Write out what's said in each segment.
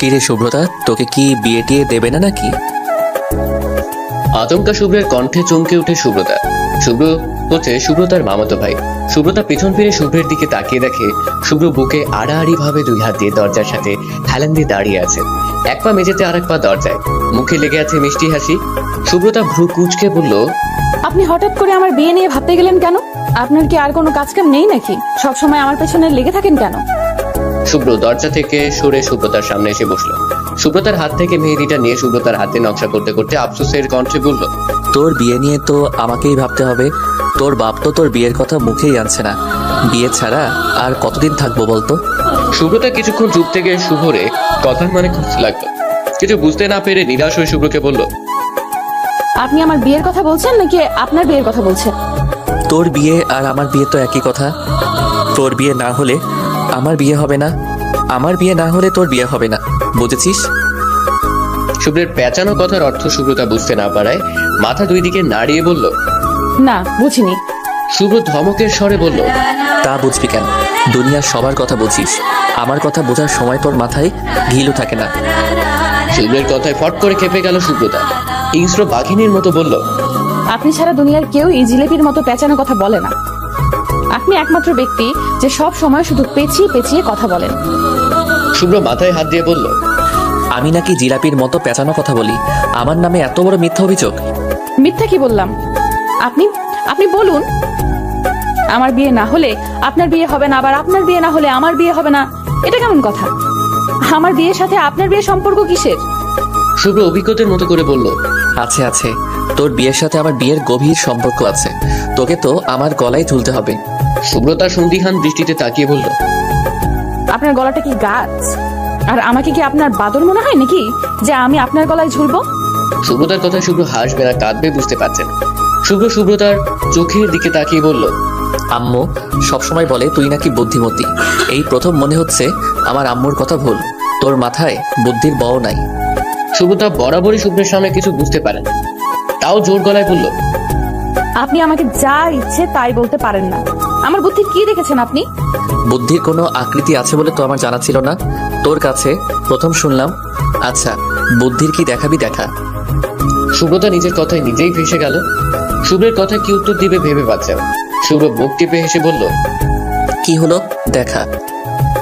কিরে শুভ্রতা, তোকে কি বিয়ে টিয়ে দেবে না নাকি? আচমকা শুভ্রের কণ্ঠে চমকে ওঠে সুব্রতা। শুভ্র হচ্ছে সুব্রতার মামাতো ভাই। সুব্রতা পেছন ফিরে শুভ্রের দিকে তাকিয়ে দেখে শুভ্র বুকে আড়াআড়ি ভাবে দুই হাত দিয়ে দরজার সাথে হেলান দিয়ে দাঁড়িয়ে আছে। এক পা মেঝেতে আর এক পা দরজায়, মুখে লেগে আছে মিষ্টি হাসি। সুব্রতা ভ্রু কুঁচকে বলল, আপনি হঠাৎ করে আমার বিয়ে নিয়ে ভাবতে গেলেন কেন? আপনার কি আর কোনো কাজকাম নেই নাকি? সব সময় আমার পেছনে লেগে থাকেন কেন? শুভ্র দরজা থেকে সরে সুব্রতার সামনে এসে বসলো। সুব্রতার হাত থেকে মেহেদিটা নিয়ে সুব্রতার হাতে নকশা করতে করতে আফসোসের কণ্ঠে বলল, তোর বিয়ে নিয়ে তো আমাকেই ভাবতে হবে। তোর বাপ তো তোর বিয়ের কথা মুখেই আনছে না। বিয়ে ছাড়া আর কতদিন থাকবো বলতো? সুব্রতা কিছুক্ষণ চুপ থেকে শুভরে কথার মানে খুঁজতে লাগলো। কিছু বুঝতে না পেরে নিরাশ হয়ে শুভ্রকে বলল, আপনি আমার বিয়ের কথা বলছেন নাকি আপনার বিয়ের কথা বলছেন? তোর বিয়ে আর আমার বিয়ে তো একই কথা। তোর বিয়ে না হলে আমার বিয়ে হবে না, আমার বিয়ে না হলে তোর বিয়ে হবে না, বুঝেছিস? শুভ্রের পেঁচানো কথার অর্থ সুব্রতা বুঝতে না পারায় মাথা দুই দিকে নাড়িয়ে বলল, না, বুঝিনি। শুভ্র ধমকের স্বরে বলল, তা বুঝবি কেন? দুনিয়ার সবার কথা বুঝিস, আমার কথা বোঝার সময় তোর মাথায় ঘিলু থাকে না। শুভ্রের কথায় ফট করে খেপে গেল সুব্রতা। হিংস্র বাঘিনীর মতো বলল, আপনি ছাড়া দুনিয়ার কেউ এই জিলেপির মতো পেঁচানো কথা বলে না। আপনি একমাত্র ব্যক্তি যে সব সময় শুধু পেঁচিয়ে পেঁচিয়ে কথা বলেন। শুভ্র মাথায় হাত দিয়ে বলল, আমি নাকি জিলাপির মতো পেঁচানো কথা বলি? আমার নামে এত বড় মিথ্যা অভিযোগ? মিথ্যা কি বললাম? আপনি আপনি বলুন। আমার বিয়ে না হলে আপনার বিয়ে হবে না, আবার আপনার বিয়ে না হলে আমার বিয়ে হবে না, এটা কেমন কথা? আমার বিয়ের সাথে আপনার বিয়ের সম্পর্ক কিসের? শুভ্র অভিজ্ঞতার মতো করে বলল, আছে আছে, তোর বিয়ের সাথে আমার বিয়ের গভীর সম্পর্ক আছে। তোকে তো আমার গলায় ঝুলতে হবে। সুব্রতা সন্দিহান দৃষ্টিতে তাকিয়ে বলল, আপনার গলাটা কি গাছ? আর আমাকে কি আপনার বাদর মনে হয় নাকি যে আমি আপনার গলায় ঝুলবো? সুব্রতার কথা শুভ্র হাসবে না কাঁদবে বুঝতে পারছেন। শুভ্র সুব্রতার চোখের দিকে তাকিয়ে বলল, আম্মু সবসময় বলে তুই নাকি বুদ্ধিমতী। এই প্রথম মনে হচ্ছে আমার আম্মুর কথা ভুল। তোর মাথায় বুদ্ধির বও নাই। সুব্রতা বরাবরই শুভ্রের সামনে কিছু বুঝতে পারেন, তাও জোর গলায় বলল, আপনি আমাকে যা ইচ্ছে তাই বলতে পারেন না। আমার বুদ্ধি কি দেখেছেন আপনি? বুদ্ধির কোনো আকৃতি আছে বলে তো আমার জানা ছিল না, তোর কাছে প্রথম শুনলাম। আচ্ছা, বুদ্ধির কি দেখাবি দেখা। সুব্রতা নিজের কথায় নিজেই ফেসে গেল। শুভ্রের কথা কি উত্তর দিবে ভেবে পাচ্ছে না। শুভ্র বুক টিপে হেসে বলল, কি হলো দেখা।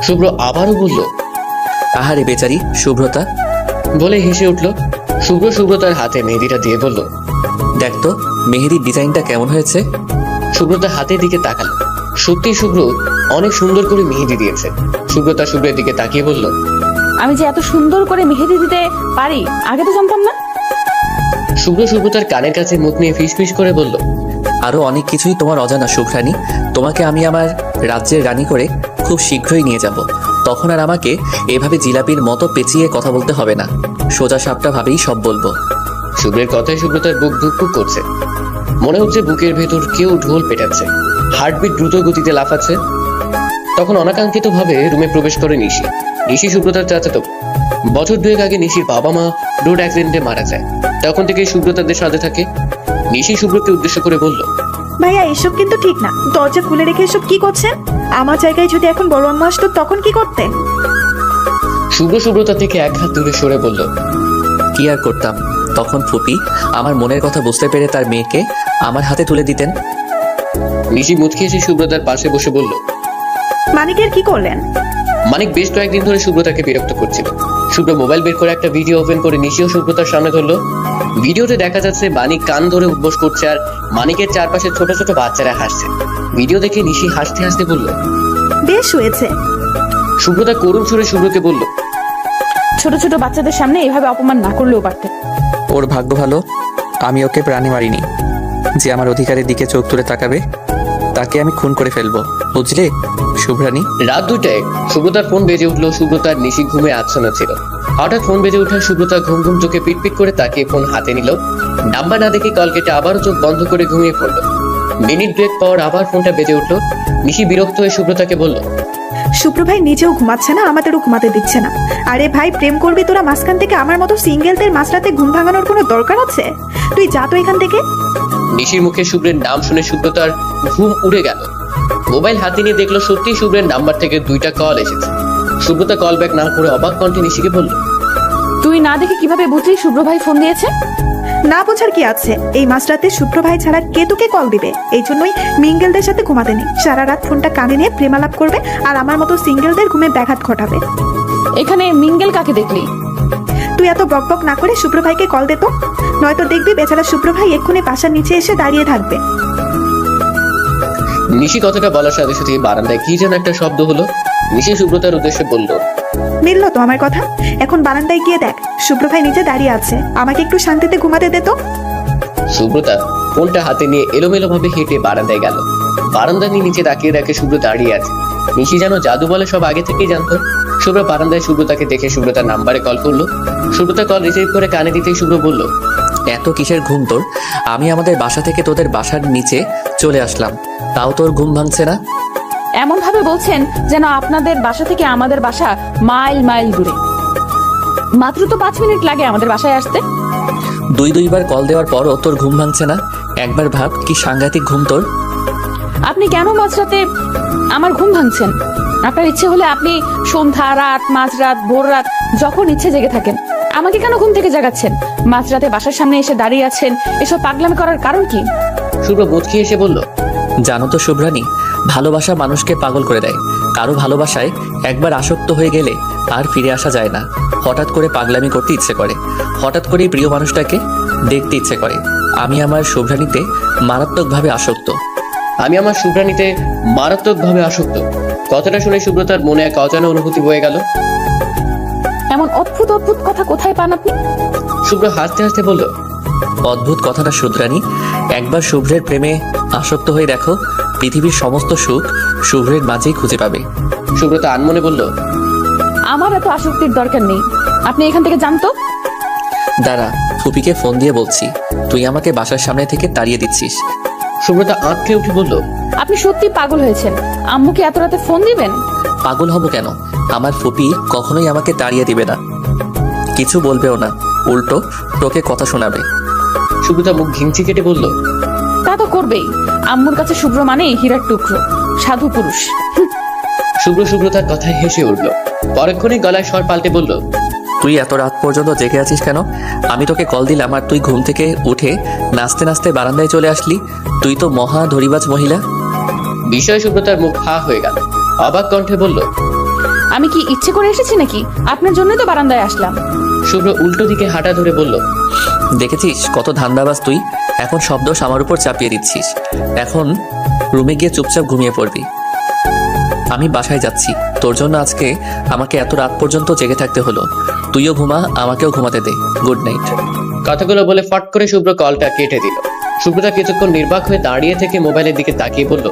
শুভ্র আবারও বলল, আহারে বেচারি শুভ্রতা, বলে হেসে উঠল। শুভ্র সুব্রতার হাতে মেহেদিটা দিয়ে বলল, দেখ তো মেহেদির ডিজাইনটা কেমন হয়েছে। সুব্রতা হাতের দিকে তাকালো। সত্যি শুভ্র অনেক সুন্দর করে মেহেদি দিয়েছে। সুব্রতা শুভ্রের দিকে তাকিয়ে বলল, আমি যে এত সুন্দর করে মেহেদি দিতে পারি আগে তো জানতাম না। শুভ্র সুব্রতার কানের কাছে মুখ নিয়ে ফিসফিস করে বলল, আরো অনেক কিছুই তোমার অজানা সুখরানী। তোমাকে আমি আমার রাজ্যের রানী করে খুব শীঘ্রই নিয়ে যাব। তখন আর আমাকে এভাবে জিলাপির মতো পেঁচিয়ে কথা বলতে হবে না। সোজা সাপটা ভাবেই সব বলবো। শুভ্রের কথায় সুব্রতার বুক ধুকপুক করছে। মনে হচ্ছে বুকের ভেতর কেউ ঢোল পেটাচ্ছে, হার্টবিট দ্রুত গতিতে লাফাচ্ছে। তখন অনাকাঙ্ক্ষিত ভাবে রুমে প্রবেশ করে নিশি। নিশি সুব্রতার চাচাতো। বছর দুয়েক আগে নিশির বাবা মা রোড অ্যাক্সিডেন্টে মারা যায়। তখন থেকে সুব্রতাদের সাথে থাকে। নিশি শুভ্রকে উদ্দেশ্য করে বলল, ভাইয়া এসব কিন্তু ঠিক না। দরজা খুলে রেখে এসব কি করছেন? আমার জায়গায় যদি এখন বড় আম্মা আসতো তখন কি করতেন? শুভ্র সুব্রতা থেকে এক হাত দূরে সরে বলল, কি আর করতাম, তখন ফুপি আমার মনের কথা বুঝতে পেরে তার মেয়েকে আমার হাতে তুলে দিতেন। নিশি মুচকি এসে সুব্রতার পাশে বসে বলল, মানিকের কি করলেন? মানিক বেশ কয়েকদিন ধরে সুব্রতাকে বিরক্ত করছিল। শুভ্র মোবাইল বের করে একটা ভিডিও ওপেন করে নিশি ও সুব্রতার সামনে ধরলো। ভিডিওতে দেখা যাচ্ছে মানিক কান ধরে উঠবোস করছে আর মানিকের চারপাশে ছোট ছোট বাচ্চারা হাসছে। ভিডিও দেখে নিশি হাসতে হাসতে বলল, বেশ হয়েছে। সুব্রতা করুণ সুরে শুভ্রকে বলল, ছোট ছোট বাচ্চাদের সামনে এভাবে অপমান না করলেও পারতেন। ওর ভাগ্য ভালো আমি ওকে প্রাণে মারিনি। যে আমার অধিকারের দিকে চোখ তুলে তাকাবে তাকে আমি খুন করে ফেলবো, বুঝলে শুভ্রানী? রাত 2টায় সুব্রতার ফোন বেজে উঠলো। সুব্রতার নিশি ঘুমে আচ্ছন্ন ছিল। হঠাৎ ফোন বেজে উঠায় সুব্রতা ঘুম ঘুম চোখে পিটপিট করে তাকিয়ে ফোন হাতে নিল। নাম্বার না দেখে কল কেটে আবারও চোখ বন্ধ করে ঘুমিয়ে পড়লো। মিনিট দুয়েক পর আবার ফোনটা বেজে উঠলো। নিশি বিরক্ত হয়ে সুব্রতাকে বলল, শুভ্র ভাই নিজেও ঘুমাচ্ছে না, আমাদেরও ঘুমাতে দিচ্ছে না। আরে ভাই, প্রেম করবি তোরা মাঝখান থেকে? আমার মতো সিঙ্গেলদের মাঝরাতে ঘুম ভাঙানোর কোনো দরকার আছে? তুই যা তো এখান থেকে। নিশির মুখে শুভ্রের নাম শুনে সুব্রতার ঘুম উড়ে গেল। মোবাইল হাতে নিয়ে দেখলো সত্যি শুভ্রের নাম্বার থেকে 2টা কল এসেছে। সুব্রতা কল ব্যাক না করে অবাক কণ্ঠে নিশিকে বলল, তুই না দেখে কিভাবে বুঝলি শুভ্র ভাই ফোন দিয়েছে? না বোঝার কি আছে, এই মাঝরাতে শুভ্র ভাই ছাড়া কে তোকে কল দিবে? এই জন্যই মিঙ্গেলদের সাথে ঘুমাতে নেই, সারা রাত ফোনটা কানে নিয়ে প্রেমালাপ করবে আর আমার মতো সিঙ্গেলদের ঘুমে ব্যাঘাত ঘটাবে। এখানে মিঙ্গেল কাকে দেখলি? তুই এত বকবক না করে শুভ্র ভাইকে কল দে তো, নয়তো দেখবি বেচারা শুভ্র ভাই এক্ষুনি বাসার নিচে এসে দাঁড়িয়ে থাকবে। নিশি কথাটা বলার সাথে সাথে বারান্দায় কি যেন একটা শব্দ হলো। নিশি সুব্রতার উদ্দেশ্যে বলল, মিলল তো আমার কথা? এখন বারান্দায় গিয়ে দেখ, শুভ্র ভাই নিচে দাঁড়িয়ে আছে, আমাকে একটু শান্তিতে ঘুমাতে দে তো। সুব্রতা ফোনটা হাতে নিয়ে এলোমেলো ভাবে হেঁটে বারান্দায় গেল। বারান্দার নিচে তাকিয়ে দেখে শুভ্র দাঁড়িয়ে আছে। নিশি যেন জাদু বলে সব আগে থেকেই জানতো। শুভ্র বারান্দায় সুব্রতাকে দেখে সুব্রতার নাম্বারে কল করলো। সুব্রতা কল রিসিভ করে কানে দিতেই শুভ্র বলল, এত কিসের ঘুম তোর? আমি আমাদের বাসা থেকে তোদের বাসার নিচে চলে আসলাম, তাও তোর ঘুম ভাঙছে না? এমন ভাবে বলছেন যেন আপনাদের বাসা থেকে আমাদের বাসা মাইল মাইল দূরে। মাত্র তো 5 মিনিট লাগে আমাদের বাসায় আসতে। দুইবার কল দেওয়ার পরও তোর ঘুম ভাঙছে না? একবার ভাব, কি সাংঘাতিক ঘুম তোর। আপনি কেন মাঝরাতে আমার ঘুম ভাঙছেন? আপনার ইচ্ছে হলে আপনি সন্ধ্যা, রাত, মাঝরাত, ভোর রাত যখন ইচ্ছে জেগে থাকেন। আমাকে কেন ঘুম থেকে জাগাচ্ছেন? মাঝরাতে বাসার সামনে এসে দাঁড়িয়ে আছেন, এসব পাগলামি করার কারণ কি? শুভ্র মুচকি এসে বলল, জানো তো শুভ্রানী, ভালোবাসা মানুষকে পাগল করে দেয়। কারো ভালোবাসায় একবার আসক্ত হয়ে গেলে আর ফিরে আসা যায় না। হঠাৎ করে পাগলামি করতে ইচ্ছে করে, হঠাৎ করে প্রিয় মানুষটাকে দেখতে ইচ্ছে করে। আমি আমার শুভ্রানীতে মারাত্মকভাবে আসক্ত। আমি আমার শুভ্রানীতে মারাত্মকভাবে আসক্ত। কথাটা শুনে সুব্রতার মনে এক অজানা অনুভূতি বয়ে গেল। এমন অদ্ভুত অদ্ভুত কথা কোথায় পান আপনি? শুভ্র হাসতে হাসতে বলল, অদ্ভুত কথাটা শুভ্রানী, একবার শুভ্রের প্রেমে আসক্ত হয়ে দেখো, পৃথিবীর সমস্ত সুখ শুভ্রের মাঝেই খুঁজে পাবে। সুব্রতা আনমনে বলল, আমার এত আসক্তির দরকার নেই, আপনি এখান থেকে যান তো। দাঁড়া, ফুপিকে ফোন দিয়ে বলছি, তুই আমাকে বাসার সামনে থেকে তাড়িয়ে দিচ্ছিস। সুব্রতা আঁতকে উঠে বলল, আপনি সত্যি পাগল হয়েছেন, আম্মুকে এত রাতে ফোন দিবেন? পাগল হব কেন? আমার ফুপি কখনোই আমাকে তাড়িয়ে দিবে না, কিছু বলবেও না, উল্টো তোকে কথা শোনাবে। সুব্রতা মুখ ঘিঞ্চি কেটে বলল, তা তো করবেই, আম্মুর কাছে শুভ্র মানেই হীরার টুকরো, সাধু পুরুষ। সুব্রতার কথায় হেসে উঠল। পরক্ষণে গলায় স্বর পাল্টে বলল, তুই এত রাত পর্যন্ত জেগে আছিস কেন? আমি তোকে কল দিলাম আর তুই ঘুম থেকে উঠে নাচতে নাচতে বারান্দায় চলে আসলি। তুই তো মহা ধরিবাজ মহিলা। বিষয় সুব্রতার মুখ হা হয়ে গেল। অবাক কণ্ঠে বলল, আমি কি ইচ্ছে করে এসেছি নাকি? আপনার জন্যই তো বারান্দায় আসলাম। শুভ্র উল্টো দিকে হাঁটা ধরে বলল, দেখেছিস কত ধান্দাবাজ তুই? এখন সব দোষ আমার উপর চাপিয়ে দিচ্ছিস। এখন রুমে গিয়ে চুপচাপ ঘুমিয়ে পড়বি। আমি বাসায় যাচ্ছি, তোর জন্য আজকে আমাকে এত রাত পর্যন্ত জেগে থাকতে হলো। তুইও ঘুমা, আমাকেও ঘুমাতে দে। Good night. কথাগুলো বলে ফট করে শুভ্র কলটা কেটে দিল। সুব্রতা কিছুক্ষণ নির্বাক হয়ে দাঁড়িয়ে থেকে মোবাইলের দিকে তাকিয়ে বলল,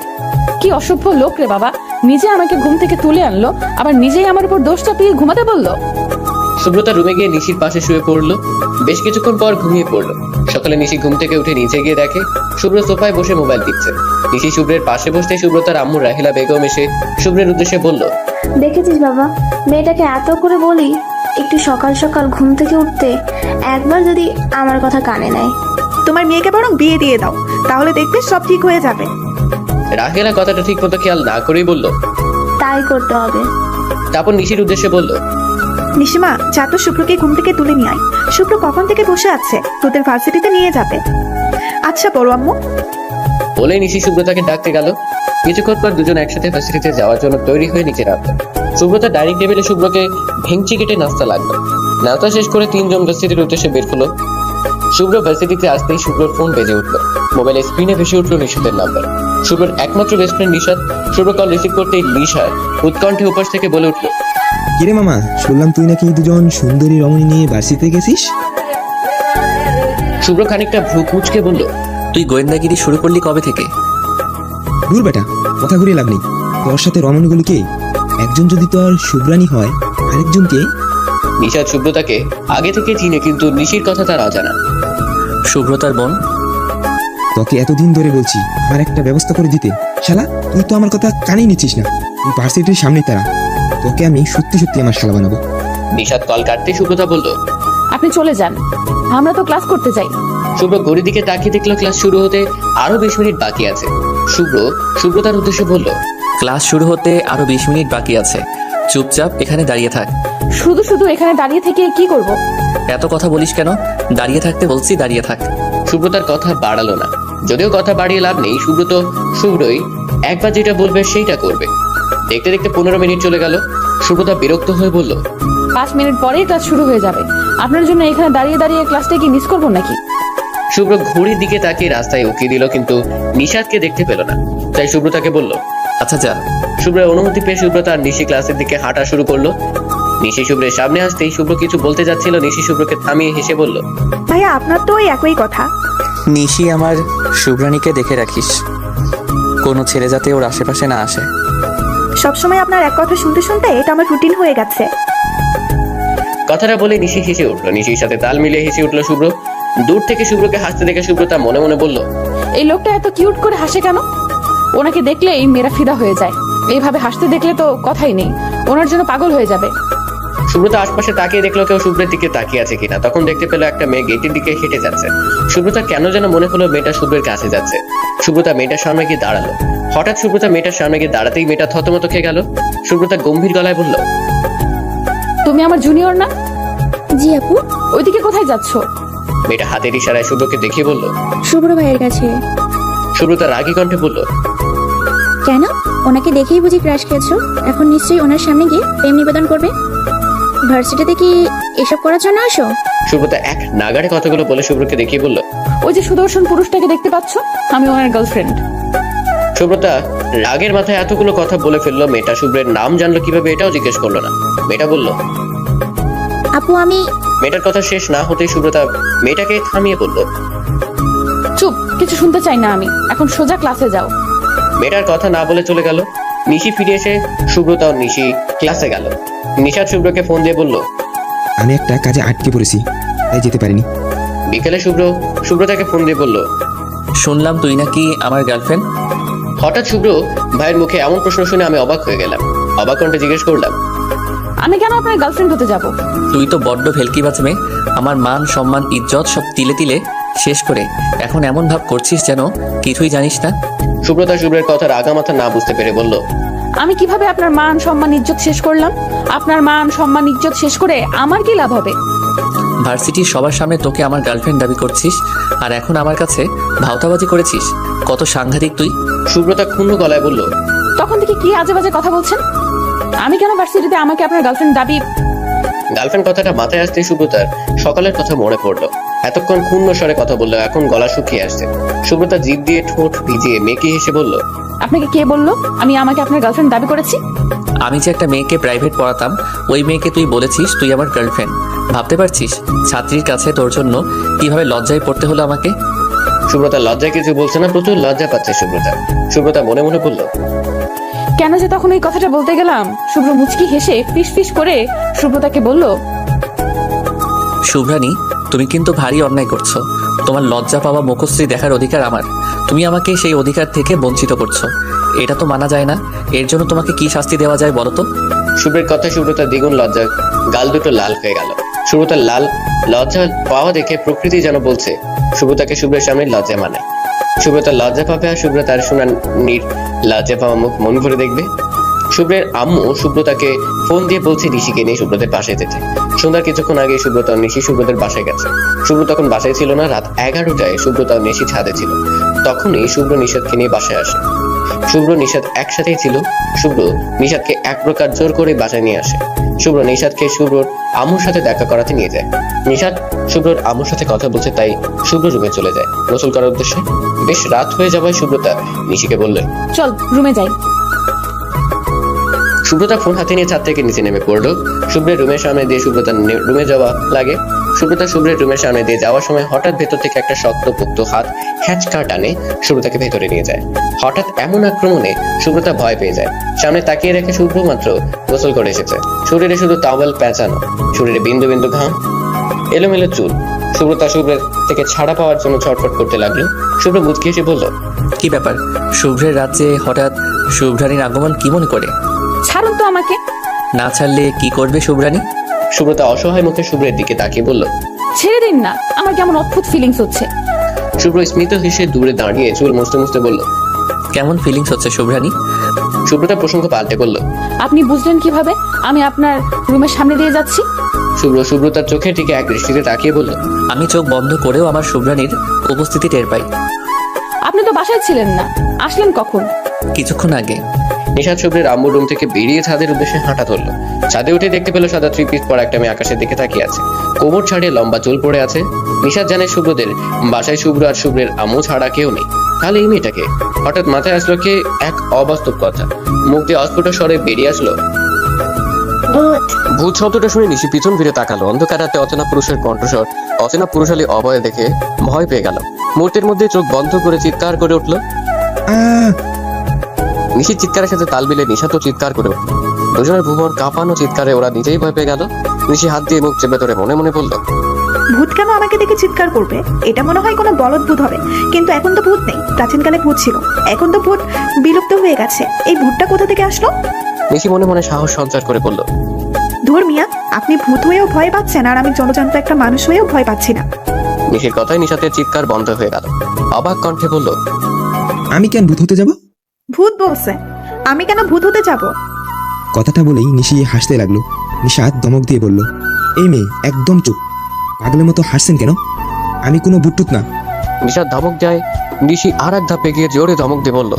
কি অসভ্য লোক রে বাবা, নিজে আমাকে ঘুম থেকে তুলে আনলো, আবার নিজেই আমার উপর দোষ চাপিয়ে ঘুমাতে বললো। সুব্রতা রুমে গিয়ে নিশির পাশে শুয়ে পড়লো। বেশ কিছুক্ষণ পর ঘুমিয়ে পড়লো। সকালে নিশি ঘুম থেকে উঠে নিচে গিয়ে দেখে শুভ্র সোফায় বসে মোবাইল টিপছে। নিশি শুভ্রের পাশে বসতে সুব্রতার আম্মু রাহিলা বেগম এসে শুভ্রের উদ্দেশ্যে বলল, দেখেছিস বাবা, মেয়েটাকে এত করে বলি একটু সকাল সকাল ঘুম থেকে উঠতে, একবার যদি আমার কথা কানে নেয়। তোমার মেয়েকে বরং বিয়ে দিয়ে দাও, তাহলে দেখবে সব ঠিক হয়ে যাবে। রাহিলা কথাটা ঠিক মতো খেয়াল না করেই বলল। তাই করতে হবে। তারপর নিশির উদ্দেশ্যে বলল, নিশিমা, যা তো শুভ্রকে ঘুম থেকে তুলে নিয়ে আয়। শুভ্র কখন থেকে বসে আছে, তোদের ভার্সিটিতে নিয়ে যাবে। আচ্ছা বড় আম্মু। বলে নিশি সুব্রতাকে ডাকতে গেল। কিছুক্ষণ পর দুজন একসাথে ভার্সিটিতে যাওয়ার জন্য তৈরি হয়ে নিচে নামলো। সুব্রতা ডাইনিং টেবিলে শুভ্রকে ভেঙচি কেটে নাস্তা লাগলো। নাস্তা শেষ করে তিনজন ভার্সিটির উদ্দেশ্যে বের হলো। শুভ্র ভার্সিটিতে আসতেই শুভ্রর ফোন বেজে উঠলো। মোবাইলে স্ক্রিনে ভেসে উঠলো নিশাতের নাম্বার। শুভ্রর একমাত্র বেস্ট ফ্রেন্ড নিশাত। শুভ্র কল রিসিভ করতেই নিশাত উৎকণ্ঠে উপাস থেকে বলে উঠলো, কিরে মামা, শুনলাম তুই নাকি দুজন সুন্দরী রমণী নিয়ে ভার্সিটিতে গেছিস। শুভ্র খানিকটা ভ্রু কুঁচকে বলল, তুই গোয়েন্দাগিরি শুরু করলি কবে থেকে? দূর বেটা, কথা ঘুরিয়ে লাভ নেই। তোর সাথে রমণীগুলো কে? একজন যদি তোর শুভ্রানী হয়, আরেকজন কে? নিশাত শুভ্রতাকে আগে থেকে চিনে, কিন্তু নিশির কথা তার অজানা। শুভ্রতার বোন। তোকে এতদিন ধরে বলছি আমার একটা ব্যবস্থা করে দিতে, শালা তুই তো আমার কথা কানেই নিচ্ছিস না। তুই ভার্সিটির সামনে তারা, তোকে আমি সত্যি সত্যি আমার শালা বানাবো। নিশাত কল কাটতে সুব্রতা বলল, আপনি চলে যান, আমরা তো ক্লাস করতে যাই। শুভ্র ঘড়ির দিকে তাকিয়ে দেখলো ক্লাস শুরু হতে আরো 20 মিনিট বাকি আছে। শুভ্রতার উদ্দেশ্যে বলল, ক্লাস শুরু হতে আরো 20 মিনিট বাকি আছে, চুপচাপ এখানে দাঁড়িয়ে থাক। শুধু শুধু এখানে দাঁড়িয়ে থেকে কি করব? এত কথা বলিস কেন? দাঁড়িয়ে থাকতে বলছি, দাঁড়িয়ে থাক। শুভ্রতার কথা বাড়ালো না। যদিও কথা বাড়িয়ে লাভ নেই, শুভ্রই একবার যেটা বলবে সেইটা করবে। দেখতে দেখতে 15 মিনিট চলে গেল। শুভ্রতা বিরক্ত হয়ে বলল, 5 মিনিট পরেই ক্লাস শুরু হয়ে যাবে। আপনার জন্য এখানে দাঁড়িয়ে দাঁড়িয়ে ক্লাসটা কি মিস করবো নাকি? শুভ্র ঘড়ির দিকে তাকিয়ে রাস্তায় উকি দিল, কিন্তু নিশাদকে দেখতে পেল না। তাই শুভ্রতাকে বলল, আচ্ছা যা। শুভ্রের অনুমতি পেয়ে শুভ্রতা আর নিশি ক্লাসের দিকে হাঁটা শুরু করলো। নিশি শুভ্রের সামনে আসতেই শুভ্র কিছু বলতে যাচ্ছিল, নিশি শুভ্রকে থামিয়ে হেসে বলল, ভাইয়া আপনার তো ওই একই কথা। নিশি, আমার শুভ্রাণীকে দেখে রাখিস, কোনো ছেলে যাতে ওর আশেপাশে না আসে। সবসময় আপনার এক কথা শুনতে শুনতে এটা আমার রুটিন হয়ে গেছে। কথাটা বলে নিশি হেসে উঠলো। নিশির সাথে তাল মিলিয়ে হেসে উঠলো শুভ্র। দূর থেকে শুভ্রকে হাসতে দেখে শুভ্রতা মনে মনে বলল, এই লোকটা এত কিউট করে হাসে কেন? ওনাকে দেখলে এই মেয়েরা ফিদা হয়ে যায়। এইভাবে হাসতে দেখলে তো কথাই নেই, ওনার জন্য পাগল হয়ে যাবে। সুব্রতা আশপাশে তাকিয়ে দেখলো কেউ শুভ্রের দিকে তাকিয়ে আছে কিনা। তখন দেখতে পেলো একটা মেয়ে গেটের দিকে হেঁটে যাচ্ছে। সুব্রতা কেন যেন মনে হলো মেয়েটা শুভ্রের কাছে যাচ্ছে। সুব্রতা মেয়েটার সামনে গিয়ে দাঁড়ালো। হঠাৎ সুব্রতা মেয়েটার সামনে গিয়ে দাঁড়াতেই মেয়েটা থতমত খেয়ে গেল। সুব্রতা গম্ভীর গলায় বলল, তুমি আমার জুনিয়র না? জি আপু। ওইদিকে কোথায় যাচ্ছ? মেয়েটা হাতের ইশারায় শুভ্রকে দেখিয়ে বলল। শুভ্র ভাইয়ের কাছে। সুব্রতা রাগী কণ্ঠে বলল, কেন? ওনাকে দেখেই বুঝি ক্রাশ খেয়েছো? এখন নিশ্চয়ই ওনার সামনে গিয়ে প্রেম নিবেদন করবে। ভার্সিটিতে কি এসব করার জন্য আসো? সুব্রতা এক নাগাড়ে কথাগুলো বলে শুভ্রকে দেখিয়ে বলল, ওই যে সুদর্শন পুরুষটাকে দেখতে পাচ্ছ, আমি ওনার গার্লফ্রেন্ড। সুব্রতা রাগের মাথায় এতগুলো কথা বলে ফেললো। মেয়েটা শুভ্রের নাম জানলো কিভাবে এটাও জিজ্ঞেস করলো না। মেয়েটা বলল, আপু আমি। মেয়েটার কথা শেষ না হতেই সুব্রতা মেয়েটাকে থামিয়ে বলল, চুপ, কিছু শুনতে চাই না আমি, এখন সোজা ক্লাসে যাও। মেয়েটার কথা না বলে চলে গেল। নিশি ফিরে এসে সুব্রতা ও নিশি ক্লাসে গেল। নিশাদ শুভ্রকে ফোন দিয়ে বলল, আমি একটা কাজে আটকে পড়েছি, তাই যেতে পারিনি। বিকেলে সুব্রতাকে ফোন দিয়ে বলল, শুনলাম তুই নাকি আমার গার্লফ্রেন্ড। হঠাৎ শুভ্র ভাইয়ের মুখে এমন প্রশ্ন শুনে আমি অবাক হয়ে গেলাম। অবাক কণ্ঠে জিজ্ঞেস করলাম, আমি কেন আপনার গার্লফ্রেন্ড হতে যাব? তুই তো বড্ড ভেলকিবাজ মেয়ে, আমার মান সম্মান ইজ্জত সব তিলে তিলে শেষ করে এখন এমন ভাব করছিস যেন কিছুই জানিস না। সুব্রতা শুভ্রের কথার আগামাথা না বুঝতে পেরে বলল, আমি কিভাবে আপনার মান সম্মান ইজ্জত শেষ করলাম? আপনার মান সম্মান ইজ্জত শেষ করে আমার কি লাভ হবে? ভার্সিটির সবার সামনে তোকে আমার গার্লফ্রেন্ড দাবি করছিস, আর এখন আমার কাছে ভাওতাবাজি করেছিস। কত সাংঘাতিক তুই। সুব্রতা ক্ষুণ্ণ গলায় বলল, তখন থেকে কি আজে বাজে কথা বলছেন? আমি কেন ভার্সিটিতে আমাকে আপনার গার্লফ্রেন্ড দাবি? গার্লফ্রেন্ড কথাটা মাথায় আসতে সুব্রতার সকালের কথা মনে পড়লো। এতক্ষণ ক্ষুণ্ণ স্বরে কথা বললো, এখন গলা শুকিয়ে আসছে। সুব্রতা জিভ দিয়ে ঠোঁট ভিজিয়ে মেয়েকে হেসে বলল, আপনাকে কে বললো আমি আমাকে আপনার গার্লফ্রেন্ড দাবি করেছি? আমি যে একটা মেয়েকে প্রাইভেট পড়াতাম, ওই মেয়েকে তুই বলেছিস তুই আমার গার্লফ্রেন্ড। ভাবতে পারছিস ছাত্রীর কাছে তোর জন্য কিভাবে লজ্জায় পড়তে হলো আমাকে? সুব্রতা লজ্জায় কিছু বলছে না, প্রচুর লজ্জা পাচ্ছে সুব্রতা মনে মনে বলল, কেন যে তখন এই কথাটা বলতে গেলাম? শুভ্র মুচকি হেসে ফিস ফিস করে সুব্রতাকে বলল, শুভ্রানী, তুমি কিন্তু ভারী অন্যায় করছো। তোমার লজ্জা পাওয়া মুখশ্রী দেখার অধিকার আমার, তুমি আমাকে সেই অধিকার থেকে বঞ্চিত করছো। এটা তো মানা যায় না। এর জন্য তোমাকে কি শাস্তি দেওয়া যায় বলো তো? শুভ্রের কথা সুব্রতা দ্বিগুণ লজ্জা, গাল দুটো লাল হয়ে গেল। সুব্রতার লাল লজ্জা পাওয়া দেখে প্রকৃতি যেন বলছে সুব্রতাকে শুভ্রের সামনে লজ্জা মানে। সুব্রতা লজ্জা পাবে আর সুব্রতার শুনানির লজ্জা পাওয়া মুখ মন ভরে দেখবে। শুভ্রের আম্মু সুব্রতাকে ফোন দিয়ে বলছে নিশিকে নিয়ে সুব্রতের পাশে যেতে। সন্ধ্যার কিছুক্ষণ আগে সুব্রতা ও নিশি সুব্রতের বাসায় গেছে। শুভ্র তখন বাসায় ছিল না। রাত 11টায় সুব্রতা ও নিশি ছাদে ছিল। তখনই শুভ্র নিশাদকে নিয়ে বাসায় আসে। শুভ্র নিশাদ একসাথেই ছিল। শুভ্র নিশাদকে এক প্রকার জোর করে বাসায় নিয়ে আসে। শুভ্র নিশাদকে শুভ্রর আম্মুর সাথে দেখা করাতে নিয়ে যায়। নিশাদ শুভ্রর আম্মুর সাথে কথা বলছে, তাই শুভ্র রুমে চলে যায় গোসল করার উদ্দেশ্যে। বেশ রাত হয়ে যাওয়ায় সুব্রতা নিশিকে বললেন, চল রুমে যাই। সুব্রতা ফোন হাতে নিয়ে ছাদ থেকে নিচে নেমে পড়লো। শুভ্রের রুমের সামনে দিয়ে সুব্রতা রুমে যাওয়া লাগে। সুব্রতা শুভ্রের রুমের সামনে দিয়ে যাওয়ার সময় হঠাৎ ভেতর থেকে একটা শক্তপোক্ত হাত হ্যাচকা টানে সুব্রতাকে ভেতরে নিয়ে যায়। হঠাৎ এমন আক্রমণে সুব্রতা ভয় পেয়ে যায়। সামনে তাকিয়ে রেখে শুভ্র মাত্র গোসল করে এসেছে। শরীরে শুধু টাওয়েল পেঁচানো, শরীরে বিন্দু বিন্দু ঘাম, এলোমেলো চুল। সুব্রতা শুভ্রের থেকে ছাড়া পাওয়ার জন্য ছটফট করতে লাগলো। শুভ্র মুচকি হেসে বলল, কি ব্যাপার? শুভ্রের রাজ্যে হঠাৎ শুভ্রানীর আগমন কি মনে করে? ছাড়ুন তো আমাকে। না ছাড়লে কি করবে শুভ্রানী? সুব্রতা অসহায় মুখে শুভ্রের দিকে তাকিয়ে বলল, ছেড়ে দিন না, আমার কেমন অদ্ভুত ফিলিংস হচ্ছে। শুভ্র স্মিত হেসে দূরে দাঁড়িয়ে চুল মুছতে মুছতে বলল, কেমন ফিলিংস হচ্ছে শুভ্রানী? সুব্রতা প্রসঙ্গ পাল্টে করলো। আপনি বুঝলেন কিভাবে আমি আপনার রুমের সামনে দিয়ে যাচ্ছি? সুব্রতার চোখের দিকে এক দৃষ্টিতে তাকিয়ে বলল, আমি চোখ বন্ধ করেও আমার শুভ্রানীর উপস্থিতি টের পাই। আপনি তো বাসায় ছিলেন না, আসলেন কখন? কিছুক্ষণ আগে। নিশাদ শুভ্রের আম্মুর রুম থেকে বেরিয়ে ছাদের উদ্দেশ্যে হাঁটা ধরলো। ছাদে উঠে দেখতে পেল সাদা 3 পিস পরা একটা মেয়ে আকাশের দিকে তাকিয়ে আছে। কোমর ছাড়িয়ে লম্বা চুল পড়ে আছে। নিশাদ জানে শুভ্রদের বাসায় শুভ্র আর শুভ্রের আম্মু ছাড়া কেউ নেই। তাহলে এই মেয়েটাকে? হঠাৎ মাথায় আসলো কি এক অবাস্তব কথা। মুখ দিয়ে অস্ফুট স্বরে বেরিয়ে আসলো, ভূত শব্দটা শুনে নিশি পিছন ফিরে তাকালো। অন্ধকার রাতে অচেনা পুরুষের কণ্ঠস্বর, অচেনা পুরুষালী অভয় দেখে ভয় পেয়ে গেল। মুহূর্তের মধ্যে চোখ বন্ধ করে চিৎকার করে উঠলো। আহ নিশির চিৎকারের সাথে তাল মিলে নিশাতও চিৎকার করে উঠল। দুজনের ভুবন কাঁপানো চিৎকারে ওরা নিজেই ভয় পেয়ে গেল। নিশি হাত দিয়ে মুখ চেপে ধরে মনে মনে বলল, ভূত কেন আমাকে দেখে চিৎকার করবে? এটা মনে হয় কোনো বলদ ভূত হবে। কিন্তু এখন তো ভূত নেই, প্রাচীনকালে ভূত ছিল, এখন তো ভূত বিলুপ্ত হয়ে গেছে। এই ভূতটা কোথা থেকে আসলো? নিশি মনে মনে সাহস সঞ্চার করে বলল, ধুর মিয়া, আপনি ভূত হয়েও ভয় পাচ্ছেন আর আমি জলজান্ত একটা মানুষ হয়েও ভয় পাচ্ছি না। নিশির কথায় নিশাতের চিৎকার বন্ধ হয়ে গেল। অবাক কণ্ঠে বলল, আমি কেন ভূত হতে যাব? ভূত বলছে, আমি কেন ভূত হতে যাব? কথাটা বলেই নিশি হাসতে লাগলো। নিশাদ ধমক দিয়ে বলল, এই মেয়ে একদম চুপ, পাগলের মতো হাসছেন কেন? আমি কোনো ভূতটুত না। নিশাদ ধমক দেয়। নিশি আর এক ধাপে গিয়ে জোরে ধমক দিয়ে বলল,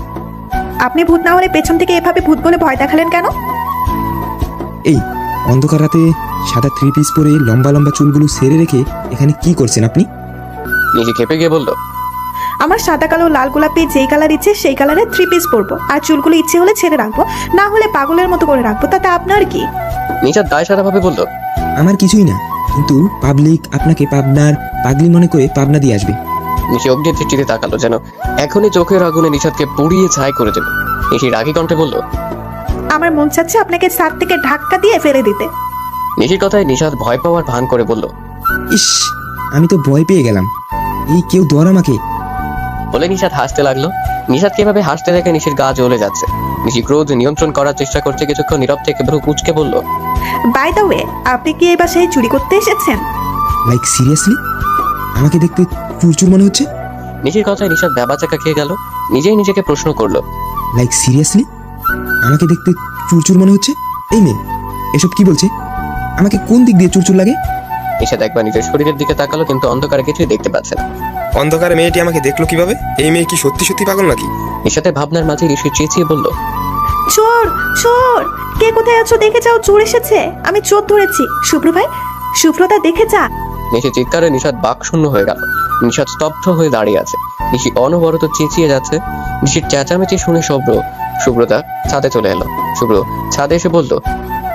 আপনি ভূত না হলে পেছন থেকে এভাবে ভূত বলে ভয় দেখালেন কেন? এই অন্ধকার রাতে সাদা 3 পিস পরে লম্বা লম্বা চুলগুলো ছেড়ে রেখে এখানে কি করছেন আপনি? নিশি খেপে গিয়ে বলল, আমার সাদা কালো লাল গোলাপি যেই কালার ইচ্ছে সেই কালারের 3 পিস পরবো, আর চুলগুলো ইচ্ছে হলে ছেড়ে রাখবো, না হলে পাগলের মতো করে রাখবো, তাতে আপনার কি? নিশাদ দায়সারা ভাবে বলল, আমার কিছুই না, কিন্তু পাবলিক আপনাকে পাবনার পাগলি মনে করে পাবনা দিয়ে আসবে। নিশি অগ্নি দৃষ্টিতে তাকালো, যেন এখনই চোখের আগুনে নিশাদকে পুড়িয়ে ছাই করে দেবে। নিশি রাগী কণ্ঠে বলল, আমার মন চাচ্ছে আপনাকে ছাদ থেকে ধাক্কা দিয়ে ফেলে দিতে। নিশির কথায় নিশাদ ভয় পাওয়ার ভান করে বলল, ইস, আমি তো ভয় পেয়ে গেলাম। এই কেউ ধর আমাকে। বলে নিশাদ হাসতে লাগলো। নিশাদকে এভাবে হাসতে দেখে নিশির গা জ্বলে যাচ্ছে। নিশি ক্রোধ নিয়ন্ত্রণ করার চেষ্টা করছে। কিছুক্ষণ নীরব থেকে ভ্রু কুঁচকে বলল, বাই দ্য ওয়ে, আপনি কি এই বাসায় চুরি করতে এসেছেন? Like seriously? আমাকে দেখতে চুরচুর মনে হচ্ছে। নিশির কথায় নিশাদ ব্যাবাচাকা খেয়ে গেল। নিজেই নিজেকে প্রশ্ন করলো, লাইক সিরিয়াসলি? আমাকে দেখতে চুরচুর মনে হচ্ছে? এই মেয়ে এসব কি বলছে? আমাকে কোন দিক দিয়ে চুরচুর লাগে? নিশাদ একবার নিজের শরীরের দিকে তাকালো, কিন্তু অন্ধকারে কিছুই দেখতে পাচ্ছে না। অন্ধকারে মেয়েটি আমাকে দেখলো কিভাবে? এই মেয়ে কি সত্যি সত্যি পাগল নাকি? নিশাদের ভাবনার মাঝে নিশি চেঁচিয়ে বলল, চোর চোর, কে কোথায় আছো দেখে যাও, চোর এসেছে, আমি চোর ধরেছি। শুভ্র ভাই, শুভ্রতা দেখে যা। নিশি চিৎকারে নিশাদ বাকশূন্য হয়ে গেল। নিশাদ স্তব্ধ হয়ে দাঁড়িয়ে আছে। নিশি অনবরত চেঁচিয়ে যাচ্ছে। নিশির চেঁচামেচি শুনে শুভ্রতা ছাদে চলে এলো। শুভ্র ছাদে এসে বলল,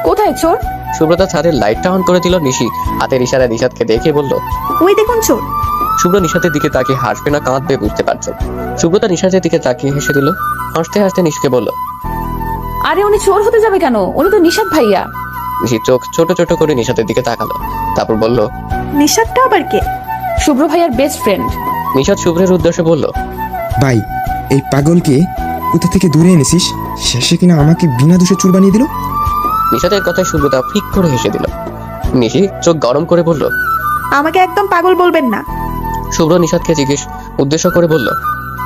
কোথায় চোর? সুব্রতা ছাদের লাইটটা অন করে দিল। নিশি হাতের ইশারায় নিশাদকে দেখে বলল, ওই দেখুন চোর। শুভ্র নিশাতের দিকে তাকিয়ে হাসবে না কাঁদবে বুঝতে পারছে। সুব্রতা নিশাতের দিকে তাকিয়ে হেসে দিল। হাসতে হাসতে নিশিকে বলল, আরে উনি চোর হতে যাবে কেন? উনি তো নিশাদ ভাইয়া। নিশি চোখ ছোট ছোট করে নিশাতের দিকে তাকালো। তারপর বলল, নিশাদটা আবার কে? শুভ্র ভাইয়ার বেস্ট ফ্রেন্ড। নিশাদ শুভ্রের উদ্দেশ্যে বলল, ভাই, এই পাগলকে কোথা থেকে দূরে এনেছিস? শেষে কিনা আমাকে বিনা দোষে চুর বানিয়ে দিল। নিশাতের কথায় সুব্রতা ফিক করে হেসে দিল। নিশি চোখ গরম করে বলল, আমাকে একদম পাগল বলবেন না। শুভ্র নিশাদকে জিজ্ঞেস উদ্দেশ্য করে বলল,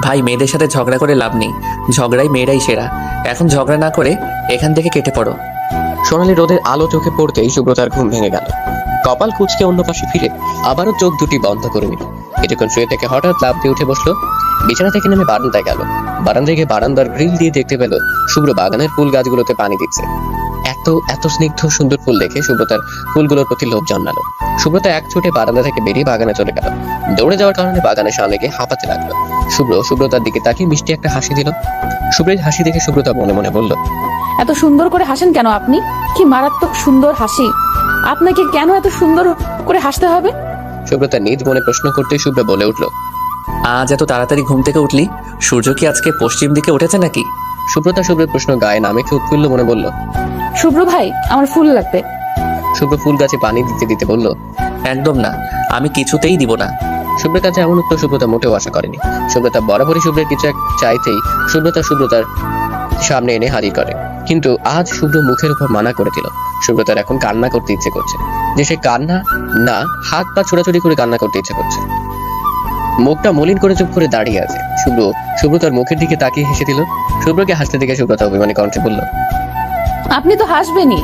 ভাই, মেয়েদের সাথে ঝগড়া করে লাভ নেই, ঝগড়াই মেয়েরাই সেরা। এখন ঝগড়া না করে এখান থেকে কেটে পড়ো। সোনালি রোদের আলো চোখে পড়তেই সুব্রতার ঘুম ভেঙে গেল। কপাল কুঁচকে অন্য পাশে ফিরে আবারও চোখ দুটি বন্ধ করে নিল। কিছুক্ষণ শুয়ে থেকে হঠাৎ লাফ দিয়ে উঠে বসলো। বিছানা থেকে নেমে বারান্দায় গেল। বারান্দায় গিয়ে বারান্দার গ্রিল দিয়ে দেখতে পেল শুভ্র বাগানের ফুল গাছগুলোতে পানি দিচ্ছে। এত এত স্নিগ্ধ সুন্দর ফুল দেখে সুব্রতার ফুলগুলোর প্রতি লোভ জন্মালো। সুব্রতা এক ছুটে বারান্দা থেকে বেরিয়ে বাগানে চলে গেল। দৌড়ে যাওয়ার কারণে বাগানের সামনে গিয়ে হাঁপাতে লাগলো। সুব্রতার দিকে তাকিয়ে মিষ্টি একটা হাসি দিল। শুভ্রের হাসি দেখে সুব্রতা মনে মনে বলল, এত সুন্দর করে হাসেন কেন আপনি? কি মারাত্মক সুন্দর হাসি! আপনাকে কেন এত সুন্দর করে হাসতে হবে? সুব্রতা নিজ মনে প্রশ্ন করতেই শুভ্র বলে উঠল, আজ এত তাড়াতাড়ি ঘুম থেকে উঠলি? সূর্য কি আজকে পশ্চিম দিকে উঠেছে নাকি? সুব্রতা শুভ্রের প্রশ্ন গায়ে না মেখে উৎফুল্ল মনে বলল, শুভ্র ভাই, আমার ফুল লাগবে। শুভ্র ফুল গাছে পানি দিতে দিতে বলল, একদম না, আমি কিছুতেই দিব না। শুভ্রের কাছে এমন উত্তর সুব্রতা মোটেও আশা করেনি। সুব্রতা বরাবরই শুভ্রের কিছু এক চাইতেই সুব্রতার সামনে এনে হাজির করে। কিন্তু আজ শুভ্র মুখের উপর মানা করে দিল। সুব্রতার এখন কান্না করতে ইচ্ছে করছে, যে সে কান্না না, হাত পা ছোড়াছুড়ি করে কান্না করতে ইচ্ছে করছে। মুখটা মলিন করে চুপ করে দাঁড়িয়ে আছে। শুভ্র তার মুখের দিকে তাকিয়ে হেসে দিল। শুভ্রকে হাসতে দেখে সুব্রতা অভিমানী কণ্ঠে বলল, আপনি তো হাসবেনই।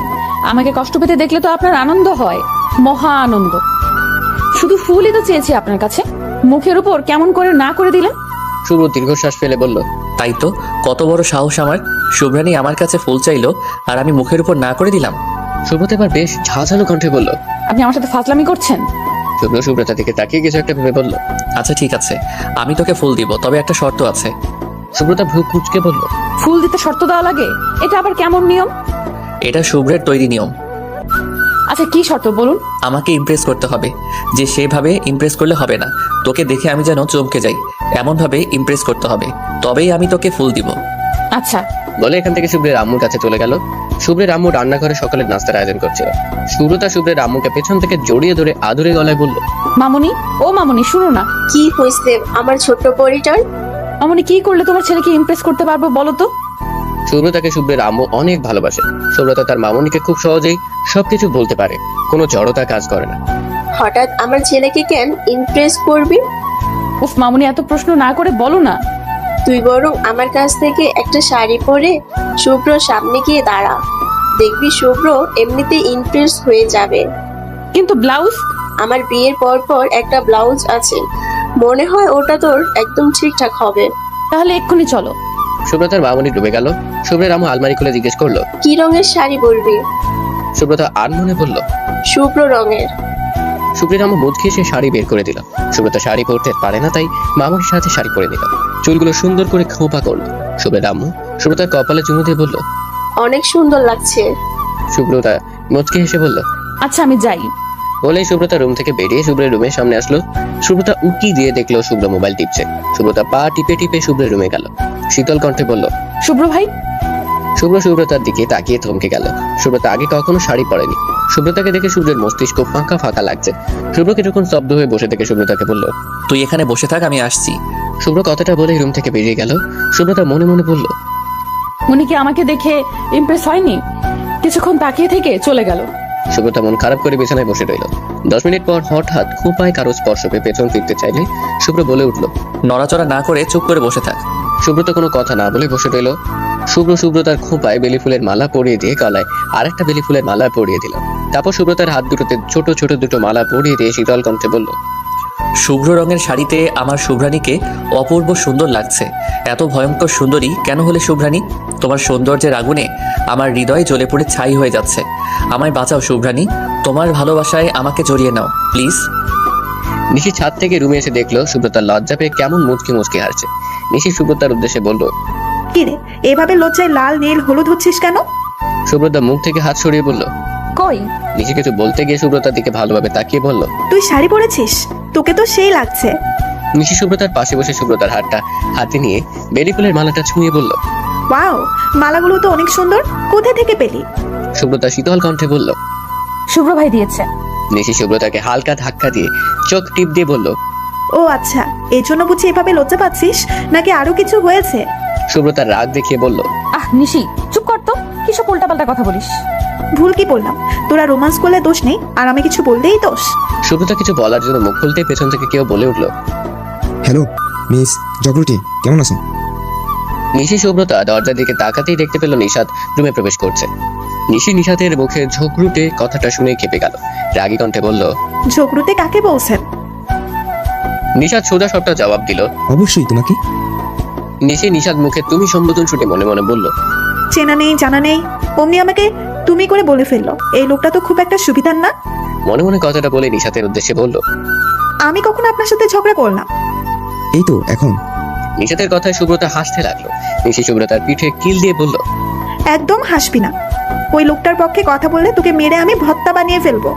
আমাকে কষ্ট পেতে দেখলে তো আপনার আনন্দ হয়, মহা আনন্দ। শুধু ফুলই তো চেয়েছি আপনার কাছে, মুখের উপর কেমন করে না করে দিলেন। শুভ্র দীর্ঘশ্বাস ফেলে বলল, তাই তো, কত বড় সাহস আমার। শুভ্রানী আমার কাছে ফুল চাইলো আর আমি মুখের উপর না করে দিলাম। সুব্রতা এবার বেশ ঝাঁঝালো কণ্ঠে বলল। আপনি আমার সাথে ফাজলামি করছেন। শুভ্র সুব্রতা দিকে তাকিয়ে কিছু একটা ভেবে বলল, আচ্ছা ঠিক আছে, আমি তোকে ফুল দিব, তবে একটা শর্ত আছে। সুব্রতা ভ্রু কুঁচকে বলল, ফুল দিতে শর্ত দেওয়া লাগে? এটা আবার কেমন নিয়ম? এটা শুভ্রের তৈরি নিয়ম। আচ্ছা কি শর্ত বলুন। আমাকে ইমপ্রেস করতে হবে, যে সেভাবে ইমপ্রেস করলে হবে না। তোকে দেখে আমি যেন চমকে যাই, এমনভাবে ইমপ্রেস করতে হবে, তবেই আমি তোকে ফুল দিব। আচ্ছা। বলে এখান থেকে শুভ্রের আম্মুর কাছে চলে গেল। শুভ্রের আম্মু রান্নাঘরে সকালের নাস্তার আয়োজন করছিল। সুব্রতা শুভ্রের আম্মুকে পেছন থেকে জড়িয়ে ধরে আদুরে গলায় বলল, মামুনি, ও মামুনি শুনো না। কি হয়েছে আমার ছোট্ট পরিটার? মামুনি কি করলে তোমার ছেলেকে ইমপ্রেস করতে পারবো বলো তো? সুব্রতাকে শুভ্রের আম্মু অনেক ভালোবাসে। সুব্রতা তার মামুনিকে খুব সহজেই সবকিছু বলতে পারে, কোনো জড়তা কাজ করে না। হঠাৎ আমার ছেলেকে কেন ইমপ্রেস করবি? উফ মামুনি, এত প্রশ্ন না করে বলো না। তুই বরং আমার কাছ থেকে একটা শাড়ি পরে শুভ্র সামনে গিয়ে দাঁড়া, দেখবি শুভ্র এমনিতে ইমপ্রেস হয়ে যাবে। কিন্তু ব্লাউজ? আমার বিয়ের পর পর একটা ব্লাউজ আছে, মনে হয় ওটা তোর একদম ঠিকঠাক হবে। তাহলে এক্ষুনি চলো। সুব্রতার মামুনি ডুবে গেল। শুভ্রের আম্মু আলমারি খুলে জিজ্ঞেস করলো, কি রঙের শাড়ি বলবি? সুব্রতা আনমনে বলল, শুভ্র রঙের। শুভ্রের আম্মু মুখ ঘেঁষে শাড়ি বের করে দিল। সুব্রতা শাড়ি পরতে পারে না, তাই মামুনির সাথে শাড়ি পরে দিল। চুলগুলো সুন্দর করে খোঁপা করলো। শুভ্রের আম্মু সুব্রতার কপালে চুমু দিয়ে বলল, অনেক সুন্দর লাগছে। সুব্রতা মুচকে হেসে বলল, আচ্ছা আমি যাই। বলেই সুব্রতা রুম থেকে বেরিয়ে শুভ্রের রুমের সামনে আসলো। সুব্রতা উকি দিয়ে দেখলো শুভ্র মোবাইল টিপছে। সুব্রতা পা টিপে টিপে শুভ্রের রুমে গেল। শীতল কণ্ঠে বলল, শুভ্র ভাই। শুভ্র সুব্রতার দিকে তাকিয়ে থমকে গেল। সুব্রতা আগে কখনো শাড়ি পরেনি। সুব্রতাকে দেখে শুভ্রের মস্তিষ্ক ফাঁকা ফাঁকা লাগছে। শুভ্র কিছুক্ষণ স্তব্ধ হয়ে বসে থেকে সুব্রতাকে বলল, তুই এখানে বসে থাক, আমি আসছি। শুভ্র কথাটা বলে রুম থেকে বেরিয়ে গেল। সুব্রতা মনে মনে বলল, উনি কি আমাকে দেখে ইমপ্রেস হয়নি? কিছুক্ষণ তাকিয়ে থেকে চলে গেল। সুব্রতা মন খারাপ করে বিছানায় বসে রইল। 10 মিনিট পর হঠাৎ খোঁপায় কারো স্পর্শ পেয়ে পেছন ফিরতে চাইলে শুভ্র বলে উঠল, নড়াচড়া না করে চুপ করে বসে থাক। সুব্রত কোনো কথা না বলে বসে রইল। সুব্রতার খোঁপায় বেলি ফুলের মালা পরিয়ে দিয়ে গলায় আরেকটা বেলি ফুলের মালা পরিয়ে দিল। তারপর সুব্রতার হাত দুটোতে ছোট ছোট দুটো মালা পরিয়ে দিয়ে শীতল কণ্ঠে বলল, শুভ্র রঙের শাড়িতে আমার শুভ্রানীকে অপূর্ব সুন্দর লাগছে। এত ভয়ঙ্কর সুন্দরী কেন হলে শুভ্রানী? তোমার সৌন্দর্যের আগুনে আমার হৃদয় জ্বলে পড়ে ছাই হয়ে যাচ্ছে। আমায় বাঁচাও শুভ্রানী, তোমার ভালোবাসায় আমাকে জড়িয়ে নাও প্লিজ। নিশি ছাদ থেকে রুমে এসে দেখলো সুব্রতার লজ্জা পেয়ে কেমন মুচকি মুচকি হাসছে। নিশি সুব্রতার উদ্দেশ্যে বলল, কি রে, এভাবে লজ্জায় লাল নীল হলুদ হচ্ছিস কেন? সুব্রতা মুখ থেকে হাত সরিয়ে বলল। কই? নিশি কিছু বলতে গিয়ে সুব্রতার দিকে ভালোভাবে তাকিয়ে বলল, তুই শাড়ি পরেছিস, তোকে তো সেই লাগছে। নিশি সুব্রতার পাশে বসে সুব্রতার হাতটা হাতে নিয়ে বেলি ফুলের মালাটা ছুঁয়ে বলল, ওয়াও, মালাগুলো তো অনেক সুন্দর, কোথা থেকে পেলি? সুব্রতা শীতল কণ্ঠে বলল। শুভ্র ভাই দিয়েছে। নিশি সুব্রতাকে হালকা ধাক্কা দিয়ে চোখ টিপ দিয়ে বলল, ও আচ্ছা, এই জন্য বুঝি এভাবে লজ্জা পাচ্ছিস, নাকি আরো কিছু হয়েছে? সুব্রতার রাগ দেখিয়ে বলল, আহ নিশি, চুপ কর তো, কিসব উল্টাপাল্টা কথা বলিস। ভুল কি বললাম? তোরা রোমান্স করলে দোষ নেই, আর আমি কিছু বললেই দোষ। সুব্রতা কিছু বলার জন্য মুখ খুলতে পেছন থেকে কেউ বলে উঠল, হ্যালো মিস জগরুটি, কেমন আছেন? নিশি সুব্রতা দরজার দিকে তাকাতেই দেখতে পেল নিশাত রুমে প্রবেশ করছে। নিশি নিশাতের মুখে ঝোঁকরুটে কথাটা শুনে কেঁপে গেল। রাগী কণ্ঠে বলল, ঝগড়ুতে কাকে বলছেন? নিশাত সোজা সবটা জবাব দিল। অবশ্যই তোমাকে। নিশি নিশাত মুখে তুমি সম্বোধন ছুটে মনে মনে বলল, চেনা নেই জানা নেই, অমনি আমাকে তুমি করে বলে ফেললো। এই লোকটা তো খুব একটা সুবিধার না। মনে মনে কথাটা বলে নিশাতের উদ্দেশ্যে বলল, আমি কখন আপনার সাথে ঝগড়া করলাম? এই তো এখন। নিশাতের কথায় সুব্রতা হাসতে লাগলো। নিশি সুব্রতার পিঠে কিল দিয়ে বলল, একদম হাসবি না। ওই লোকটার পক্ষে কথা বললে তোকে মেরে আমি ভর্তা বানিয়ে ফেলবো।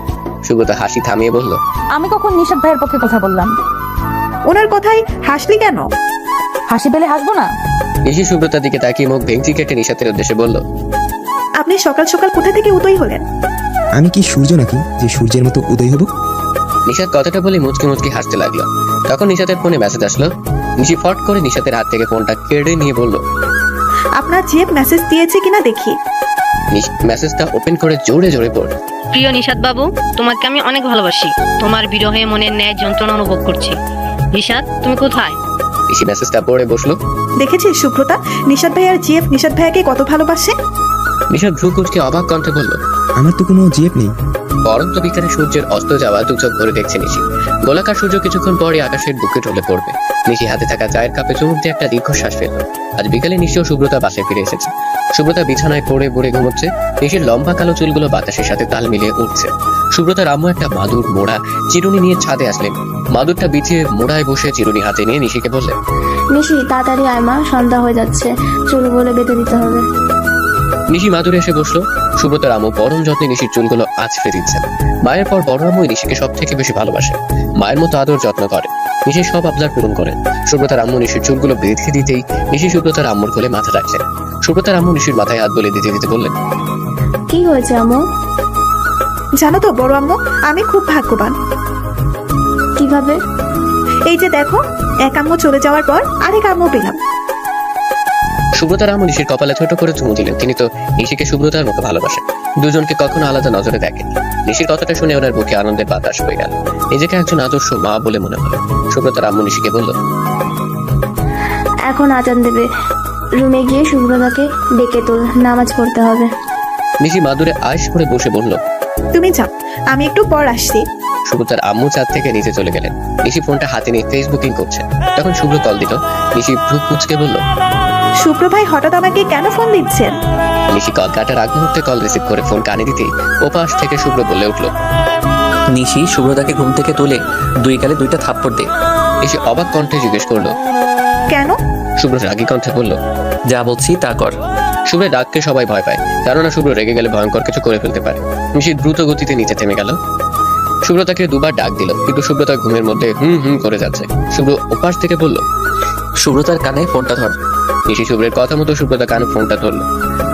সুব্রতা হাসি থামিয়ে বলল, আমি কখন নিশাত ভাইয়ের পক্ষে কথা বললাম? ওনার কথাই হাসলি কেন? হাসি পেলে হাসবো না? নিশি সুব্রতার দিকে তাকিয়ে মুখ ভেঙচি কেটে নিশাতের উদ্দেশ্যে বলল, আপনি সকাল সকাল কোথা থেকে উদয় হলেন? আমি কি সূর্য নাকি যে সূর্যের মতো উদয় হব? নিশাত কথাটা বলে মুচকি মুচকি হাসতে লাগলো। তখন নিশাতের ফোনে মেসেজ আসলো। নিশি ফট করে নিশাতের হাত থেকে ফোনটা কেড়ে নিয়ে বলল, আপনার জিএফ মেসেজ দিয়েছে কিনা দেখি। মেসেজটা ওপেন করে জোরে জোরে পড়ল, প্রিয় নিশাত বাবু, তোমাকে আমি অনেক ভালোবাসি। তোমার বিরহে মনের ন্যায় যন্ত্রণা অনুভব করছি। নিশাদ তুমি কোথায়? নিশি মেসেজটা পড়ে বসলো। দেখেছিস সুব্রতা, নিশাদ ভাই আর জিএফ নিশাদ ভাইয়াকে কত ভালোবাসে। নিশাদ ভ্রু কুচকে অবাক কণ্ঠে বলল, আমার তো কোনো জিএফ নেই। পরন্ত বিকালে সূর্যের অস্ত যাওয়া দু চোখ ভরে দেখছে নিশি। গোলাকার সূর্য কিছুক্ষণ পরে আকাশের বুকে ঢলে পড়বে। নিশি হাতে থাকা চায়ের কাপে চুমুক দিয়ে একটা দীর্ঘশ্বাস ফেলল। আজ বিকালে নিশি ও সুব্রতা বাসায় ফিরে এসেছে। সুব্রতা বিছানায় পড়ে পড়ে ঘুমোচ্ছে। নিশির লম্বা কালো চুলগুলো বাতাসের সাথে তাল মিলিয়ে উঠছে। সুব্রতার আম্মু একটা মাদুর মোড়া চিরুনি নিয়ে ছাদে আসলেন। মাদুরটা বিছিয়ে মোড়ায় বসে চিরুনি হাতে নিয়ে নিশিকে বললেন, নিশি তাড়াতাড়ি আয় মা, সন্ধ্যা হয়ে যাচ্ছে, চুলগুলো বেঁধে দিতে হবে। নিশি মাদুরে এসে বসলো। সুব্রতার আম্মু পরম যত্নে নিশির চুলগুলো আঁচড়ে দিচ্ছেন। মায়ের পর বড় আম্মু নিশিকে সব থেকে বেশি ভালোবাসে, মায়ের মতো আদর যত্ন করে। নিশির সব আবদার পূরণ করেন। সুব্রতার আম্মু নিশির চুলগুলো বেঁধে দিতেই নিশি সুব্রতার আম্মুর কোলে মাথা রাখছেন। সুব্রতার আম্মু নিশির মাথায় হাত বলে দিতে দিতে বললেন, কি হয়েছে আম্মু? জানো তো বড় আম্মু, আমি খুব ভাগ্যবান। কিভাবে? এই যে দেখো, এক আম্মু চলে যাওয়ার পর আরেক আম্মু পেলাম। সুব্রতার আম্মু নিশির কপালে ছোট করে চুমু দিলেন। তিনি তো নিশিকে সুব্রতার মতো ভালোবাসেন, দুজনকে কখনো আলাদা নজরে দেখেন। নিশির কথাটা শুনে ওনার বুকে আনন্দের বাতাস হয়ে গেল। নিজেকে একজন আদর্শ মা বলে মনে হলো। সুব্রতার আম্মু নিশিকে বলল, এখন আজান দেবে, রুমে গিয়ে সুব্রতাকে ডেকে তোল, নামাজ পড়তে হবে। নিশি মাদুরে আয়েশ করে বসে বলল, তুমি যাও, আমি একটু পর আসছি। সুব্রতার আম্মু ছাদ থেকে নিচে চলে গেলেন। নিশি ফোনটা হাতে নিয়ে ফেসবুকিং করছে। তখন শুভ্র কল দিল। নিশি ভ্রু কুচকে বলল, শুভ্র ভাই হঠাৎ আমাকে কেন ফোন দিচ্ছেন? নিশি কল কাটার আগ মুহূর্তে কল রিসিভ করে ফোন কানে দিতেই ওপাশ থেকে শুভ্র বলে উঠল, নিশি সুব্রতাকে ঘুম থেকে তুলে দুই গালে দুইটা থাপ্পড় দে। নিশি অবাক কণ্ঠে জিজ্ঞেস করলো, কেন? শুভ্র রাগী কণ্ঠে বলল, যা বলছি তা কর। শুভ্রের ডাককে সবাই ভয় পায়, কেননা শুভ্র রেগে গেলে ভয়ঙ্কর কিছু করে ফেলতে পারে। নিশি দ্রুত গতিতে নিচে থেমে গেল। শুভ্র তাকে দুবার ডাক দিল, কিন্তু শুভ্র তার ঘুমের মধ্যে হুম হুম করে যাচ্ছে। শুভ্র ওপাশ থেকে বলল, সুব্রতার কানে ফোনটা ধর। নিশি শুভ্রের কথা মতো সুব্রতা কানে ফোনটা ধরল।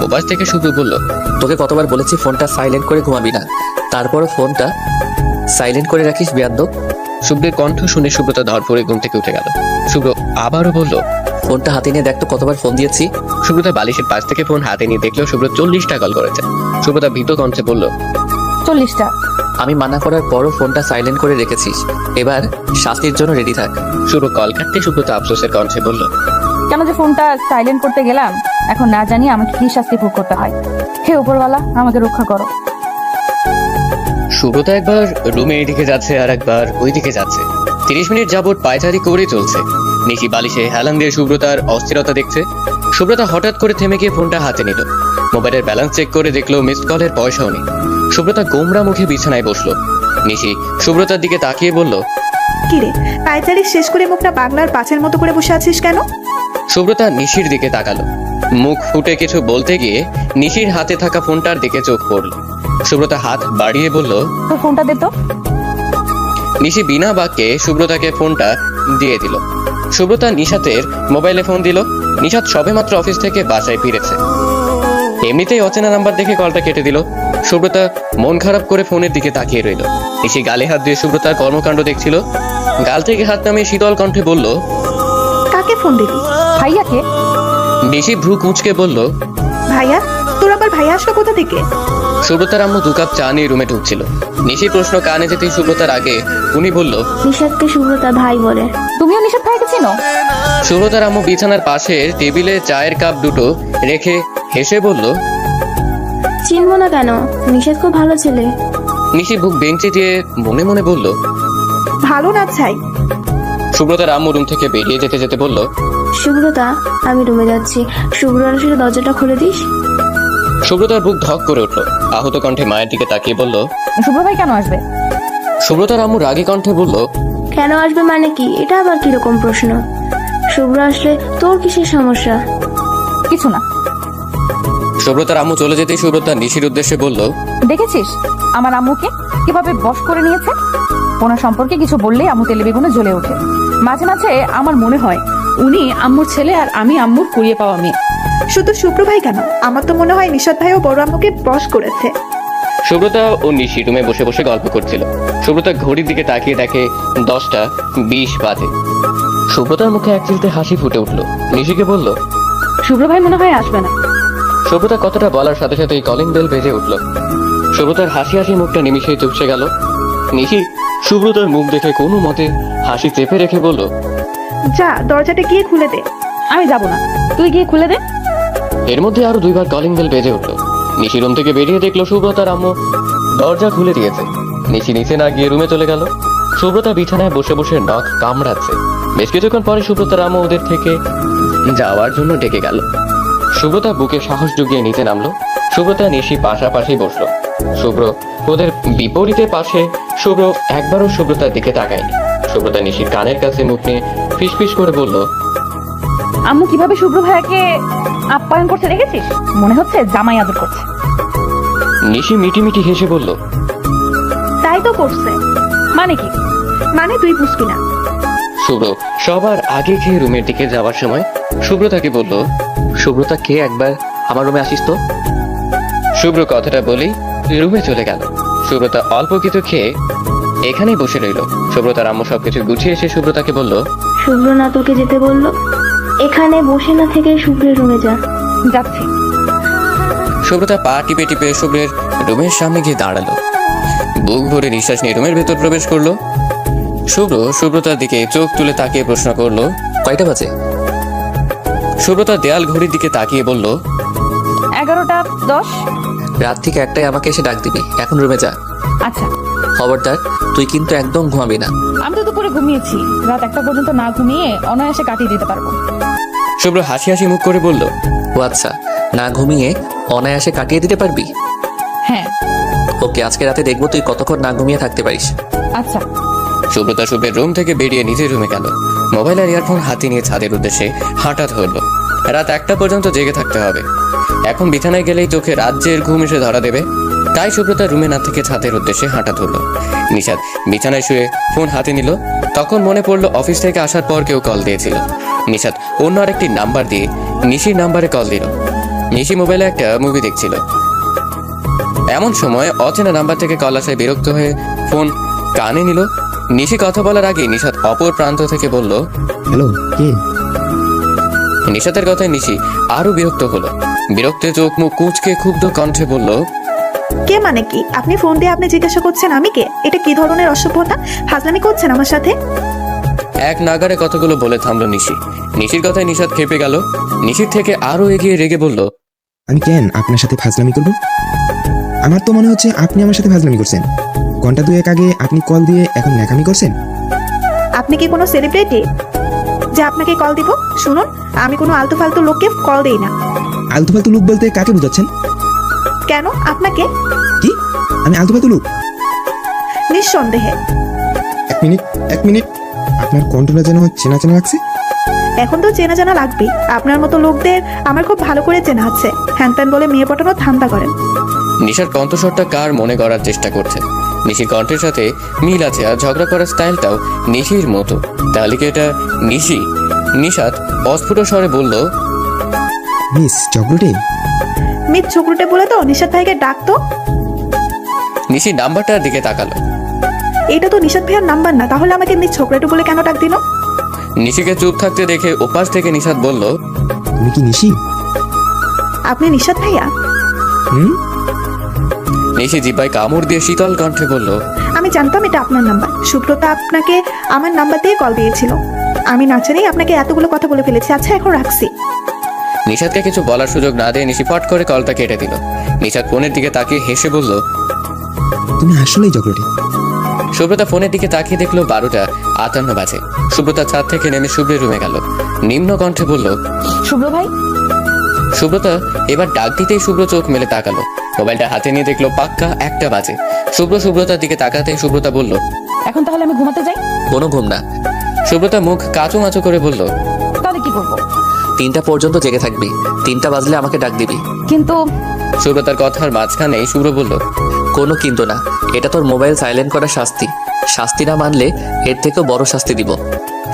ওপাশ থেকে শুভ্র বলল, তোকে কতবার বলেছি ফোনটা সাইলেন্ট করে ঘুমাবি না, তারপরও ফোনটা সাইলেন্ট করে রাখিস বেয়াদ্দব। শুভ্রের কণ্ঠ শুনে সুব্রতা ধরপড়ে ঘুম থেকে উঠে গেল। শুভ্র আবারও বলল, ফোনটা হাতে নিয়ে দেখ তো কতবার ফোন দিয়েছি। সুব্রতা বালিশের পাশ থেকে ফোন হাতে নিয়ে দেখলেও শুভ্র 40টা কল করেছে। সুব্রতা ভীত কণ্ঠে বলল, 40টা? আমি মানা করার পরও ফোনটা সাইলেন্ট করে রেখেছিস, এবার শাস্তির জন্য রেডি থাক। শুভ্র কল কাটতে সুব্রতা আফসোসের কণ্ঠে বলল, কেন যে ফোনটা সাইলেন্ট করতে গেলাম, এখন না জানি আমাকে কি শাস্তি ভোগ করতে হয়। হে উপরওয়ালা, আমাকে রক্ষা করো। সুব্রতা একবার রুমে এদিকে যাচ্ছে আর একবার ওইদিকে যাচ্ছে। 30 মিনিট যাবত পায়চারি করে চলছে। নিশি বালিশে হেলান দিয়ে সুব্রতার অস্থিরতা দেখছে। সুব্রতা হঠাৎ করে থেমে গিয়ে ফোনটা হাতে নিল। মোবাইলের ব্যালেন্স চেক করে দেখলো মিসড কলের পয়সাও নেই। সুব্রতা গোমরা মুখে বিছানায় বসলো। নিশি সুব্রতার দিকে তাকিয়ে বলল, কিরে, পায়চারি শেষ করে মুখটা বাংলার পাঁচের মতো করে বসে আছিস কেন? সুব্রতা নিশির দিকে তাকালো। মুখ ফুটে কিছু বলতে গিয়ে নিশির হাতে থাকা ফোনটার দিকে চোখ পড়ল। সুব্রতা হাত বাড়িয়ে বলল, তোর ফোনটা দে তো। নিশি বিনা বাক্যে সুব্রতাকে ফোনটা দিয়ে দিল। সুব্রতা নিশাতের মোবাইলে ফোন দিল। নিশাত সবেমাত্র অফিস থেকে বাসায় ফিরেছে। এমনিতেই অচেনা নাম্বার দেখে কলটা কেটে দিল। সুব্রতা মন খারাপ করে ফোনের দিকে তাকিয়ে রইল। নিশি গালে হাত দিয়ে সুব্রতার কর্মকাণ্ড দেখছিল। গাল থেকে হাত নামিয়ে শীতল কণ্ঠে বলল, কাকে ফোন দিবি? ভাইয়াকে? নিশি ভ্রু কুঁচকে বলল, ভাইয়া? তোর আবার ভাইয়া আসলো কোথা থেকে? সুব্রতার আম্মু 2 কাপ চা নিয়ে রুমে ঢুকছিল। নিশির প্রশ্ন কানে যেতেই সুব্রতার আগে উনি বলল, নিশাদকে সুব্রতা ভাই বলে। তুমিও নিশাদ ভাইকে চিনো? সুব্রতার আম্মু বিছানার পাশে টেবিলে চায়ের কাপ দুটো রেখে হেসে বলল, চিনবো না কেন, নিশাদ খুব ভালো ছেলে। নিশি বুক বেঞ্চে দিয়ে মনে মনে বলল, ভালো না চাই। সুব্রতার আম্মু রুম থেকে বেরিয়ে যেতে যেতে বলল, সুব্রতা, আমি রুমে যাচ্ছি, সুব্রতার সাথে দরজাটা খুলে দিস। সুব্রতার বুক ধক করে উঠল। আহত কণ্ঠে মায়ের দিকে তাকিয়ে বলল, শুভ্র ভাই কেন আসবে? সুব্রতার আম্মু রাগী কণ্ঠে বলল, কেন আসবে মানে কি? এটা আবার কিরকম প্রশ্ন? শুভ্র আসলে তোর কিসের সমস্যা? কিছু না। সুব্রতার আম্মু চলে যেতেই সুব্রতা নিশির উদ্দেশ্যে বলল, দেখেছিস আমার আম্মুকে কিভাবে বশ করে নিয়েছে? ওনার সম্পর্কে কিছু বললেই আম্মু তেলে বেগুনে জ্বলে ওঠে। মাঝে মাঝে আমার মনে হয় উনি আম্মুর ছেলে আর আমি আম্মুর কুড়িয়ে পাওয়া মেয়ে। শুধু শুভ্র ভাই কেন, আমার তো মনে হয় নিশাদ ভাইও বড় আম্মুকে বশ করেছে। সুব্রতা ও নিশি রুমে বসে বসে গল্প করছিল। সুব্রতা ঘড়ির দিকে তাকিয়ে দেখে 10টা 20 বাজে। সুব্রতার মুখে এক চিলতে হাসি ফুটে উঠল। নিশিকে বলল, শুভ্র ভাই মনে হয় আসবে না। সুব্রতা কথাটা বলার সাথে সাথেই কলিং বেল বেজে উঠল। সুব্রতার হাসি হাসি মুখটা নিমিশেই চুপসে গেল। নিশি সুব্রতার মুখ দেখে কোনো মতে হাসি চেপে রেখে বলল, যা দরজাটা গিয়ে খুলে দে। আমি যাব না, তুই গিয়ে খুলে দে। এর মধ্যে আরো দুইবার কলিং বেল বেজে উঠলো। নিশি রুম থেকে বেরিয়ে দেখলো সুব্রতার আম্মু দরজা খুলে দিয়েছে। নিশি নিচে না গিয়ে রুমে চলে গেল। সুব্রতা বিছানায় বসে বসে নখ কামড়াচ্ছে। বেশ কিছুক্ষণ পরে সুব্রতার আম্মু ওদের থেকে যাওয়ার জন্য ডেকে গেল। সুব্রতা বুকে সাহস জুগিয়ে নিচে নামলো। সুব্রতা নিশি পাশাপাশি বসলো। শুভ্র ওদের বিপরীতে পাশে। শুভ্র একবারও সুব্রতার দিকে তাকায়নি। সুব্রতা নিশির কানের কাছে মুখ নিয়ে ফিসফিস করে বলল, আম্মু কিভাবে শুভ্র ভাইয়াকে আপ্যায়ন করতে দেখেছিস? মনে হচ্ছে জামাই আদর করছে। নিশি মিটিমিটি হেসে বলল, তাই তো করছে। মানে কি? মানে তুই বুঝবি না। শুভ্র সবার আগে খেয়ে রুমের দিকে যাওয়ার সময় সুব্রতাকে বলল, সুব্রতা কে, একবার আমার রুমে আসিস তো। শুভ্র কথাটা বলেই রুমে চলে গেল। সুব্রতা অল্প কিছু খেয়ে এখানেই বসে রইল। সুব্রতার আম্মু সবকিছু গুছিয়ে এসে সুব্রতাকে বলল, শুভ্র না তোকে যেতে বললো? এখানে বসে না থেকে শুভ্রের রুমে যা। যাচ্ছি। সুব্রতা পা টিপে টিপে শুভ্রের রুমের সামনে গিয়ে দাঁড়ালো। বুক ভরে নিঃশ্বাস নিয়ে রুমের ভেতর প্রবেশ করলো। শুভ্র সুব্রতার দিকে চোখ তুলে তাকিয়ে প্রশ্ন করলো, কয়টা বাজে? সুব্রতা দেয়াল ঘড়ির দিকে তাকিয়ে বলল, 11:10। রাত থেকে একটাই আমাকে এসে ডাক দিবি, এখন রুমে যা। আচ্ছা। খবরদার, তুই কিন্তু একদম ঘুমাবি না। আমি তো দুপুরে ঘুমিয়েছি, রাত 1টা পর্যন্ত না ঘুমিয়ে অনায়াসে কাটিয়ে দিতে পারবো। শুভ্র হাসি হাসি মুখ করে বলল, ও আচ্ছা, না ঘুমিয়ে অনায়াসে কাটিয়ে দিতে পারবি? হ্যাঁ। ওকে, আজকে রাতে দেখবো তুই কতক্ষণ না ঘুমিয়ে থাকতে পারিস। আচ্ছা। সুব্রতা শুভ্রের রুম থেকে বেরিয়ে নিজের রুমে গেল। মোবাইল আর ইয়ারফোন হাতে নিয়ে ছাদের উদ্দেশ্যে হাঁটা ধরল। রাত 1টা পর্যন্ত জেগে থাকতে হবে। এখন বিছানায় গেলেই চোখে রাজ্যের ঘুম এসে ধরা দেবে। তাই সুব্রতা রুমে না থেকে ছাদের উদ্দেশ্যে হাঁটা ধরল। নিশাদ বিছানায় শুয়ে ফোন হাতে নিল। তখন মনে পড়লো অফিস থেকে আসার পর কেউ কল দিয়েছিল। নিশাদ অন্য আরেকটি নাম্বার দিয়ে নিশির নাম্বারে কল দিল। নিশি মোবাইলে একটা মুভি দেখছিল। এমন সময় অচেনা নাম্বার থেকে কল আসায় বিরক্ত হয়ে ফোন কানে নিল। নিশি কথা বলার আগে নিশাদ অপর প্রান্ত থেকে বলল, হ্যালো, কে? নিশাতের কথায় নিশি আরো বিরক্ত হলো। বিরক্তে চোখ মুখ কুঁচকে ক্ষুব্ধ কণ্ঠে বলল, কে মানে কি? আপনি ফোন দিয়ে আপনি জিজ্ঞাসা করছেন আমি কে? এটা কি ধরনের অসভ্যতা? ফাজলামি করছেন আমার সাথে? এক নাগারে কথাগুলো বলে থামলো নিশি। নিশির কথায় নিশাদ খেপে গেল। নিশির থেকে আরো এগিয়ে রেগে বলল, আমি কেন আপনার সাথে ফাজলামি করব? আমার তো মনে হচ্ছে আপনি আমার সাথে ফাজলামি করছেন। ঘন্টা দুয়েক আগে আপনি কল দিয়ে এখন ন্যাকামি করছেন। আপনি কি কোনো সেলিব্রিটি যে আপনাকে কল দিব? শুনুন, আমি কোনো আলতু ফালতু লোককে কল দেই না। আলতু ফালতু লোক বলতে কাকে বোঝাচ্ছেন? কেন? আপনাকে? কি? আমি আলতু ফালতু লোক? নিঃসন্দেহে। এক মিনিট, আপনার কণ্ঠটা যেন চেনা চেনা লাগছে। এখন তো চেনা জানা লাগবেই। আপনার মতো লোকদের আমার খুব ভালো করে চেনা আছে। হ্যান বলে মেয়ে পটানোর ধান্দা করেন। নিশার কণ্ঠস্বরটা কার মনে করার চেষ্টা করছে। নিশির কণ্ঠের সাথে মিল আছে আর ঝগড়া করার স্টাইলটাও নিশির মতো। তাহলে কি এটা নিশি? নিশাদ অস্ফুট স্বরে বলল, মিস চকলেটে। মিথ ছোকরুটে বলে তো নিশাদ ভাইকে ডাকতো। নিশি নাম্বারটার দিকে তাকালো। এটা তো নিশাদ ভাইয়ার নাম্বার না, তাহলে আমাকে মিথ ছোকরাটু বলে কেন ডাক দিল? নিশিকে চুপ থাকতে দেখে ওপাশ থেকে নিশাদ বলল, তুমি কি নিশি? আপনি নিশাদ ভাইয়া? হুম। নিশি জিব্বায় কামড় দিয়ে শীতল কণ্ঠে বলল, আমি জানতাম এটা আপনার নাম্বার। সুব্রতা আপনাকে আমার নাম্বার দিয়ে কল দিয়েছিল। আমি না জানেই আপনাকে এতগুলো কথা বলে ফেলেছি। আচ্ছা, এখন রাখছি। নিশাদকে কিছু বলার সুযোগ না দিয়ে নিশি ফট করে কলটা কেটে দিল। নিশাদ ফোনের দিকে তাকিয়ে হেসে বলল, তুমি আসলেই চকলেটে। সুব্রতা ফোনের দিকে তাকিয়ে দেখলো 12:58 বাজে। সুব্রতা ছাদ থেকে নেমে শুভ্রের রুমে গেল। নিম্ন কণ্ঠে বলল, শুভ্র ভাই। সুব্রতা এবার ডাক দিতেই শুভ্র চোখ মেলে তাকালো। মোবাইলটা হাতে নিয়ে দেখলো পাক্কা 1টা বাজে। সুব্রতার দিকে তাকাতেই সুব্রতা বলল, এখন তাহলে আমি ঘুমাতে যাই? কোনো ঘুম না। সুব্রতা মুখ কাঁচো মাচো করে বলল, তাহলে কি করবো? 3টা পর্যন্ত জেগে থাকবি। 3টা বাজলে আমাকে ডাক দিবি। কিন্তু সুব্রতার কথার মাঝখানেই শুভ্র বলল, কোনো কিন্তু না, এটা তোর মোবাইল সাইলেন্ট করার শাস্তি। শাস্তি না মানলে এর থেকেও বড় শাস্তি দিব।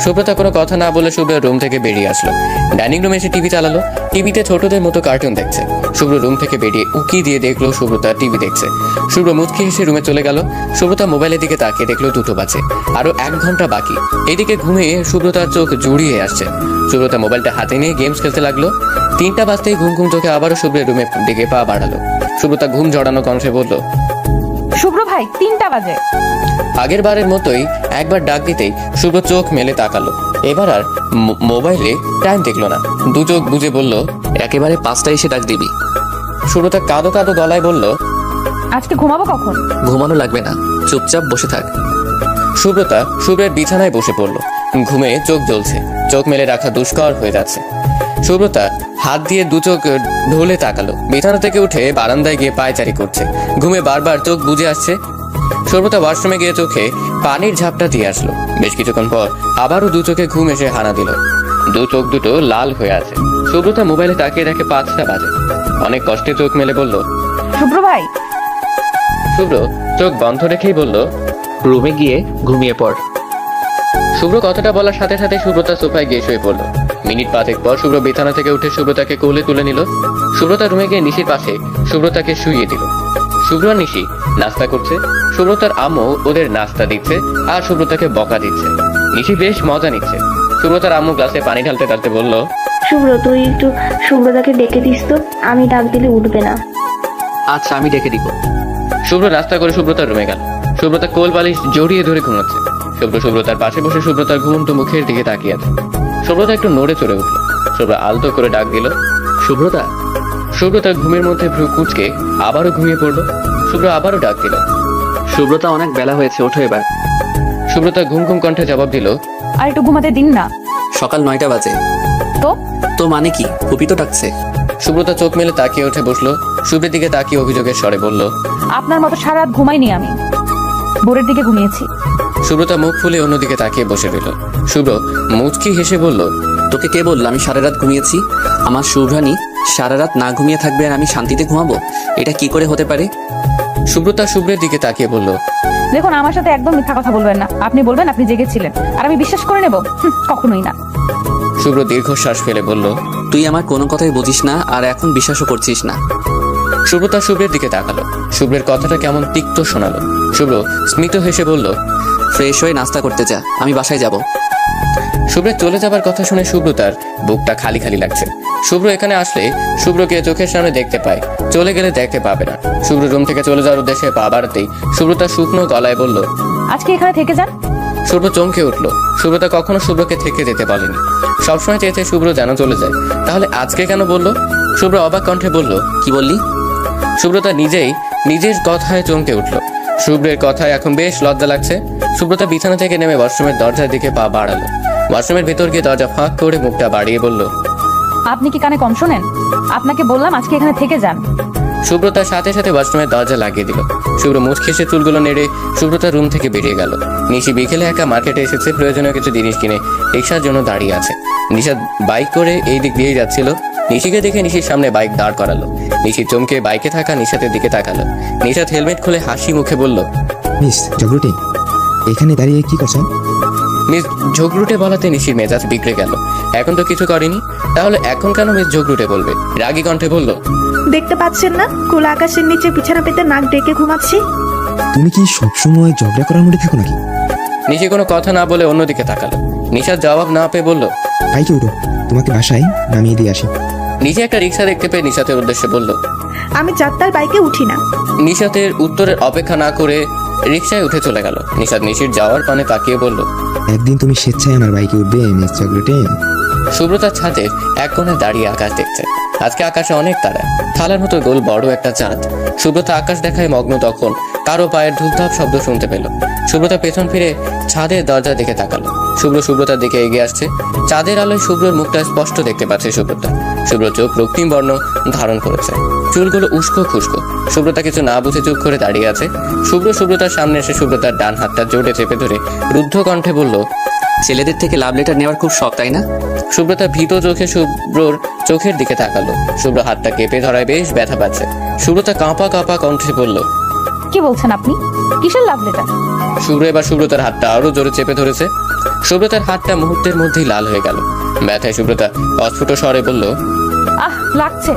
সুব্রতা কোনো কথা না বলে শুভ্র রুম থেকে বেরিয়ে আসলো। ডাইনিং রুমে এসে টিভি চালালো। টিভিতে ছোটদের মতো কার্টুন দেখছে। শুভ্র রুম থেকে বেরিয়ে উকি দিয়ে দেখলো সুব্রতা টিভি দেখছে। শুভ্র মুচকি হেসে রুমে চলে গেল। সুব্রতা মোবাইলের দিকে তাকিয়ে দেখলো 2টো বাজে, আরো 1 ঘন্টা বাকি। এদিকে ঘুমিয়ে সুব্রতার চোখ জুড়িয়ে আসছে। সুব্রতা মোবাইলটা হাতে নিয়ে গেমস খেলতে লাগলো। 3টা বাজতেই ঘুম ঘুম চোখে আবারও শুভ্রের রুমের দিকে পা বাড়ালো। সুব্রতা ঘুম জড়ানো কণ্ঠে বলল, শুভ্র ভাই 3টা বাজে। আগের বারের মতোই একবার ডাক দিতেই শুভ্র চোখ মেলে তাকালো। এবার আর মোবাইলে টাইম দেখলো না, দু চোখ বুজে বলল, একেবারে 5টায় এসে ডাক দিবি। শুভ্রতা কাঁদো কাঁদো গলায় বলল, আজকে ঘুমাবো কখন? ঘুমানো লাগবে না, চুপচাপ বসে থাক। শুভ্রতা শুভ্রের বিছানায় বসে পড়ল। ঘুমে চোখ জ্বলছে, চোখ মেলে রাখা দুষ্কর হয়ে যাচ্ছে। শুভ্রতা হাত দিয়ে দু চোখ ঢোলে তাকালো। বিছানা থেকে উঠে বারান্দায় গিয়ে পায়চারি করছে। ঘুমে বারবার চোখ বুজে আসছে। শুভ্রতা ওয়াশরুমে গিয়ে চোখে পানির ঝাপটা দিয়ে আসলো। বেশ কিছুক্ষণ পর আবারও দু চোখে ঘুম এসে হানা দিল। দু চোখ দুটো লাল হয়ে আছে। শুভ্রতা মোবাইলে তাকিয়ে দেখে 5টা বাজে। অনেক কষ্টে চোখ মেলে বলল, শুভ্র ভাই, শুভ্র চোখ বন্ধ রেখেই বলল, রুমে গিয়ে ঘুমিয়ে পড়। শুভ্র কথাটা বলার সাথে সাথে সুব্রতা সোফায় গিয়ে শুয়ে পড়ল। মিনিট 5 পর শুভ্র বিছানা থেকে উঠে সুব্রতাকে কোলে তুলে নিল। সুব্রতা রুমে গিয়ে নিশির পাশে সুব্রতাকে শুইয়ে দিল। শুভ্র আর নিশি নাস্তা করছে। সুব্রতার আম্মু ওদের নাস্তা দিচ্ছে আর সুব্রতাকে বকা দিচ্ছে। নিশি বেশ মজা নিচ্ছে। সুব্রতার আম্মু গ্লাসে পানি ঢালতে ঢালতে বলল, শুভ্র তুই একটু শুভ্রতাকে ডেকে দিস তো, আমি ডাক দিলে উঠবে না। আচ্ছা, আমি ডেকে দিব। শুভ্র নাস্তা করে সুব্রতার রুমে গেল। সুব্রতা কোল বালিশ জড়িয়ে ধরে ঘুমাচ্ছে। সুব্রতার পাশে বসে সুব্রতার ঘুমন্ত মুখের দিকে তাকিয়ে আছে। সুব্রতা একটু নড়ে চড়ে উঠল। শুভ্র আলতো করে ডাক দিল, শুভ্রতা। সুব্রতা ঘুমের মধ্যে ভ্রু কুঁচকে আবারও ঘুমিয়ে পড়ল। শুভ্র আবারও ডাক দিল, শুভ্রতা, অনেক বেলা হয়েছে, ওঠো এবার। সুব্রতা ঘুম ঘুম কণ্ঠে জবাব দিল, আর একটু ঘুমাতে দিন না। সকাল 9টা বাজে। তো তো মানে কি? ফুপি তো ডাকছে। সুব্রতা চোখ মেলে তাকিয়ে উঠে বসলো। শুভ্রের দিকে তাকিয়ে অভিযোগের স্বরে বলল, আপনার মতো সারা রাত ঘুমাইনি আমি, ভোরের দিকে ঘুমিয়েছি। সুব্রতা মুখ ফুলে অন্যদিকে তাকিয়ে বসে রইল। শুভ্র মুচকি হেসে বলল, তোকে কে বললো আমি সারা রাত ঘুমিয়েছি? আমার শুভ্রানী সারা রাত না ঘুমিয়ে থাকবে আর আমি শান্তিতে ঘুমাবো? এটা কি করে হতে পারে? সুব্রতা শুভ্রের দিকে তাকিয়ে বলল, দেখুন, আমার সাথে একদম মিথ্যা কথা বলবেন না। আপনি বলবেন আপনি জেগেছিলেন আর আমি বিশ্বাস করে নেব? কখনোই না। শুভ্র দীর্ঘশ্বাস ফেলে বলল, তুই আমার কোনো কথাই বুঝিস না আর এখন বিশ্বাসও করছিস না। সুব্রতা শুভ্রের দিকে তাকালো। শুভ্রের কথাটা কেমন তিক্ত শোনালো। শুভ্র স্মিত হেসে বলল, ফ্রেশ হয়ে নাস্তা করতে যা, আমি বাসায় যাব। শুভ্রের চলে যাবার কথা শুনে সুব্রতার বুকটা খালি খালি লাগছে। শুভ্র এখানে আসলে শুভ্রকে চোখের সামনে দেখতে পায়, চলে গেলে দেখতে পাবে না। শুভ্র রুম থেকে চলে যাওয়ার উদ্দেশ্যে পা বাড়াতেই সুব্রতা শুকনো গলায় বলল, আজকে এখানে থেকে যান। শুভ্র চমকে উঠল। সুব্রতা কখনো শুভ্রকে থেকে যেতে বলেনি, সবসময় চেয়েছে শুভ্র যেন চলে যায়। তাহলে আজকে কেন বলল? শুভ্র অবাক কণ্ঠে বলল, কি বললি? সুব্রতা নিজের কথায় চমকে উঠল। শুভ্রের কথায় এখন বেশ লজ্জা লাগছে। সুব্রতা বিছানা থেকে নেমে ওয়াশরুমের দরজার দিকে পা বাড়ালো। ওয়াশরুমের ভেতর গিয়ে দরজা ফাঁক করে মুখটা বাড়িয়ে বলল, আপনি কি কানে কম শোনেন? আপনাকে বললাম আজকে এখানে থেকে যান। সুব্রতার সাথে সাথে ওয়াশরুমের দরজা লাগিয়ে দিল। শুভ্র মুখ খেসে চুলগুলো নেড়ে সুব্রতার রুম থেকে বেরিয়ে গেল। নিশি বিকেলে একা মার্কেটে এসেছে, প্রয়োজনীয় কিছু জিনিস কিনে রিক্সার জন্য দাঁড়িয়ে আছে। নিশা বাইক করে এই দিক দিয়েই যাচ্ছিল। নিশিকে দেখে নিশির সামনে বাইক দাঁড় করালো। নিশি চমকে বাইকে থাকা নিশাতের দিকে তাকালো। নিশাত হেলমেট খুলে হাসি মুখে বলল, মিস জগরুটি, এখানে দাঁড়িয়ে কি করছো? মিস ঝগড়ুটে বলাতে নিশির মেজাজ বিগড়ে গেল। এখন তো কিছু করেনি, তাহলে এখন কেন মিস ঝগড়ুটে বলবে? রাগী কণ্ঠে বলল, দেখতে পাচ্ছেন না খোলা আকাশের নিচে বিছানা পেতে নাক ডেকে ঘুমাচ্ছি? তুমি কি সবসময় ঝগড়া করার মধ্যে থাকো নাকি? নিশি কোনো কথা না বলে অন্যদিকে তাকালো। নিশার জবাব না পেয়ে বলল, বাইকে উঠো, তোমাকে বাসায় নামিয়ে দিয়ে আসি। নিশি একটা রিক্সা দেখতে পেয়ে নিশাতের উদ্দেশ্যে বলল। আমি যাত্রার বাইকে উঠি না। নিশাতের উত্তরের অপেক্ষা না করে রিক্সায় উঠে চলে গেল। নিশাত নিশির যাওয়ার পানে তাকিয়ে বলল, একদিন তুমি স্বেচ্ছায় আমার বাইকে উঠবে মিস চকলেটে। সুব্রতার ছাদের এক কোণে দাঁড়িয়ে আকাশ দেখছে। আজকে আকাশে অনেক তারা, থালার মতো গোল বড় একটা চাঁদ। সুব্রতা আকাশ দেখায় মগ্ন, তখন কারো পায়ের ধূপধাপ শব্দ শুনতে পেল। সুব্রতা পেছন ফিরে ছাদের দরজা দিকে তাকালো। সুব্রতার দিকে এগিয়ে আসছে। চাঁদের আলোয় শুভ্রর মুখটা স্পষ্ট দেখতে পাচ্ছে সুব্রতা। শুভ্র চোখ রক্তিম বর্ণ ধারণ করেছে, চুলগুলো উস্কো খুস্কো। সুব্রতা কিছু না বুঝে চুপ করে দাঁড়িয়ে আছে। সুব্রতার সামনে এসে সুব্রতার ডান হাতটা জোরে চেপে ধরে রুদ্ধ কণ্ঠে বলল, ছেলেদের থেকে লাভ লেটার নেওয়ার খুব শখ, তাই না? সুব্রতা ভীত চোখে শুভ্রর চোখের দিকে তাকালো। শুভ্র হাতটা কেঁপে ধরায় বেশ ব্যথা পাচ্ছে। সুব্রতা কাঁপা কণ্ঠে বলল, কি বলছেন আপনি? কিসের লাভ লেটার? শুভ্র এবার সুব্রতার হাতটা আরো জোরে চেপে ধরেছে। সুব্রতার হাতটা মুহূর্তের মধ্যেই লাল হয়ে গেল। ব্যথায় সুব্রতা অস্ফুট স্বরে বলল, আহ, লাগছে।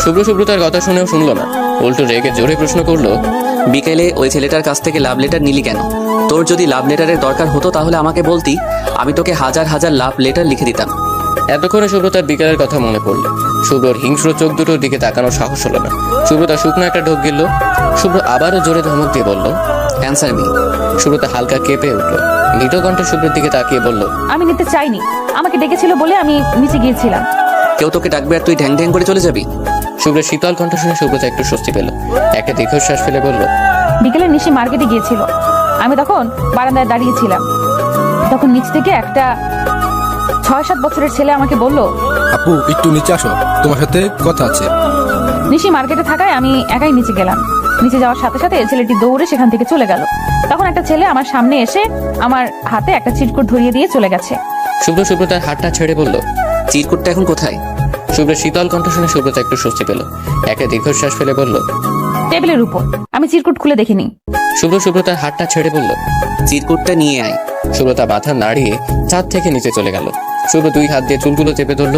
সুব্রতার কথা শুনেও শুনলো না, উল্টো রেগে জোরে প্রশ্ন করলো, বিকেলে ওই ছেলেটার কাছ থেকে লাভ লেটার নিলি কেন? তোর যদি লাভ লেটারের দরকার হতো তাহলে আমাকে বলতি, আমি তোকে হাজার হাজার লাভ লেটার লিখে দিতাম। এতক্ষণে সুব্রতার বিকেলের কথা মনে পড়ল। শুভ্রর হিংস্র চোখ দুটোর দিকে তাকানোর সাহস হলো না। সুব্রতা শুকনো একটা ঢোক গেল। শুভ্র আবারও জোরে ধমক দিয়ে বলল, অ্যান্সার মি। সুব্রতা হালকা কেঁপে উঠল। মৃত কণ্ঠে শুভ্রের দিকে তাকিয়ে বলল, আমি নিতে চাইনি, আমাকে ডেকেছিল বলে আমি নিচে গিয়েছিলাম। কেউ তোকে ডাকবে আর তুই ঢ্যাং ঢ্যাং করে চলে যাবি? শুভ্রের শীতল কণ্ঠ শুনে সুব্রতা একটু স্বস্তি পেল। একটা দীর্ঘশ্বাস ফেলে বলল, বিকেলে নিশি মার্কেটে গিয়েছিল, আমি তখন বারান্দায় দাঁড়িয়েছিলাম। তখন নিচ থেকে একটা 6-7 বছরের ছেলে আমাকে বলল, আপু একটু নিচে আসো, তোমার সাথে কথা আছে। নিশি মার্কেটে থাকায় আমি একাই নিচে গেলাম। নিচে যাওয়ার সাথে সাথে ছেলেটি দৌড়ে সেখান থেকে চলে গেল। তখন একটা ছেলে আমার সামনে এসে আমার হাতে একটা চিটকুট ধরিয়ে দিয়ে চলে গেছে। শুভ্র সুব্রতার হাতটা ছেড়ে বলল, চিরকুটটা এখন কোথায়? শুভ্রের শীতল কণ্ঠ শুনে সুব্রতা একটু স্বস্তি পেল। একটা দীর্ঘশ্বাস ফেলে বলল, টেবিলের উপর। আমি চিরকুট খুলে দেখিনি। শুভ্র সুব্রতার হাতটা ছেড়ে বলল, চিরকুটটা নিয়ে আয়। সুব্রতা মাথা নাড়িয়ে ছাদ থেকে নিচে চলে গেল। শুভ্র 2 হাত দিয়ে চুলগুলো চেপে ধরল।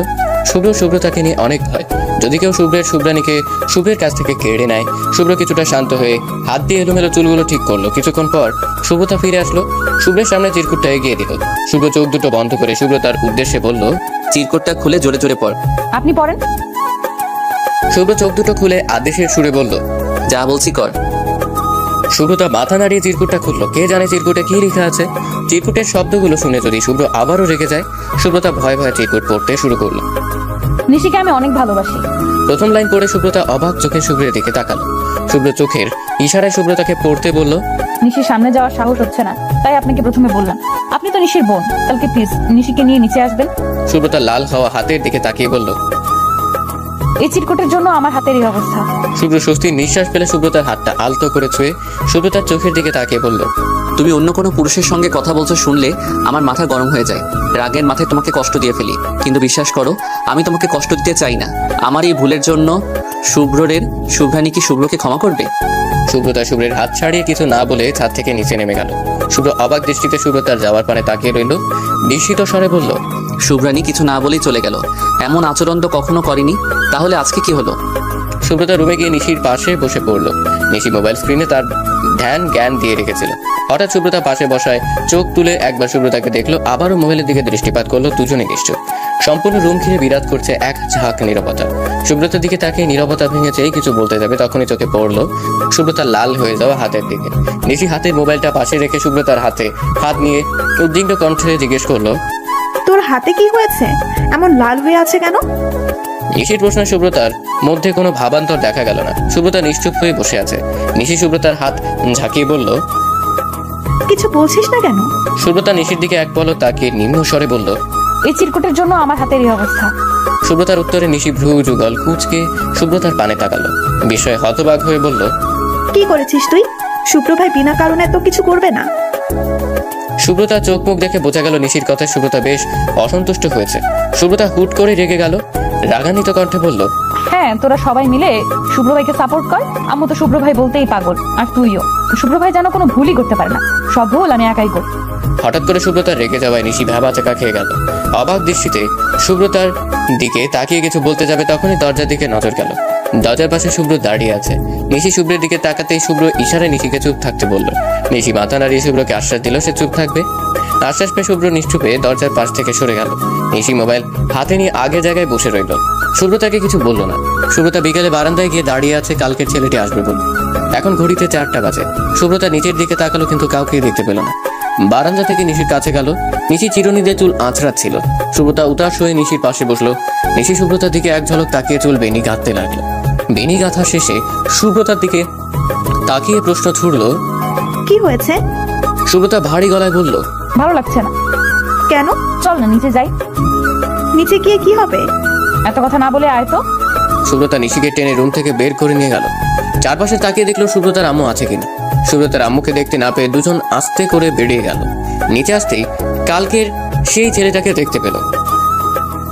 সুব্রতাকে নিয়ে অনেক ভয়, যদি কেউ শুভ্রানীকে শুভ্রের কাছ থেকে কেড়ে নেয়। শুভ্র কিছুটা শান্ত হয়ে হাত দিয়ে এলোমেলো চুলগুলো ঠিক করলো। কিছুক্ষণ পর সুব্রতা ফিরে আসলো। শুভ্রের সামনে চিরকুটটা এগিয়ে দিল। শুভ্র চোখ দুটো বন্ধ করে সুব্রতার উদ্দেশ্যে বলল, চিরকুটটা খুলে জোরে জোরে পড়। আপনি পড়েন। শুভ্র চোখ দুটো খুলে আদেশের সুরে বলল, যা বলছি কর। সুব্রতা মাথা নাড়িয়ে চিরকুটটা খুললো। কে জানে চিরকুটে কি লেখা আছে। চিরকুটের শব্দগুলো শুনে যদি শুভ্র আবারও রেগে যায়। সুব্রতা ভয়ে ভয়ে চিরকুট পড়তে শুরু করলো। নিশিকে আমি অনেক ভালোবাসি। প্রথম লাইন পড়ে সুব্রতা অবাক চোখে শুভ্রের দিকে তাকালো। শুভ্র চোখের ইশারায় সুব্রতাকে পড়তে বলল, নিশির সামনে যাওয়ার সাহস হচ্ছে না, তাই আপনাকে প্রথমে বললাম। আপনি তো নিশির বোন, কালকে প্লিজ নিশিকে নিয়ে নিচে আসবেন। সুব্রতা লাল হওয়া হাতের দিকে তাকিয়ে বলল, এই চিরকুটের জন্য আমার হাতের এই অবস্থা। শুভ্র স্বস্তির নিঃশ্বাস ফেলে সুব্রতার হাতটা আলতো করে ছুঁয়ে সুব্রতার চোখের দিকে তাকিয়ে বলল, তুমি অন্য কোনো পুরুষের সঙ্গে কথা বলছো শুনলে আমার মাথা গরম হয়ে যায়। রাগের মাথায় তোমাকে কষ্ট দিয়ে ফেলি, কিন্তু বিশ্বাস করো আমি তোমাকে কষ্ট দিতে চাই না। আমার এই ভুলের জন্য শুভ্রানী কি শুভ্রকে ক্ষমা করবে? সুব্রতা শুভ্রের হাত ছাড়িয়ে কিছু না বলে ছাদ থেকে নিচে নেমে গেল। শুভ্র অবাক দৃষ্টিতে সুব্রতার যাওয়ার পানে তাকিয়ে রইল। বিস্মিত স্বরে বলল, শুভ্রানী কিছু না বলেই চলে গেল। এমন আচরণ তো কখনো করেনি, তাহলে আজকে কি হলো? সুব্রতা রুমে গিয়ে নিশির পাশে বসে পড়ল। নিশি মোবাইল স্ক্রিনে তার জ্ঞান দিয়ে রেখেছিল। হঠাৎ সুব্রতা পাশে বসায় চোখ তুলে একবার সুব্রতাকে দেখলো, আবারও মোবাইলের দিকে দৃষ্টিপাত করলো। দুজনে নিশ্চুপ। সম্পূর্ণ রুম ঘিরে বিরাজ করছে এক ঝাঁক নীরবতা। সুব্রতার দিকে তাকে নীরবতা ভেঙেছেই কিছু বলতে যাবে, তখনই চোখে পড়লো সুব্রতার লাল হয়ে যাওয়া হাতের দিকে। নিশি হাতের মোবাইলটা পাশে রেখে সুব্রতার হাতে হাত নিয়ে উদ্বিগ্ন কণ্ঠে জিজ্ঞেস করলো, তোর হাতে কি হয়েছে? এমন লাল হয়ে আছে কেন? নিশির প্রশ্নে সুব্রতার মধ্যে কোনো ভাবান্তর দেখা গেল না। সুব্রতা নিশ্চুপ হয়ে বসে আছে। নিশি সুব্রতার হাত ঝাঁকিয়ে বলল, কিছু বলছিস না কেন? সুব্রতা নিশির দিকে এক পলক তাকিয়ে নিম্ন স্বরে বলল, এই চিরকুটের জন্য আমার হাতের এই অবস্থা। সুব্রতার উত্তরে নিশি ভ্রু যুগল কুঁচকে সুব্রতার পানে তাকালো। বিষয়ে হতবাক হয়ে বলল, কি করেছিস তুই? শুভ্র ভাই বিনা কারণে তো কিছু করবে না। সুব্রতা চোখ মুখ দেখে বোঝা গেল নিশির কথায় সুব্রতা বেশ অসন্তুষ্ট হয়েছে। সুব্রতা হুট করে রেগে গেল। রাগান্বিত কণ্ঠে বলল, হ্যাঁ, তোরা সবাই মিলে শুভ্র ভাইকে সাপোর্ট কর। আম্মু তো শুভ্র ভাই বলতেই পাগল, আর তুইও। শুভ্র ভাই যেন কোনো ভুলই করতে পারে না, সব ভুল আমি একাই করি। হঠাৎ করে সুব্রতা রেগে যাওয়ায় নিশি ভ্যাবা চাকা খেয়ে গেল। অবাক দৃষ্টিতে সুব্রতার দিকে তাকিয়ে কিছু বলতে যাবে, তখনই দরজার দিকে নজর গেল। দরজার পাশে শুভ্র দাঁড়িয়ে আছে। নিশি শুভ্রের দিকে তাকাতেই শুভ্র ইশারায় নিশিকে চুপ থাকতে বলল। নিশি মাথা নাড়িয়ে শুভ্রকে আশ্বাস দিল সে চুপ থাকবে। আশ্বাস পেয়ে শুভ্র নিশ্চুপে দরজার পাশ থেকে সরে গেল। নিশি মোবাইল হাতে নিয়ে আগের জায়গায় বসে রইল। সুব্রতাকে কিছু বলল না। সুব্রতা বিকেলে বারান্দায় গিয়ে দাঁড়িয়ে আছে কালকের ছেলেটি আসবে বলে। এখন ঘড়িতে 4টা বাজে। সুব্রতা নিচের দিকে তাকালো কিন্তু কাউকেই দেখতে পেল না। বারান্দা থেকে নিশির কাছে গেল। নিশি চিরুনি দিয়ে চুল আঁচড়াচ্ছিল। সুব্রতা উতাস হয়ে নিশির পাশে বসলো। নিশি সুব্রতার দিকে এক ঝলক তাকিয়ে চুল বেনি গাঁথতে লাগলো। বেনি গাঁথা শেষে সুব্রতার দিকে তাকিয়ে প্রশ্ন ছুড়ল, কি হয়েছে? সুব্রতা ভারী গলায় বলল, ভালো লাগছে না। কেন? চল না নিচে যাই। নিচে গিয়ে কি হবে? এত কথা না বলে আয় তো। সুব্রতা নিশিকে টেনে রুম থেকে বের করে নিয়ে গেল। চারপাশে তাকিয়ে দেখলো সুব্রতার আম্মু আছে কিনা। সুব্রতার আম্মুকে দেখতে না পেয়ে দুজন আস্তে করে বেরিয়ে গেল। নিচে আসতেই কালকের সেই ছেলেটাকে দেখতে পেল।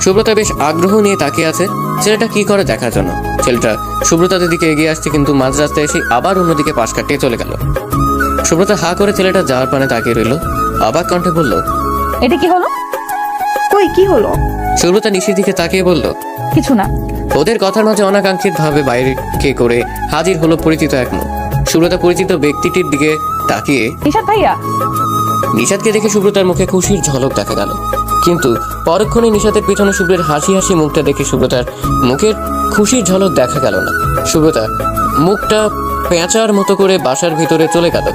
সুব্রতা বেশ আগ্রহ নিয়ে তাকিয়ে আছে ছেলেটা কি করে দেখার জন্য। ছেলেটা সুব্রতাদের দিকে এগিয়ে আসছে কিন্তু মাঝ রাস্তায় এসে আবার অন্যদিকে পাশ কাটিয়ে চলে গেল। সুব্রতা হা করে ছেলেটা যাওয়ার পানে তাকিয়ে রইল। অবাক কণ্ঠে বলল, এটা কি হলো? কই কি হলো? সুব্রতা নিশির দিকে তাকিয়ে বলল, কিছু না। ওদের কথার মাঝে অনাকাঙ্ক্ষিত ভাবে বাইরে কে করে হাজির হলো পরিচিত এক মুখ। সুব্রতা পরিচিত ব্যক্তিটির দিকে তাকিয়ে নিশাদ ভাইয়া। নিশাদকে দেখে সুব্রতার মুখে খুশির ঝলক দেখা গেল। কিন্তু পরক্ষণে নিশাতের পিছনে শুভ্রের হাসি হাসি মুখটা দেখে সুব্রতার মুখের খুশির ঝলক দেখা গেল না। সুব্রতা মুখটা পেঁচার মতো করে বাসার ভিতরে চলে গেল।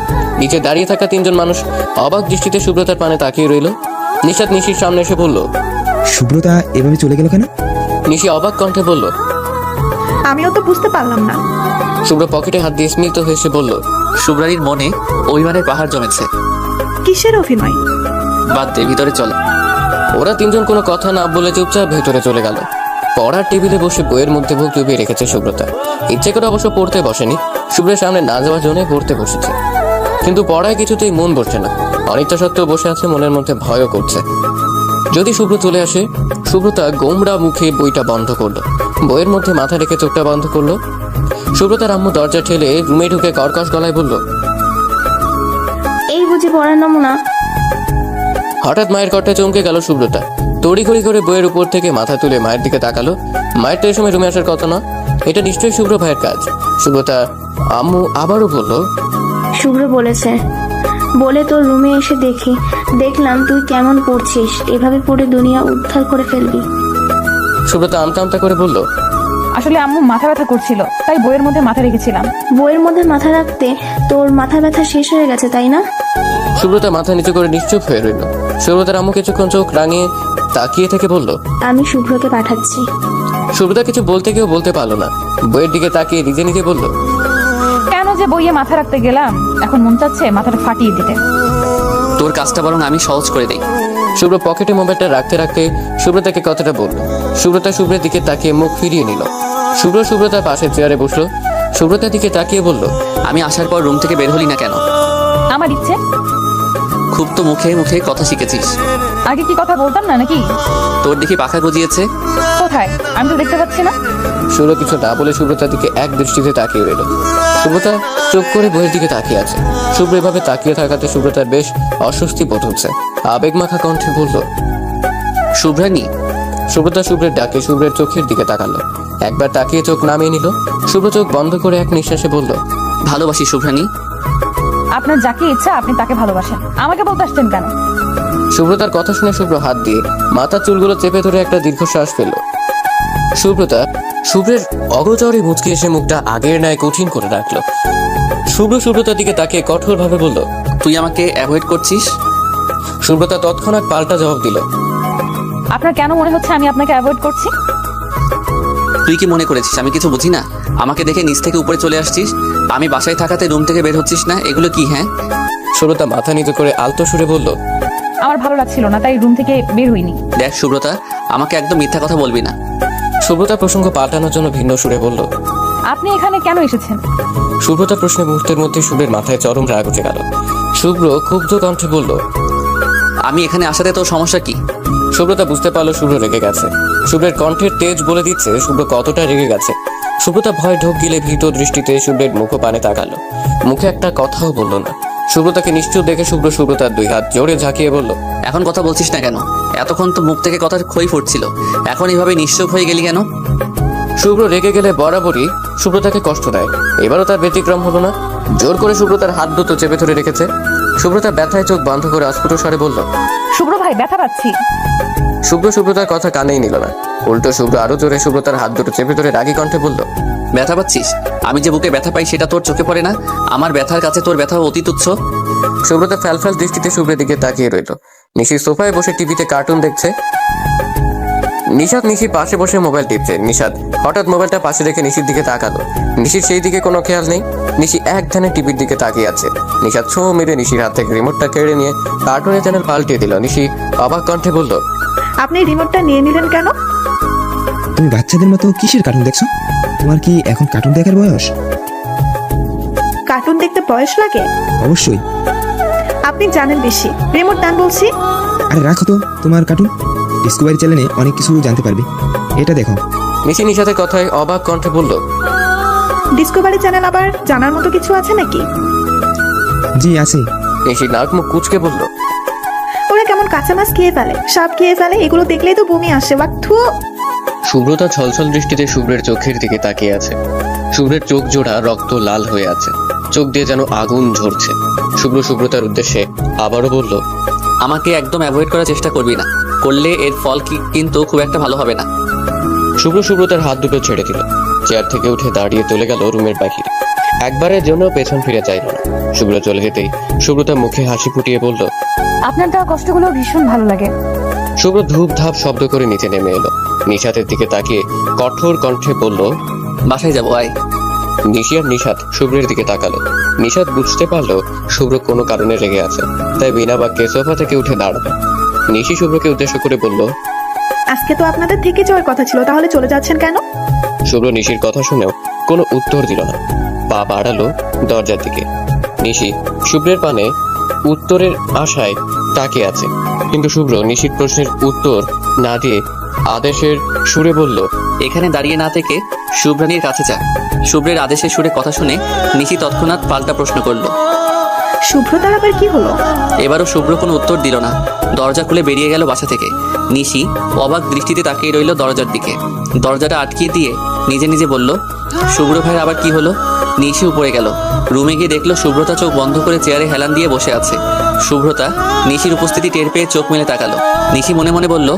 নিচে দাঁড়িয়ে থাকা তিনজন মানুষ অবাক দৃষ্টিতে সুব্রতার পানে তাকিয়ে রইল। নিশাত নিশির সামনে এসে বলল, সুব্রতা এভাবে চলে গেল কেন? নিশি অবাক কণ্ঠে বলল। আমিও তো বুঝতে পারলাম না। শুভ্র পকেটে হাত দিয়ে স্মিত হেসে বলল, শুভ্রানীর মনে অভিমানের পাহাড় জমেছে। কিসের অভিনয়? বাদ দে, ভিতরে চল। ওরা তিনজন কোনো কথা না বলে চুপচাপ ভেতরে চলে গেল। পড়ার টেবিলে বসে বইয়ের মধ্যে মুখ ডুবিয়ে রেখেছে সুব্রতা। ইচ্ছে করে অবশ্য পড়তে বসেনি, শুভ্রের সামনে না যাওয়ার জন্য পড়তে বসেছে। কিন্তু পড়ায় কিছুতেই মন বসছে না। অনিচ্ছা সত্ত্বেও বসে আছে, মনের মধ্যে ভয়ও করছে। যদি শুভ্র চলে আসে। সুব্রতা গোমড়া মুখে বইটা বন্ধ করলো, বইয়ের মধ্যে মাথা রেখে চোখটা বন্ধ করলো। সুব্রতার আম্মু দরজা ঠেলে রুমে ঢুকে কর্কশ গলায় বলল, এই বুঝি পড়ার নমুনা? হঠাৎ মায়ের কর্তে চমকে গেল সুব্রতা। তড়িঘড়ি করে বইয়ের উপর থেকে মাথা তুলে মায়ের দিকে তাকালো। মায়ের তো এই সময় রুমে আসার কথা না, এটা নিশ্চয়ই শুভ্র ভাইয়ের কাজ। সুব্রতা আম্মু আবারও বলল, শুভ্র বলেছে বলে তোর রুমে এসে দেখলাম তুই কেমন পড়ছিস, এভাবে পড়ে দুনিয়া উদ্ধার করে ফেলবি। সুব্রতা আমতা আমতা করে বলল, আসলে আম্মু মাথা ব্যথা করছিল, তাই বইয়ের মধ্যে মাথা রেখেছিলাম। বইয়ের মধ্যে মাথা রাখতে তোর মাথা ব্যথা শেষ হয়ে গেছে তাই না? সুব্রতা মাথা নিচু করে নিশ্চুপ হয়ে রইল। সুব্রতার আম্মু কিছুক্ষণ চোখ রাঙিয়ে তাকিয়ে থেকে বলল, আমি শুভ্রকে পাঠাচ্ছি। সুব্রতা কিছু বলতে গিয়েও বলতে পারলো না। বইয়ের দিকে তাকিয়ে নিজে নিজে বলল, কেন যে বইয়ে মাথা রাখতে গেলাম, এখন মন চাচ্ছে মাথাটা ফাটিয়ে দিতে। তোর কাজটা বরং আমি সহজ করে দেই। শুভ্র পকেটে মোবাইলটা রাখতে রাখতে সুব্রতাকে কথাটা বলল। সুব্রতা শুভ্রের দিকে তাকিয়ে মুখ ফিরিয়ে নিল। সুব্রতার পাশে চেয়ারে বসলো। সুব্রতার দিকে তাকিয়ে বলল, আমি আসার পর রুম থেকে বের হলি না কেন? আমার ইচ্ছে। খুব তো মুখে মুখে কথা শিখেছিস। আগে কি কথা বলতাম না নাকি? তোর দেখি পাখা গজিয়েছে। কোথায়? আমি তো দেখতে পাচ্ছি না। শুভ্র কিছু না বলে সুব্রতার দিকে এক দৃষ্টিতে তাকিয়ে রইল। সুব্রতা চোখ করে বইয়ের দিকে তাকিয়ে আছে। শুভ্র এভাবে তাকিয়ে থাকাতে সুব্রতার বেশ অস্বস্তি বোধ হচ্ছে। আবেগমাখা কণ্ঠে বলল, শুভ্রানী। সুব্রতা শুভ্রের ডাকে শুভ্রের চোখের দিকে তাকালো। একবার তাকিয়ে চোখ নামিয়ে নিল। শুভ্র চোখ বন্ধ করে এক নিঃশ্বাসে বলল, ভালোবাসি শুভ্রানী। আপনার যাকে ইচ্ছা আপনি তাকে ভালোবাসেন, আমাকে বলতে আসছেন কেন? সুব্রতার কথা শুনে শুভ্র হাত দিয়ে মাথার চুলগুলো চেপে ধরে একটা দীর্ঘশ্বাস ফেলল। সুব্রতা শুভ্রের অগোচরে মুচকি এসে মুখটা আগের ন্যায় কঠিন করে রাখলো। সুব্রতার দিকে তাকিয়ে কঠোরভাবে বলল, তুই আমাকে অ্যাভয়েড করছিস? সুব্রতা তৎক্ষণাৎ পাল্টা জবাব দিল, আপনার কেন মনে হচ্ছে আমি আপনাকে অ্যাভয়েড করছি? তুই কি মনে করেছিস আমি কিছু বুঝি না? আমাকে দেখে নিচ থেকে উপরে চলে আসছিস, আমি বাসায় থাকাতে রুম থেকে বের হচ্ছিস না, এগুলো কি? হ্যাঁ। সুব্রতা মাথা নিচু করে আলতো সুরে বলল, আমার ভালো লাগছিল না, তাই রুম থেকে বের হইনি। দেখ সুব্রতা, আমাকে একদম মিথ্যা কথা বলবি না। সুব্রতা প্রসঙ্গ পাল্টানোর জন্য ভিন্ন সুরে বলল, আপনি এখানে কেন এসেছেন? সুব্রতা প্রশ্নে মুহূর্তের মধ্যে শুভ্রের মাথায় চরম রাগ উঠে গেল। শুভ্র ক্ষুব্ধ কণ্ঠে বলল, আমি এখানে আসাতে তোর সমস্যা কি? সুব্রতা বুঝতে পারলো শুভ্র রেগে গেছে। শুভ্রের কণ্ঠের তেজ বলে দিচ্ছে শুভ্র কতটা রেগে গেছে। সুব্রতা ভয় ঢোক গিলে ভীত দৃষ্টিতে শুভ্রের মুখপানে তাকালো। মুখে একটা কথাও বলল না। সুব্রতাকে নিশ্চুপ দেখে সুব্রতার দুই হাত জোরে ঝাঁকিয়ে বলল, এখন কথা বলছিস না কেন? এতক্ষণ তো মুখ থেকে কথার খই ফুটছিল, এখন এভাবে নিশ্চুপ হয়ে গেলি কেন? শুভ্র রেগে গেলে বরাবরই সুব্রতাকে কষ্ট দেয়। এবারও তার ব্যতিক্রম হলো না। জোর করে সুব্রতার হাত দুটো চেপে ধরে রেখেছে। সুব্রতা ব্যথায় চোখ বন্ধ করে অস্ফুট স্বরে বলল, শুভ্র ভাই, ব্যথা পাচ্ছি। সুব্রতার কথা কানেই নিল না। উল্টো শুভ্র আরো জোরে সুব্রতার হাত দুটো চেপে ধরে রাগী কণ্ঠে বলল, ব্যথা পাচ্ছিস? আমি যে বুকে ব্যথা পাই সেটা তোর চোখে পড়ে না? আমার ব্যথার কাছে তোর ব্যথা অতি তুচ্ছ। সুব্রতা ফ্যালফ্যাল দৃষ্টিতে শুভ্রের দিকে তাকিয়ে রইল। নিশি সোফায় বসে টিভিতে কার্টুন দেখছে। নিশি পাশে বসে মোবাইল টিপছে। নিশাদ হঠাৎ মোবাইলটা পাশে রেখে নিশির দিকে তাকালো। নিশির সেই দিকে কোনো খেয়াল নেই। নিশি এক ধ্যানে টিভির দিকে তাকিয়ে আছে। নিশাদ ছো মেরে নিশির হাত থেকে রিমোটটা কেড়ে নিয়ে কার্টুনের চ্যানেল পাল্টিয়ে দিল। নিশি অবাক কণ্ঠে বলল, আপনি রিমোটটা নিয়ে নিলেন কেন? তুমি বাচ্চাদের মতো কিসের কার্টুন দেখছো? তোমার কি এখন কার্টুন দেখার বয়স? কার্টুন দেখতে বয়স লাগে? অবশ্যই। আপনি জানেন বেশি। রিমোট দান বলছি। আরে রাখো তো তোমার কার্টুন, ডিসকভারি চ্যানেলে অনেক কিছু জানতে পারবে। এটা দেখো। নিশি নিশাতের কথায় অবাক কণ্ঠে বলল, ডিসকভারি চ্যানেল আবার জানার মতো কিছু আছে নাকি? জি আছে। নিশি নাক মুখ কুচকে বলল, ওরা কেমন কাঁচা মাছ খেয়ে ফেলে, সাপ খেয়ে ফেলে, এগুলো দেখলেই তো বমি আসে। থু। সুব্রতা ছলছল দৃষ্টিতে শুভ্রের চোখের দিকে তাকিয়ে আছে। শুভ্রের চোখ জোড়া রক্ত লাল হয়ে আছে, চোখ দিয়ে যেন আগুন ঝরছে। সুব্রতার উদ্দেশ্যে আবারও বলল, আমাকে একদম অ্যাভয়েড করার চেষ্টা করবি না। করলে এর ফল কিন্তু খুব একটা ভালো হবে না। শুভ্র সুব্রতার হাত দুটো ছেড়ে দিল। চেয়ার থেকে উঠে দাঁড়িয়ে চলে গেল রুমের বাহিরে। একবারের জন্য পেছন ফিরে চাইল না। শুভ্র চলে যেতেই সুব্রতা মুখে হাসি ফুটিয়ে বলল, আপনার দেওয়া কষ্টগুলো ভীষণ ভালো লাগে। শুভ্র ধূপ ধাপ শব্দ করে নিচে নেমে এলো। নিশাতের দিকে তাকিয়ে কঠোর কণ্ঠে বলল, বাসায় যাবো আয়। নিশি আর নিশাত শুভ্রের দিকে তাকালো। নিশাত বুঝতে পারলো শুভ্র কোনো কারণে রেগে আছে, তাই বিনা বাক্যে সোফা থেকে উঠে দাঁড়ালো। নিশি শুভ্রকে উদ্দেশ্য করে বলল, আজকে তো আপনাদের থেকে যাওয়ার কথা ছিল, তাহলে চলে যাচ্ছেন কেন? শুভ্র নিশির কথা শুনেও কোনো উত্তর দিল না। পা বাড়ালো দরজার দিকে। নিশি শুভ্রের পানে উত্তরের আশায় তাকিয়ে আছে, কিন্তু শুভ্র নিশির প্রশ্নের উত্তর না দিয়ে আদেশের সুরে বলল, এখানে দাঁড়িয়ে না থেকে শুভ্রানীর কাছে যা। শুভ্রের আদেশের সুরে কথা শুনে নিশি তৎক্ষণাৎ পাল্টা প্রশ্ন করলো। শুভ্রতার আবার কি হলো? এবারও শুভ্র কোনো উত্তর দিল না। দরজা খুলে বেরিয়ে গেল বাসা থেকে। নিশি অবাক দৃষ্টিতে তাকিয়ে রইল দরজার দিকে। দরজাটা আটকিয়ে দিয়ে নিজে নিজে বলল, শুভ্র ভাইয়ের আবার কি হলো? নিশি উপরে গেল। রুমে গিয়ে দেখলো শুভ্রতা চোখ বন্ধ করে চেয়ারে হেলান দিয়ে বসে আছে। শুভ্রতা নিশির উপস্থিতি টের পেয়ে চোখ মেলে তাকালো। নিশি মনে মনে বলল,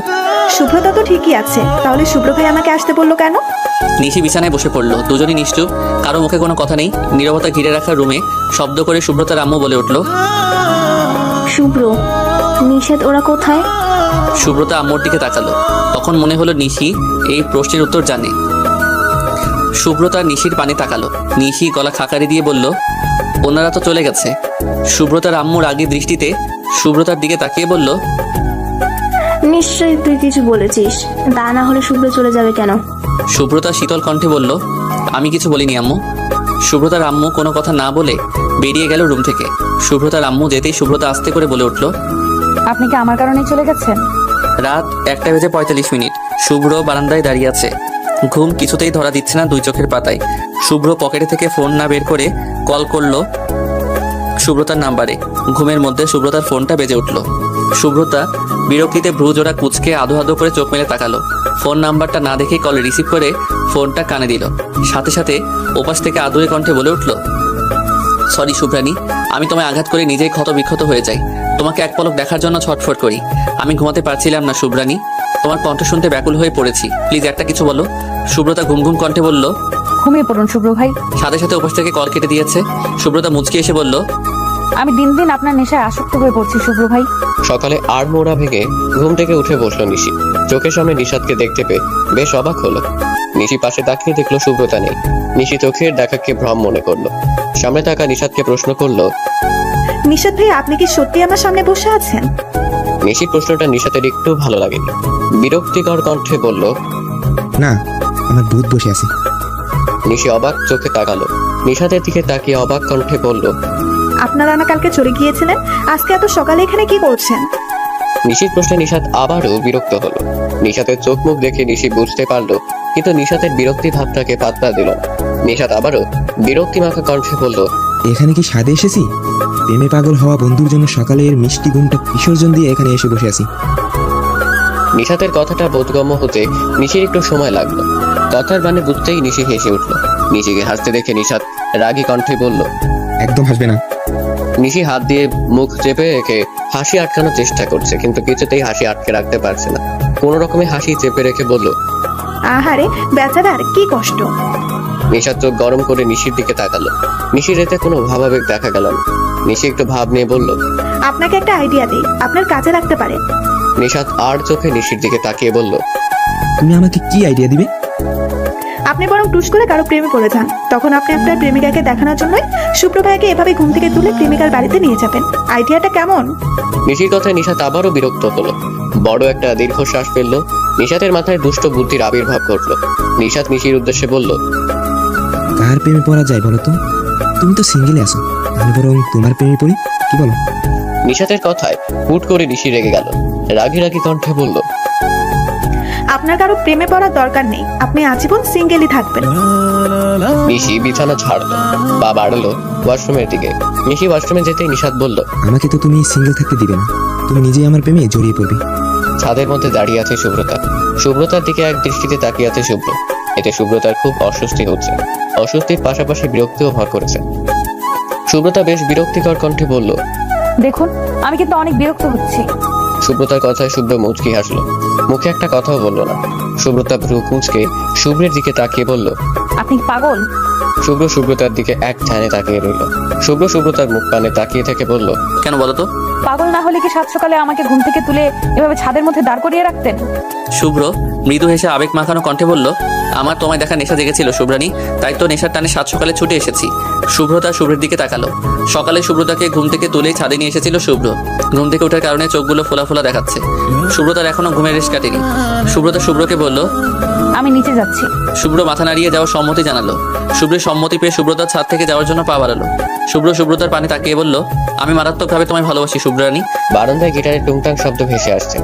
শুভ্রতা তো ঠিকই আছে, তাহলে শুভ্র ভাই আমাকে আসতে বললো কেন? নিশি বিছানায় বসে পড়লো। দুজনই নিশ্চুপ, কারো মুখে কোনো কথা নেই। নীরবতা ঘিরে রাখা রুমে শব্দ করে শুভ্রতার আম্মু বলে উঠল, শুভ্র, নিষেধ ওরা কোথায়? শুভ্রতা আম্মুর দিকে তাকালো। তখন মনে হলো নিশি এই প্রশ্নের উত্তর জানে। শুভ্রতা নিশির পানে তাকালো। নিশি গলা খাকারি দিয়ে বলল, ওনারা তো চলে গেছে। শুভ্রতার আম্মুর আগে দৃষ্টিতে শুভ্রতার দিকে তাকিয়ে বলল, নিশ্চয়ই তুই কিছু বলেছিস, তা না হলে শুভ্র চলে যাবে কেন? শুভ্রতা শীতল কণ্ঠে বলল, আমি কিছু বলিনি আম্মু। শুভ্রতার আম্মু কোনো কথা না বলে বেরিয়ে গেল রুম থেকে। শুভ্রতার আম্মু যেতেই শুভ্রতা আস্তে করে বলে উঠল, আপনি কি আমার কারণেই চলে গেছেন? রাত 1:45। শুভ্র বারান্দায় দাঁড়িয়ে আছে। ঘুম কিছুতেই ধরা দিচ্ছে না দুই চোখের পাতায়। শুভ্র পকেটে থেকে ফোন না বের করে কল করলো শুভ্রতার নাম্বারে। ঘুমের মধ্যে শুভ্রতার ফোনটা বেজে উঠল। শুভ্রতা বিরক্তিতে ভ্রু জোড়া কুচকে আধো আধো করে চোখ মেলে তাকালো। ফোন নাম্বারটা না দেখে কল রিসিভ করে ফোনটা কানে দিল। সাথে সাথে ওপাশ থেকে আদুরে কণ্ঠে বলে উঠল, সরি শুভ্রানী, আমি তোমায় আঘাত করে নিজেই ক্ষত বিক্ষত হয়ে যাই। তোমাকে এক পলক দেখার জন্য ছটফট করি। আমি ঘুমাতে পারছিলাম না শুভ্রানী, তোমার কণ্ঠ শুনতে ব্যাকুল হয়ে পড়েছি। প্লিজ একটা কিছু বলো। শুভ্রতা ঘুম ঘুম কণ্ঠে বলল, ঘুমিয়ে পড়ুন শুভ্র ভাই। সাথে সাথে ওপাশ থেকে কল কেটে দিয়েছে। শুভ্রতা মুচকি এসে বলল, আমি দিন দিন আপনার নেশায় আসক্ত হয়ে পড়ছি শুভ্র ভাই। সকালে আড়মোড়া ভেঙে ঘুম থেকে উঠে বসলো নিশি। চোখের সামনে নিশাতকে দেখতে পেয়ে বেশ অবাক হলো। নিশি পাশে তাকিয়ে দেখলো শুভ্রতা নেই। নিশি চোখের দেখাকে ভ্রম মনে করলো। সামনে থাকা নিশাতকে প্রশ্ন করলো, নিশাত ভাই, আপনি কি সত্যি আমার সামনে বসে আছেন? নিশির প্রশ্নটা নিশাতের একটু ভালো লাগেনি। বিরক্তিকর কণ্ঠে বলল, না, আমার ভূত বসে আছে। নিশি অবাক চোখে তাকালো। নিশাতের দিকে তাকিয়ে অবাক কণ্ঠে বলল, আপনারা না কালকে চলে গিয়েছিলেন, আজকে এত সকালে এখানে কি করছেন? নিশির প্রশ্নে নিশাত আবারও বিরক্ত হলো। নিশাতের চোখ মুখ দেখে নিশি বুঝতে পারলো, কিন্তু নিশাতের বিরক্তি ভাবটাকে পাত্তা দিল না। নিশাত আবারও বিরক্তি মাখা কণ্ঠে বলল, এখানে কি স্বাদে এসেছি? প্রেমে পাগল হওয়া বন্ধুর জন্য সকালের মিষ্টি ঘুমটা বিসর্জন দিয়ে এখানে এসে বসে আছি। নিশাতের কথাটা বোধগম্য হতে নিশির একটু সময় লাগলো। কথার বানে বুঝতেই নিশি হেসে উঠল। নিশিকে হাসতে দেখে নিশাত রাগী কণ্ঠে বলল, একদম হাসবে না। নিশি হাত দিয়ে মুখ চেপে রেখে হাসি আটকানোর চেষ্টা করছে, কিন্তু কিছুতেই হাসি আটকে রাখতে পারছে না। কোনো রকমে হাসি চেপে রেখে বলল, আহারে বেচারার কি কষ্ট। নিশাত চোখ গরম করে নিশির দিকে তাকালো। নিশির এতে কোনো ভাবাবেগ দেখা গেল না। নিশি একটু ভাব নিয়ে বলল, আপনাকে একটা আইডিয়া দেই, আপনার কাজে লাগতে পারে। নিশাত আর চোখে নিশির দিকে তাকিয়ে বলল, তুমি আমাকে কি আইডিয়া দিবে? আপনি বরং টুস করে কারো প্রেমে পড়ে যান, তখন আপনি আপনার প্রেমিকাকে দেখানোর জন্যই শুভ্র ভাইকে এভাবে ঘুম থেকে তুলে প্রেমিকার বাড়িতে নিয়ে যাবেন। আইডিয়াটা কেমন? নিশির কথায় নিশাত আবারও বিরক্ত হলো। বড় একটা দীর্ঘশ্বাস ফেললো। নিশাতের মাথায় দুষ্ট বুদ্ধির আবির্ভাব ঘটলো। নিশাত নিশির উদ্দেশ্যে বলল, কার প্রেমে পড়া যায় বলো তো? তুমি তো সিঙ্গেলে আছো, আমি বরং তোমার প্রেমে পড়ি, কি বলো? নিশাতের কথায় হুট করে নিশি রেগে গেল। রাগী রাগী কণ্ঠে বলল, আপনার কারো প্রেমে পড়ার দরকার নেই, আপনি আজীবন সিঙ্গেলই থাকবেন। নিশি বিছানা ছাড়লো, পা বাড়ালো ওয়াশরুমের দিকে। নিশি ওয়াশরুমে যেতেই নিশাত বলল, আমাকে তো তুমি সিঙ্গেল থাকতে দিবে না, তুমি নিজেই আমার প্রেমে জড়িয়ে পড়বে। ছাদের মধ্যে দাঁড়িয়ে আছে শুভ্রতা। শুভ্রতার দিকে এক দৃষ্টিতে তাকিয়ে আছে শুভ্র। এতে শুভ্রতার খুব অস্বস্তি হচ্ছে। অস্বস্তির পাশাপাশি বিরক্তিও ভর করেছে। শুভ্রতা বেশ বিরক্তিকর কণ্ঠে বলল, দেখুন, আমি কিন্তু অনেক বিরক্ত হচ্ছি। সুব্রতার কথায় শুভ্র মুচকি হাসলো, মুখে একটা কথাও বললো না। সুব্রতা ভ্রু কুঁচকে শুভ্রের দিকে তাকিয়ে বলল, আপনি কি পাগল? শুভ্র সুব্রতার দিকে এক ধ্যানে তাকিয়ে রইল। শুভ্র সুব্রতার মুখ পানে তাকিয়ে থেকে বলল, কেন বলো তো? পাগল না হলে কি সাত সকালে আমাকে ঘুম থেকে তুলে এভাবে ছাদের মধ্যে দাঁড় করিয়ে রাখতেন? শুভ্র মৃদু হেসে আবেগ মাখানো কণ্ঠে বলল, আমার তোমায় দেখা নেশা জেগেছিল শুভ্রানী, তাই তো নেশার টানে সাত সকালে ছুটে এসেছি। শুভ্রতা শুভ্রের দিকে তাকালো। সকালে শুভ্রতাকে ঘুম থেকে তুলে ছাদে নিয়ে এসেছিল শুভ্র। ঘুম থেকে ওঠার কারণে চোখগুলো ফোলা ফোলা দেখাচ্ছে। শুভ্রতার এখনো ঘুমের রেশ কাটেনি। শুভ্রতা শুভ্রকে বলল, আমি নিচে যাচ্ছি। শুভ্র মাথা নাড়িয়ে যাওয়ার সম্মতি জানালো। শুভ্রের সম্মতি পেয়ে সুব্রতার ছাদ থেকে যাওয়ার জন্য পা বাড়ালো। শুভ্র সুব্রতার পানে তাকিয়ে বলল, আমি মারাত্মকভাবে তোমায় ভালোবাসি শুভ্রানী। বারান্দায় গিটারের টুংটাং শব্দ ভেসে আসছে।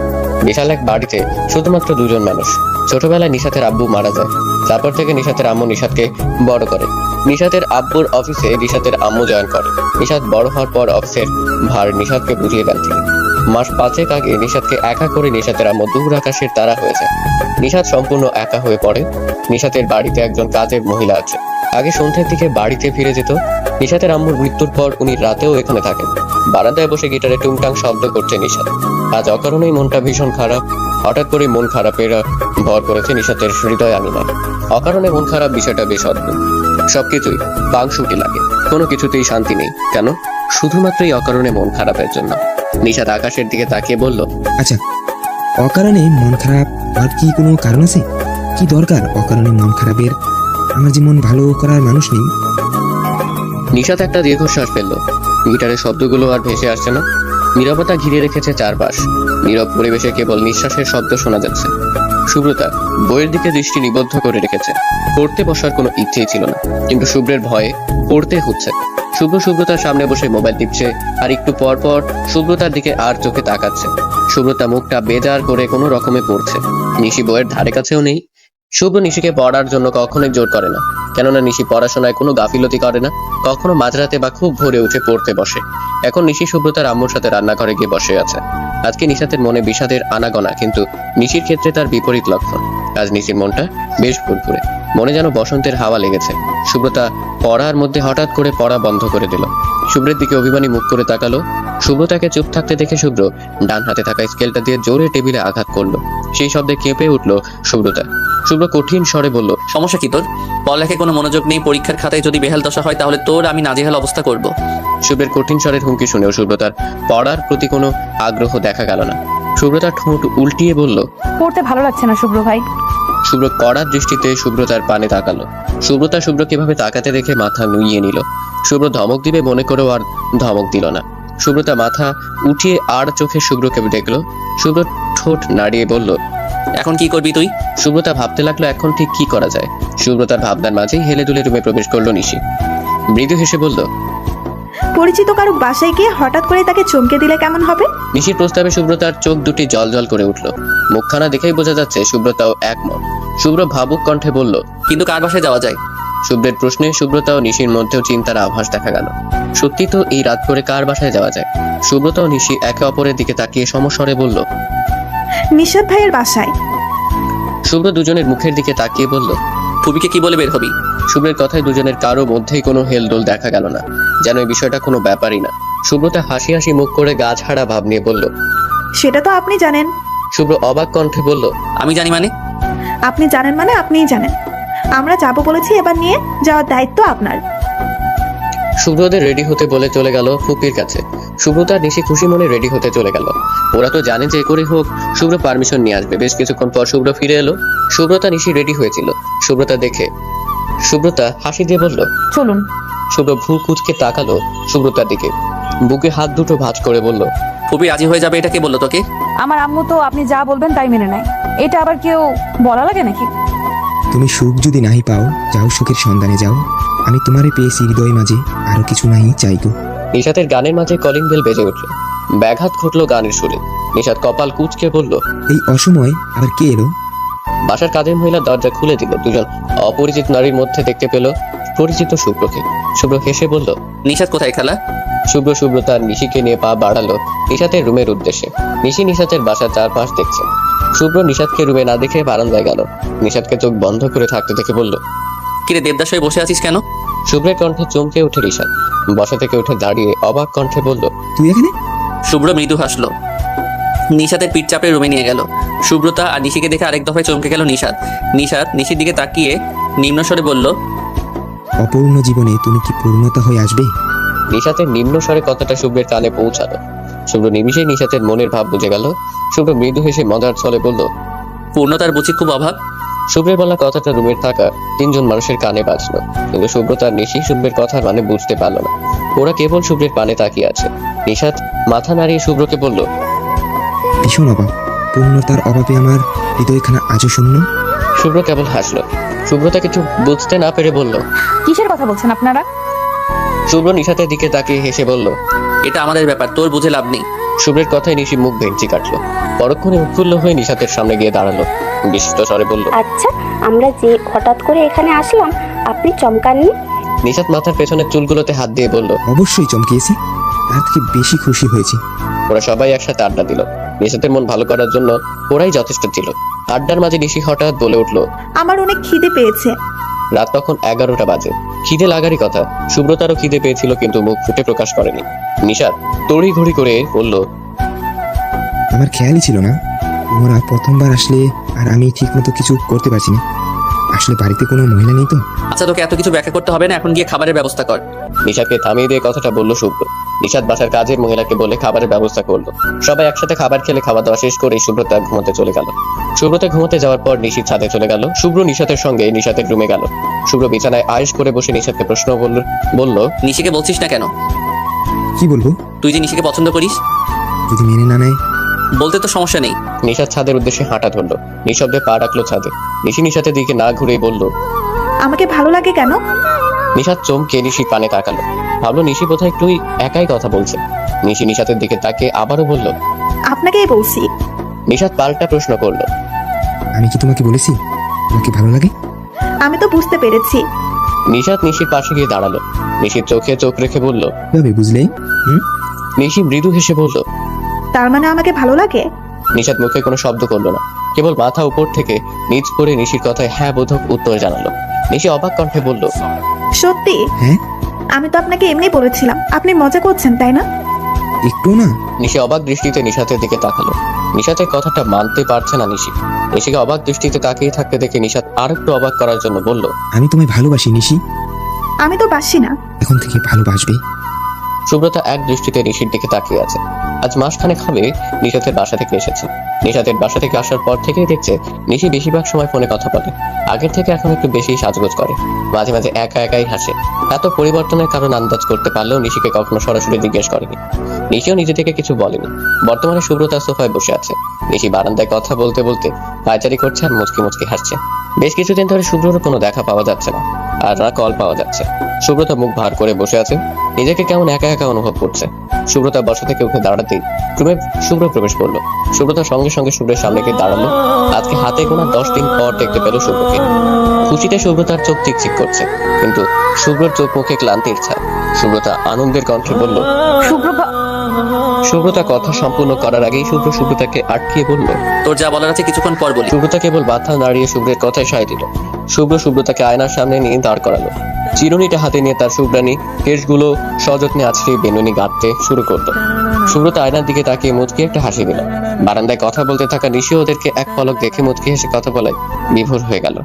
বিশাল এক বাড়িতে শুধুমাত্র দুজন মানুষ। ছোটবেলায় নিশাতের আব্বু মারা যায়। তারপর থেকে নিশাতের আম্মু নিশাতকে বড় করে। নিশাতের আব্বুর অফিসে নিশাতের আম্মু জয়েন করে। নিশাত বড় হওয়ার পর অফিসের ভার নিশাতকে বুঝিয়ে দেন তিনি। মাস 5 আগে নিশাতকে একা করে নিশাতের আম্মু দূর আকাশের তারা হয়ে যায়। নিশাত সম্পূর্ণ একা হয়ে পড়ে। নিশাতের বাড়িতে একজন কাজের মহিলা আছে। আগে সন্ধ্যের দিকে বাড়িতে ফিরে যেত। নিশাতের আম্মুর মৃত্যুর পর উনি রাতেও এখানে থাকেন। বারান্দায় বসে গিটারে টুংটাং শব্দ করছে নিশাত। আজ অকারণেই মনটা ভীষণ খারাপ। হঠাৎ করে মন খারাপের ভর করেছে নিশাতের হৃদয় আঙিনায়। অকারণে মন খারাপ বিষয়টা বেশ অদ্ভুত। সবকিছুই পাংশুটি লাগে, কোনো কিছুতেই শান্তি নেই। কেন? শুধুমাত্র এই অকারণে মন খারাপের জন্য। নিশাত আকাশের দিকে তাকিয়ে বলল, আচ্ছা, অকারণে মন খারাপ আর কি কোনো কারণ আছে? কি দরকার অকারণে মন খারাপের? আমার যে মন ভালো করার মানুষ নেই। নিশাত একটা দীর্ঘশ্বাস ফেলল। গিটারের শব্দগুলো আর ভেসে আসছে না। নীরবতা ঘিরে রেখেছে চারপাশ। নীরব পরিবেশে কেবল নিঃশ্বাসের শব্দ শোনা যাচ্ছে। সুব্রতা বইয়ের দিকে দৃষ্টি নিবদ্ধ করে রেখেছে। পড়তে বসার কোনো ইচ্ছেই ছিল না, কিন্তু শুভ্রের ভয়ে পড়তে হচ্ছে। শুভ্র সুব্রতার সামনে বসে মোবাইল টিপছে, আর একটু পর পর সুব্রতার দিকে আর চোখে তাকাচ্ছে। সুব্রতা মুখটা বেজার করে কোনো রকমে পড়ছে। নিশি বইয়ের ধারে কাছেও নেই। শুভ্র নিশিকে পড়ার জন্য কখনোই জোর করে না, কেননা নিশি পড়াশোনায় কোনো গাফিলতি করে না। কখনো মাঝরাতে বা খুব ভোরে উঠে পড়তে বসে। এখন নিশি সুব্রতার আম্মুর সাথে রান্নাঘরে গিয়ে বসে আছে। আজকে নিশাতের মনে বিষাদের আনাগোনা, কিন্তু নিশির ক্ষেত্রে তার বিপরীত লক্ষণ। আজ নিশির মনটা বেশ ফুরফুরে, মনে যেন বসন্তের হাওয়া লেগেছে। সুব্রতা পড়ার মধ্যে হঠাৎ করে পড়া বন্ধ করে দিল। শুভ্রের দিকে অভিমানী মুখ করে তাকালো। সুব্রতাকে চুপ থাকতে দেখে শুভ্র ডান হাতে থাকা স্কেলটা দিয়ে জোরে টেবিলে আঘাত করলো। সেই শব্দে কেঁপে উঠল সুব্রতা। শুভ্র কঠিন স্বরে বলল, সমস্যা কি তোর? পড়ালেখায় কোনো মনোযোগ নেই, পরীক্ষার খাতায় যদি বেহাল দশা হয় তাহলে তোর আমি নাজেহাল অবস্থা করব। শুভ্রের কঠিন স্বরের হুমকি শুনেও সুব্রতার পড়ার প্রতি কোনো আগ্রহ দেখা গেল না। সুব্রতার ঠোঁট উল্টিয়ে বলল, পড়তে ভালো লাগছে না শুভ্র ভাই। শুভ্র কড়ার দৃষ্টিতে সুব্রতার পানে তাকালো। সুব্রতা শুভ্রকে কিভাবে তাকাতে দেখে মাথা নুইয়ে নিল। শুভ্র ধমক দিবে মনে করেও আর ধমক দিল না। সুব্রতা মাথা উঠিয়ে আর চোখে শুভ্রকে দেখলো। শুভ্র ঠোঁট নাড়িয়ে বলল, এখন কি করবি তুই? সুব্রতা ভাবতে লাগলো এখন ঠিক কি করা যায়। সুব্রতার ভাবনার মাঝেই হেলে দুলে রুমে প্রবেশ করলো নিশি। মৃদু হেসে বলল, পরিচিত কারো বাসায় গিয়ে হঠাৎ করে তাকে চমকে দিলে কেমন হবে? নিশির প্রস্তাবে সুব্রতার চোখ দুটি জল জল করে উঠল। মুখখানা দেখেই বোঝা যাচ্ছে সুব্রতাও একমত। শুভ্র ভাবুক কণ্ঠে বলল, কিন্তু কার বাসায় যাওয়া যায়? শুভ্রের প্রশ্নে সুব্রতা ও নিশির মধ্যেও চিন্তার আভাস দেখা গেল। সত্যি তো, এই রাত করে কার বাসায় যাওয়া যায়? সুব্রতা ও নিশি একে অপরের দিকে তাকিয়ে সমস্বরে বলল, নিশাত ভাইয়ের বাসায়। শুভ্র দুজনের মুখের দিকে তাকিয়ে বলল, ফুবিকে কি বলে বের হবি? শুভ্রের কথায় দুজনের কারো মধ্যেই কোনো হেলদোল দেখা গেল না, যেন এই বিষয়টা কোনো ব্যাপারই না। সুব্রতা হাসি হাসি মুখ করে গা ছাড়া ভাব নিয়ে বলল, সেটা তো আপনি জানেন। শুভ্র অবাক কণ্ঠে বলল, আমি জানি মানে? আপনি জানেন মানে আপনিই জানেন। আমরা যাবো বলেছি, এবার নিয়ে যাওয়ার দায়িত্ব আপনার। শুভ্রদের রেডি হতে বলে চলে গেল ফুপির কাছে। সুব্রতা নিশি খুশি মনে রেডি হতে চলে গেল। ওরা তো জানে যে করে হোক শুভ্র পারমিশন নিয়ে আসবে। বেশ কিছুক্ষণ পর শুভ্র ফিরে এলো। সুব্রতা নিশি রেডি হয়েছিল। সুব্রতা হাসি দিয়ে বলল, চলুন। শুভ্র ভ্রু কুঁচকে তাকালো সুব্রতার দিকে। বুকে হাত দুটো ভাঁজ করে বলল, ফুবি রাজি হয়ে যাবে এটা কে বললো তোকে? আমার আম্মু তো আপনি যা বলবেন তাই মেনে নেয়। এটা আবার কেউ বলা লাগে নাকি? তুমি সুখ যদি নাহি পাও, যাও সুখের সন্ধানে যাও। আমি তোমারে পেয়েছি হৃদয় মাঝে, আরো কিছু নাহি চাই গো। নিশাতের গানের মাঝে কলিং বেল বেজে উঠল। ব্যাঘাত ঘটলো গানের সুরে। নিশাত কপাল কুঁচকে বলল, এই অসময় আবার কে এলো? বাসার কাজের মহিলা দরজা খুলে দিল। দুজন অপরিচিত নারীর মধ্যে দেখতে পেল পরিচিত শুভ্রকে। শুভ্র হেসে বলল, নিশাত কোথায় খালা? শুভ্রতার নিশিকে নিয়ে পা বাড়ালো নিশাতের রুমের উদ্দেশ্যে। নিশি নিশাতের বাসার চারপাশ দেখছে। শুভ্র নিশাতকে রুমে না দেখে বারান্দায় গেল। নিশাতকে চোখ বন্ধ করে থাকতে দেখে বলল, কিরে দেবদাস হয়ে বসে আছিস কেন? শুভ্রের কণ্ঠে চমকে উঠে নিশাত। বসা থেকে উঠে দাঁড়িয়ে অবাক কণ্ঠে বলল, তুই এখানে? শুভ্র মৃদু হাসলো। নিশাতের পিঠ চাপড়ে রুমে নিয়ে গেল। সুব্রতা আর নিশিকে দেখে আরেক দফায় চমকে গেল নিশাত। নিশির দিকে তাকিয়ে নিম্নস্বরে বলল, অপূর্ণ জীবনে তুমি কি পূর্ণতা হয়ে আসবে? নিশাতের নিম্ন স্বরে কথাটা শুভ্রের কানে পৌঁছালো। শুভ্র নিমিষেই নিশাতের মনের ভাব বুঝে গেল। শুভ্র মৃদু হেসে মজার ছলে বলল, পূর্ণতার বুঝি খুব অভাব? শুভ্রের বলা কথাটা রুমের থাকা 3 জন মানুষের কানে বাজলো, কিন্তু শুভ্র তার নিশি শুভ্রের কথার মানে বুঝতে পারল না। ওরা কেবল শুভ্রের পানে তাকিয়ে আছে। নিশাত মাথা নাড়িয়ে শুভ্রকে বলল, ভীষণ অভাব, পূর্ণতার অভাবে আমার হৃদয়খানা আজও শূন্য। শুভ্র কেবল হাসলো। শুভ্রতা কিছু বুঝতে না পেরে বলল, কিসের কথা বলছেন আপনারা? শুভ্র নিশাতের দিকে তাকিয়ে হেসে বলল, এটা আমাদের ব্যাপার, তোর বুঝে লাভ নেই। শুভ্রের কথায় নিশি মুখ ভেঙচি কাটলো। পরক্ষণে উৎফুল্ল হয়ে নিশাতের সামনে গিয়ে দাঁড়ালো। বিশিষ্ট স্বরে বলল, আচ্ছা, আমরা যে হঠাৎ করে এখানে আসলাম, আপনি চমকাননি? নিশাত মাথার পেছনের চুলগুলোতে হাত দিয়ে বলল, অবশ্যই চমকিয়েছি, তার থেকে বেশি খুশি হয়েছি। ওরা সবাই একসাথে আড্ডা দিল। নিশাতের মন ভালো করার জন্য ওরাই যথেষ্ট ছিল। আড্ডার মাঝে নিশি হঠাৎ বলে উঠলো, আমার অনেক খিদে পেয়েছে। রাত তখন 11টা বাজে। খিদে লাগারই কথা। সুব্রতারও খিদে পেয়েছিল, কিন্তু মুখ ফুটে প্রকাশ করেনি। নিশাত তড়ি ঘড়ি করে বলল, আমার খেয়ালই ছিল না তোমরা প্রথমবার আসলে আর আমি ঠিক মতো কিছু করতে পারছি না। আসলে বাড়িতে কোনো মহিলা নেই তো। আচ্ছা, তোকে এত কিছু ব্যাখ্যা করতে হবে না, এখন গিয়ে খাবারের ব্যবস্থা কর। নিশাতকে থামিয়ে দিয়ে কথাটা বলল শুভ্র। নিশাত বাসার কাজের মহিলাকে বলে খাবারের ব্যবস্থা করলো। সবাই একসাথে খাবার খেলে খাওয়া দাওয়া শেষ করে সুব্রতা ঘুমাতে চলে গেল। সুব্রতা ঘুমাতে যাওয়ার পর নিশিত ছাদে চলে গেল। শুভ্র নিশাতের সঙ্গে নিশাতের রুমে গেল। শুভ্র বিছানায় আয়েশ করে বসে নিশাতকে প্রশ্ন বলল, নিশিকে বলছিস না কেন? কি বলবো? তুই যে নিশিকে পছন্দ করিস। যদি মেনে না নেয়? বলতে তো সমস্যা নেই। নিশাত ছাদের উদ্দেশ্যে হাঁটা ধরলো। নিঃশব্দে পা রাখলো ছাদে। নিশি নিশাতের দিকে না ঘুরেই বলল, আমাকে ভালো লাগে কেন? নিশাত চমকে নিশির পানে তাকালো। ভাবলো নিশি বোধহয় একটু একাই কথা বলছে। নিশি নিশাতের দিকে তাকিয়ে আবারও বলল, আপনাকেই বলছি। নিশাত পাল্টা প্রশ্ন করলো, আমি কি তোমাকে বলেছি তোমাকে ভালো লাগে? আমি তো বুঝতে পেরেছি। নিশাত নিশির পাশে গিয়ে দাঁড়ালো। নিশির চোখে চোখ রেখে বলল, কিভাবে বুঝলে? নিশি মৃদু হেসে বলল, তার মানে আমাকে ভালো লাগে? নিশাত মুখে কোনো শব্দ করলো না, কেবল মাথা উপর থেকে নিচ করে নিশির কথায় হ্যাঁ বোধক উত্তর জানালো। নিশি অবাক কণ্ঠে বলল, সত্যি? হ্যাঁ। আমি তো আপনাকে এমনি বলেছিলাম, আপনি মজা করছেন তাই না? একটু না। নিশি অবাক দৃষ্টিতে নিশাতের দিকে তাকালো। নিশাতের কথাটা মানতে পারছে না নিশি। নিশিকে অবাক দৃষ্টিতে তাকিয়ে থাকতে দেখে নিশাত আরেকটু অবাক করার জন্য বলল, আমি তোমায় ভালোবাসি নিশি। আমি তো বাসি না। এখন থেকে ভালোবাসবে। সুব্রতা এক দৃষ্টিতে নিশির দিকে তাকিয়ে আছে। আজ মাসখানেক হবে নিশাতের বাসা থেকে এসেছে। নিশাতের বাসা থেকে আসার পর থেকেই দেখছে নিশি বেশিরভাগ সময় ফোনে কথা বলে। আগের থেকে এখন একটু বেশি সাজগোজ করে। মাঝে মাঝে একা একাই হাসে। এত পরিবর্তনের কারণ আন্দাজ করতে পারলেও নিশিকে কখনো সরাসরি জিজ্ঞেস করেনি। নিশিও নিজে থেকে কিছু বলেনি। বর্তমানে সুব্রতা সোফায় বসে আছে। নিশি বারান্দায় কথা বলতে বলতে পায়চারি করছে আর মুচকি মুচকি হাসছে। বেশ কিছুদিন ধরে শুভ্রর কোনো দেখা পাওয়া যাচ্ছে না, আর না কল পাওয়া যাচ্ছে। সুব্রতা মুখ ভার করে বসে আছে, নিজেকে কেমন একা একা অনুভব করছে। সুব্রতা বসা থেকে উঠে দাঁড়াতেই রুমে শুভ্র প্রবেশ করলো। সুব্রতা সঙ্গে সঙ্গে শুভ্রের সামনে গিয়ে দাঁড়ালো। আজকে হাতে গোনা 10 দিন পর দেখতে পেল শুভ্রকে। খুশিতে সুব্রতার চোখ চিকচিক করছে, কিন্তু শুভ্রর চোখ মুখে ক্লান্তির ছাপ। সুব্রতা আনন্দের কণ্ঠে বলল, সুব্রতা কথা সম্পূর্ণ করার আগেই শুভ্র সুব্রতাকে আটকিয়ে বলল, তোর যা বলার আছে কিছুক্ষণ পর বলি। সুব্রতা কেবল মাথা নাড়িয়ে শুভ্রের কথায় সায় দিল। শুভ্র সুব্রতাকে আয়নার সামনে নিয়ে দাঁড় করালো। চিরুনিটা হাতে নিয়ে তার শুভ্রানী কেশগুলো সযত্নে আছড়ে বেনুনি গাঁথতে শুরু করলো। সুব্রতা আয়নার দিকে তাকিয়ে মুচকি একটা হাসি দিল। বারান্দায় কথা বলতে থাকা নিশি ওদেরকে এক পলক দেখে মুচকি হেসে কথা বলায় বিভোর হয়ে গেল।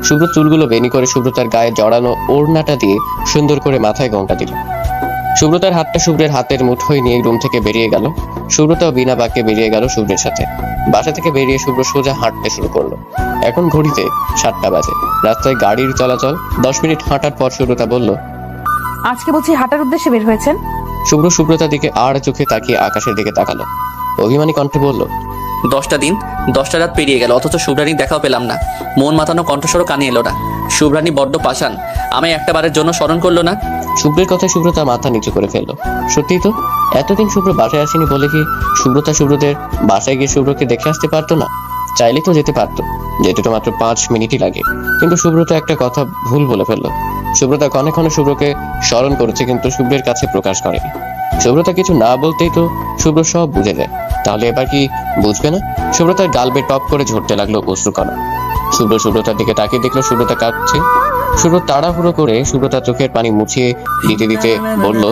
শুভ্র চুলগুলো বেনি করে সুব্রতার গায়ে জড়ানো ওড়নাটা দিয়ে সুন্দর করে মাথায় ঘোমটা দিল। সুব্রতার হাতটা শুভ্রের হাতের মুঠোয় নিয়ে রুম থেকে বেরিয়ে গেল। সুব্রতাও বিনা বাক্যে বেরিয়ে গেল শুভ্রের সাথে। বাসা থেকে বেরিয়ে শুভ্র সোজা হাঁটতে শুরু করলো। এখন ঘড়িতে 7টা বাজে। রাস্তায় গাড়ির চলাচল। 10 মিনিট হাঁটার পর সুব্রতা বলল, আজকে বলছি হাঁটার উদ্দেশ্যে বের হয়েছেন? শুভ্র সুব্রতার দিকে আর চোখে তাকিয়ে আকাশের দিকে তাকালো। অভিমানী কণ্ঠে বলল, 10টা দিন 10টা রাত পেরিয়ে গেল, অথচ শুভ্রানীর দেখাও পেলাম না। মন মাতানো কণ্ঠস্বরও কানে এলো না। শুভ্রানী বড্ড পাষাণ, আমায় একটা বারের জন্য স্মরণ করলো না। শুভ্রের কথায় সুব্রতা মাথা নিচু করে ফেললো। সত্যিই তো, এতদিন শুভ্র বাসায় আসেনি বলে কি সুব্রতা শুভ্রদের বাসায় গিয়ে শুভ্রকে দেখে আসতে পারতো না? চাইলে তো যেতে পারতো, যেতে তো মাত্র 5 মিনিটই লাগে। কিন্তু সুব্রতা একটা কথা ভুল বলে ফেললো। সুব্রতা ক্ষণে ক্ষণে শুভ্রকে স্মরণ করেছে, কিন্তু শুভ্রের কাছে প্রকাশ করেনি। সুব্রতা কিছু না বলতেই তো শুভ্র সব বুঝে যায়। তাহলে এবার কি বুঝবে না? সুব্রতার গাল বেয়ে টপ করে ঝরতে লাগলো অশ্রুকণা। শুভ্র সুব্রতার দিকে তাকিয়ে দেখলো সুব্রতা কাঁদছে। শুভ্র তাড়াহুড়ো করে সুব্রতার চোখের পানি মুছিয়ে দিতে দিতে বলল,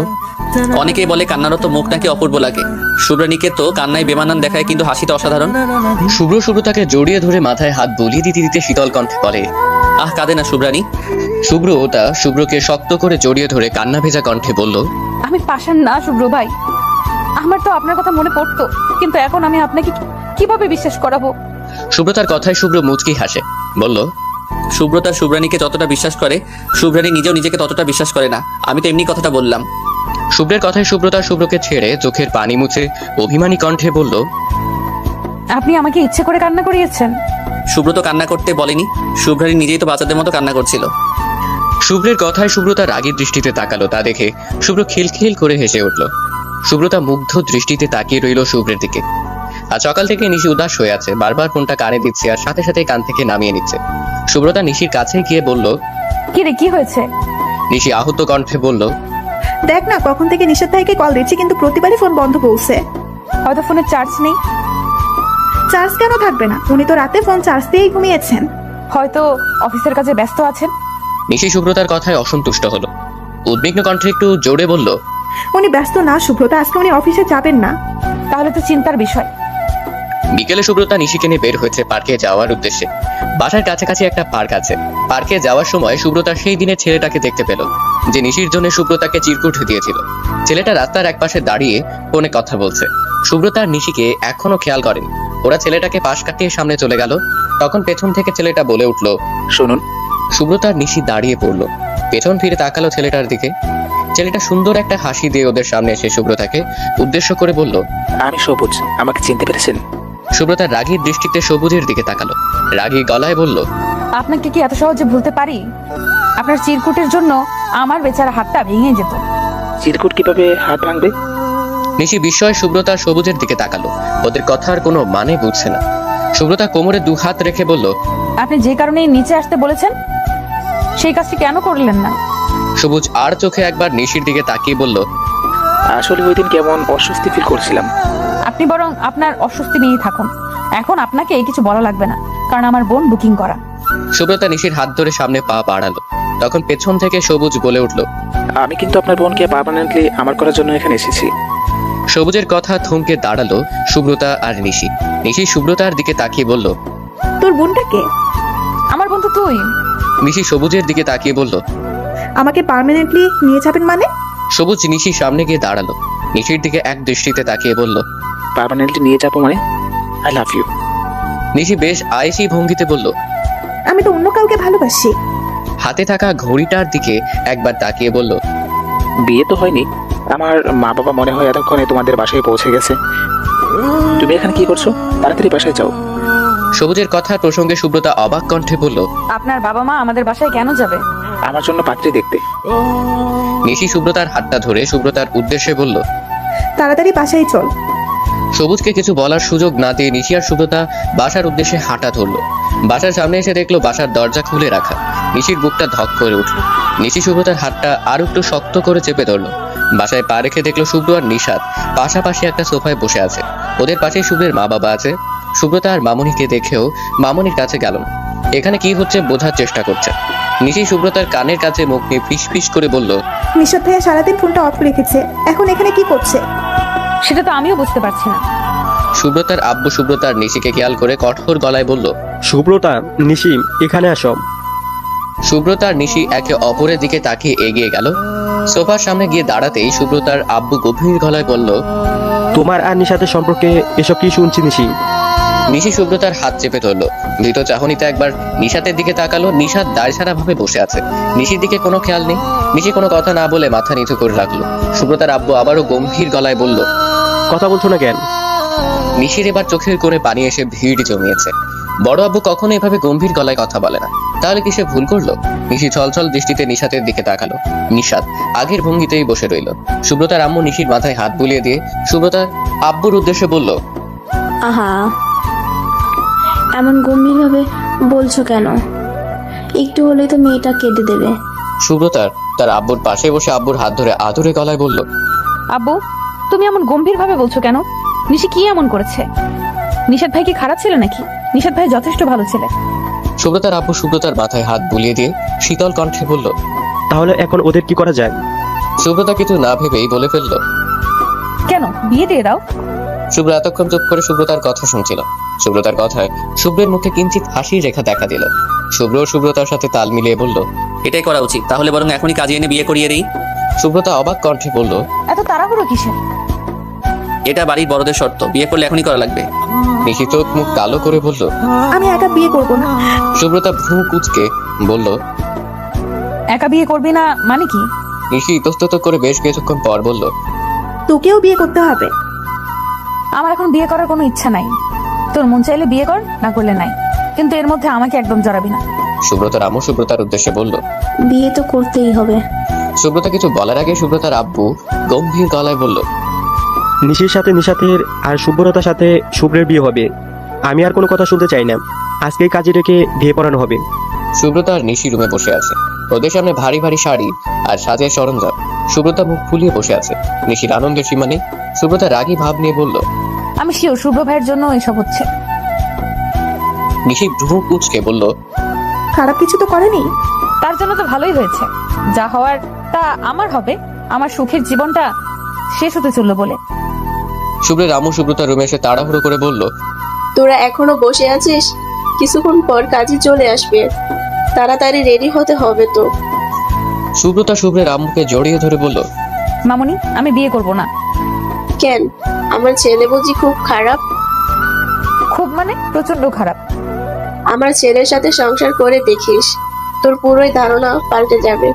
অনেকেই বলে কান্নারত মুখ নাকি অপূর্ব লাগে। শুভ্রানীকে তো কান্নায় বেমানান দেখায়, কিন্তু হাসিতে অসাধারণ। শুভ্র শুভ্রতাকে জড়িয়ে ধরে মাথায় হাত বুলিয়ে দিতে দিতে শীতল কণ্ঠে বলে, আহ, কাঁদে না শুভ্রানী। শুভ্রকে শক্ত করে জড়িয়ে ধরে কান্না ভেজা কণ্ঠে বলল, আমি পাষাণ না শুভ্র ভাই, আমার তো আপনার কথা মনে পড়তো, কিন্তু এখন আমি আপনাকে কিভাবে বিশ্বাস করাবো? শুভ্রতার কথায় শুভ্র মুচকি হাসে, বলল, শুভ্রতা শুভ্রানীকে যতটা বিশ্বাস করে, শুভ্রানী নিজেও নিজেকে ততটা বিশ্বাস করে না। আমি তো এমনি কথাটা বললাম। শুভ্রের কথায় শুভ্রতা শুভ্রকে ছেড়ে চোখের পানি মুছে অভিমানী কণ্ঠে বলল, আপনি আমাকে ইচ্ছে করে কান্না করিয়েছেন? শুভ্রত কান্না করতে বলেনি, শুভ্রানী নিজেই তো বাচ্চাদের মতো কান্না করছিল। শুভ্রের কথায় শুভ্রতা রাগের দৃষ্টিতে তাকালো। তা দেখে শুভ্র খিলখিল করে হেসে উঠল। শুভ্রতা মুগ্ধ দৃষ্টিতে তাকিয়ে রইল শুভ্রের দিকে। আজ সকাল থেকে নিশি উদাস হয়ে আছে, বারবার ফোনটা কানে দিচ্ছে আর সাথে সাথে কান থেকে নামিয়ে নিচ্ছে। শুভ্রতা নিশির কাছে গিয়ে বলল, কি রে, কি হয়েছে? নিশি আহত কণ্ঠে বলল, দেখ না, কখন থেকে নিশাদ ভাইকে কল দিচ্ছি কিন্তু প্রতিবারই ফোন বন্ধ বলছে। হয়তো ফোনে চার্জ নেই। চার্জ কেন থাকবে না? উনি তো রাতে ফোন চার্জ দিয়েই ঘুমিয়েছেন। হয়তো অফিসের কাজে ব্যস্ত আছেন। নিশি শুভ্রতার কথায় অসন্তুষ্ট হলো। উদ্বিগ্ন কণ্ঠে একটু জোরে বলল, উনি ব্যস্ত না সুব্রতা, আজকে উনি অফিসে যাবেন না। তাহলে তো চিন্তার বিষয়। বিকেলে সুব্রতা নিশিকে নিয়ে বের হয়েছে পার্কে যাওয়ার উদ্দেশ্যে। বাসার কাছাকাছি একটা পার্ক আছে। পার্কে যাওয়ার সময় সুব্রতা সেই দিনের ছেলেটাকে দেখতে পেল, যে নিশির জন্য সুব্রতাকে চিরকুট দিয়েছিল। ছেলেটা রাস্তার একপাশে দাঁড়িয়ে ফোনে কথা বলছে। সুব্রতা আর নিশিকে এখনো খেয়াল করেন। ওরা ছেলেটাকে পাশ কাটিয়ে সামনে চলে গেল। তখন পেছন থেকে ছেলেটা বলে উঠল, শুনুন। সুব্রতা আর নিশি দাঁড়িয়ে পড়লো। পেছন ফিরে তাকালো ছেলেটার দিকে। ছেলেটা সুন্দর একটা হাসি দিয়ে ওদের সামনে এসে সুব্রতাকে উদ্দেশ্য করে বলল, আমি সবুজ, আমাকে চিনতে পেরেছেন? সুব্রতা রাগীর দৃষ্টিতে সবুজের দিকে তাকালো। রাগী গলায় বলল, আপনাকে কি এত সহজে ভুলতে পারি? আপনার চিরকুটের জন্য আমার বেচারা হাতটা ভেঙে যেত। চিরকুট কিভাবে হাত ভাঙবে? নিশি বিস্ময় সুব্রতা সবুজের দিকে তাকালো। ওদের কথার কোনো মানে বুঝছে না। সুব্রতা কোমরে দু হাত রেখে বলল, আপনি যে কারণে নিচে আসতে বলেছেন সেই কাজটি কেন করলেন না? সবুজ আর চোখে একবার নিশির দিকে তাকিয়ে বলল, আসলে ওই দিন কেমন অস্বস্তি ফিল করছিলাম। আপনি বরং আপনার অস্বস্তি নিয়েই থাকুন। এখন আপনাকে কিছু বলা লাগবে না, কারণ আমার বোন বুকিং করা। সুব্রতা নিশির হাত ধরে সামনে পা বাড়ালো। তখন পেছন থেকে সবুজ বলে উঠল, আমি কিন্তু আপনার বোনকে পার্মানেন্টলি আমার করার জন্য এখানে এসেছি। সবুজের কথা থমকে দাঁড়ালো সুব্রতা আর নিশি। নিশি সুব্রতার দিকে তাকিয়ে বলল, তোর বোনটাকে? আমার বোন তো তুই। নিশি সবুজের দিকে তাকিয়ে বলল, আমাকে পার্মানেন্টলি নিয়ে যাবেন মানে? সবুজ নিশির সামনে গিয়ে দাঁড়ালো। নিশির দিকে এক দৃষ্টিতে তাকিয়ে বলল, পার্মানেন্টলি নিয়ে যাবো মানে? I love you. নিশি বেশ আয়েসি ভঙ্গিতে বলল, আমি তো অন্য কাউকে ভালোবাসি। হাতে থাকা ঘড়িটার দিকে একবার তাকিয়ে বলল, বিয়ে তো হয়নি। আমার মা বাবা মনে হয় এতক্ষণে তোমাদের বাসায় পৌঁছে গেছে। তুমি এখানে কি করছো? তাড়াতাড়ি বাসায় যাও। সবুজের কথার প্রসঙ্গে সুব্রতা অবাক কণ্ঠে বলল, আপনার বাবা মা আমাদের বাসায় কেন যাবে? আমার জন্য পাত্রী দেখতে। নিশি সুব্রতার হাতটা ধরে সুব্রতার উদ্দেশ্যে বলল, তাড়াতাড়ি বাসায় চল। সবুজকে কিছু বলার সুযোগ না দিয়ে নিশি আর সুব্রতা বাসার উদ্দেশ্যে হাঁটা ধরলো। বাসার সামনে এসে দেখলো বাসার দরজা খুলে রাখা। নিশির বুকটা ধক করে উঠল। নিশি সুব্রতার হাতটা আর একটু শক্ত করে চেপে ধরলো। বাসায় পা রেখে দেখলো শুভ্র আর নিশাদ পাশাপাশি একটা সোফায় বসে আছে। ওদের পাশে শুভ্রের মা বাবা আছে। সুব্রতা আর মামনিকে দেখেও মামনির কাছে গেল না। এখানে কি হচ্ছে বোঝার চেষ্টা করছে। নিশি সুব্রতার কানের কাছে মুখ নিয়ে ফিস ফিস করে বলল, নিশাদ ভাইয়া সারাদিন ফোনটা অফ রেখেছে, এখন এখানে কি করছে? সেটা তো আমিও বুঝতে পারছি না। সুব্রতার আব্বু সুব্রতার নিশিকে খেয়াল করে কঠোর গলায় বলল, সুব্রতা, নিশি এখানে আসো। সুব্রতার নিশি একে অপরের দিকে তাকিয়ে এগিয়ে গেল। সোফার সামনে গিয়ে দাঁড়াতেই সুব্রতার আব্বু গভীর গলায় বলল, তোমার আর নিশাতের সম্পর্কে এসব কি শুনছি নিশি? নিশি সুব্রতার হাত চেপে ধরলো। মৃত চাহনিতে একবার নিশাতের দিকে তাকালো। নিশাত দাঁড়ছাড়া ভাবে বসে আছে। নিশির দিকে কোনো খেয়াল নেই। নিশি কোনো কথা না বলে মাথা নিচু করে রাখলো। সুব্রতার আব্বু আবারও গম্ভীর গলায় বলল, কথা বলছো না কেন? নিশির এবার চোখের কোণে পানি এসে ভিড় জমিয়েছে। বড় আব্বু কখনো এভাবে গম্ভীর গলায় কথা বলে না। তাহলে কি সে ভুল করলো? নিশি ছলছল দৃষ্টিতে নিশাতের দিকে তাকালো। নিশাত আগের ভঙ্গিতেই বসে রইল। সুব্রতার আম্মু নিশির মাথায় হাত বুলিয়ে দিয়ে সুব্রতার আব্বুর উদ্দেশ্যে বলল, আহা, এমন গম্ভীরভাবে বলছো কেন? একটু হলেই তো মেয়েটা কেঁদে দেবে। সুব্রতার তার আব্বুর পাশে বসে আব্বুর হাত ধরে আদুরে গলায় বলল, আব্বু, তুমি এমন গম্ভীর ভাবে বলছো কেন? নিশি কি এমন করেছে? নিশাদ ভাই কি খারাপ ছিল নাকি? নিশাদ ভাই যথেষ্ট ভালো ছেলে। সুব্রতার আব্বু সুব্রতার মাথায় হাত বুলিয়ে দিয়ে শীতল কণ্ঠে বলল, তাহলে এখন ওদের কি করা যায়? সুব্রতা কিছু না ভেবেই বলে ফেললো। কেন বিয়ে দিয়ে দাও। শুভ্র এতক্ষণ চুপ করে সুব্রতার কথা শুনছিল। সুব্রতার কথায় শুভ্রের মুখে কিঞ্চিত হাসির রেখা দেখা দিল। শুভ্র সুব্রতার সাথে তাল মিলিয়ে বলল, এটাই করা উচিত। তাহলে বরং এখনই কাজে এনে বিয়ে করিয়ে দিই। সুব্রতা অবাক কণ্ঠে বলল, এত তাড়াহুড়ো কিসের? এটা বাড়ির বড়দের শর্ত, বিয়ে করলে এখনই করা লাগবে। নিশি চোখ মুখ কালো করে বলল, আমি একা বিয়ে করব না। সুব্রতা ভ্রু কুঁচকে বলল, একা বিয়ে করবি না মানে কি? নিশি ইতস্তত করে বেশ কিছুক্ষণ পর বলল, তোকেও বিয়ে করতে হবে। আমার এখন বিয়ে করার কোনো ইচ্ছা নাই। তোর মন চাইলে বিয়ে কর, না করলে নাই, কিন্তু এর মধ্যে আমাকে একদম জড়াবি না। সুব্রতার আম্মু সুব্রতার উদ্দেশ্যে বলল। বিয়ে তো করতেই হবে। সুব্রতা কিছু বলার আগে সুব্রতার আব্বু গম্ভীর গলায় বলল, নিশির সাথে নিশাতের আর শুভ্রতার সাথে শুভ্রের বিয়ে হবে। আমি আর কোনো কথা শুনতে চাই না। আজকেই কাজে রেখে বিয়ে পড়ানো হবে। সুব্রতা আর নিশি রুমে বসে আছে। ওদের সামনে ভারী ভারী শাড়ি আর সাজের সরঞ্জাম। সুব্রতা মুখ ফুলিয়ে বসে আছে। নিশির আনন্দের সীমা নেই। সুব্রতা রাগী ভাব নিয়ে বলল, আমি শিওর শুভ্র ভাইয়ের জন্য এসব হচ্ছে। নিশি ভ্রু কুঁচকে বলল, খারাপ কিছু তো করেনি। তার জন্য তো ভালোই হয়েছে। যা হওয়ার তা আমার হবে। আমার সুখের জীবনটা শেষ হতে চললো বলে। শুভ্রের আম্মু সুব্রতার রুমে এসে তাড়াহুড়ো করে বলল, তোরা এখনো বসে আছিস? কিছুক্ষণ পর কাজে চলে আসবে, তাড়াতাড়ি রেডি হতে হবে তো। সুব্রতা শুভ্রের আম্মুকে জড়িয়ে ধরে বলল, মামুনি, আমি বিয়ে করব না। কেন? আমার ছেলে বুঝি খুব খারাপ? খুব মানে প্রচন্ড খারাপ। আমার ছেলের সাথে সংসার করে দেখিস, তোর পুরোই ধারণা পাল্টে যাবে।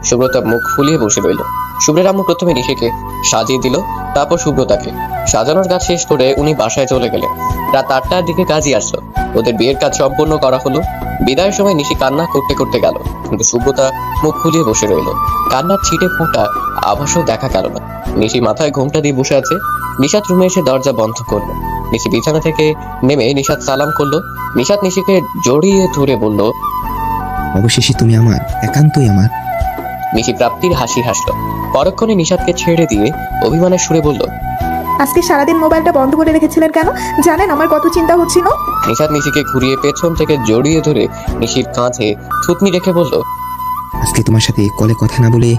সুব্রতা মুখ ফুলিয়ে বসে রইল। শুভ্রের আম্মু প্রথমে নিশিকে সাজিয়ে দিল, তারপর সুব্রতাকে। সাজানোর কাজ শেষ করে উনি বাসায় চলে গেলেন। রাত 8টার দিকে কাজই আসলো। ওদের বিয়ের কাজ সম্পূর্ণ করা হলো। বিদায়ের সময় নিশি কান্না করতে করতে গেল, কিন্তু সুব্রতা মুখ ফুলিয়ে বসে রইল। কান্নার ছিটে ফোঁটা আভাসও দেখা গেল না। নিশি মাথায় ঘোমটা দিয়ে বসে আছে। নিশাত রুমে এসে দরজা বন্ধ করলো। নিশি বিছানা থেকে নেমে নিশাত সালাম করলো। নিশাত নিশিকে জড়িয়ে ধরে বলল, অবশেষে তুমি আমার, একান্তই আমার। নিশি প্রাপ্তির হাসি হাসলো। পরক্ষণে নিশাতকে ছেড়ে দিয়ে অভিমানের সুরে বলল, আজকে সারাদিন মোবাইলটা বন্ধ করে রেখেছিলেন কেন? জানেন আমার কত চিন্তা হচ্ছিল। নিশাত নিশিকে ঘুরিয়ে পেছন থেকে জড়িয়ে ধরে নিশির কাঁধে থুতনি রেখে বলল, আজকে তোমার সাথে কলে কথা না বলে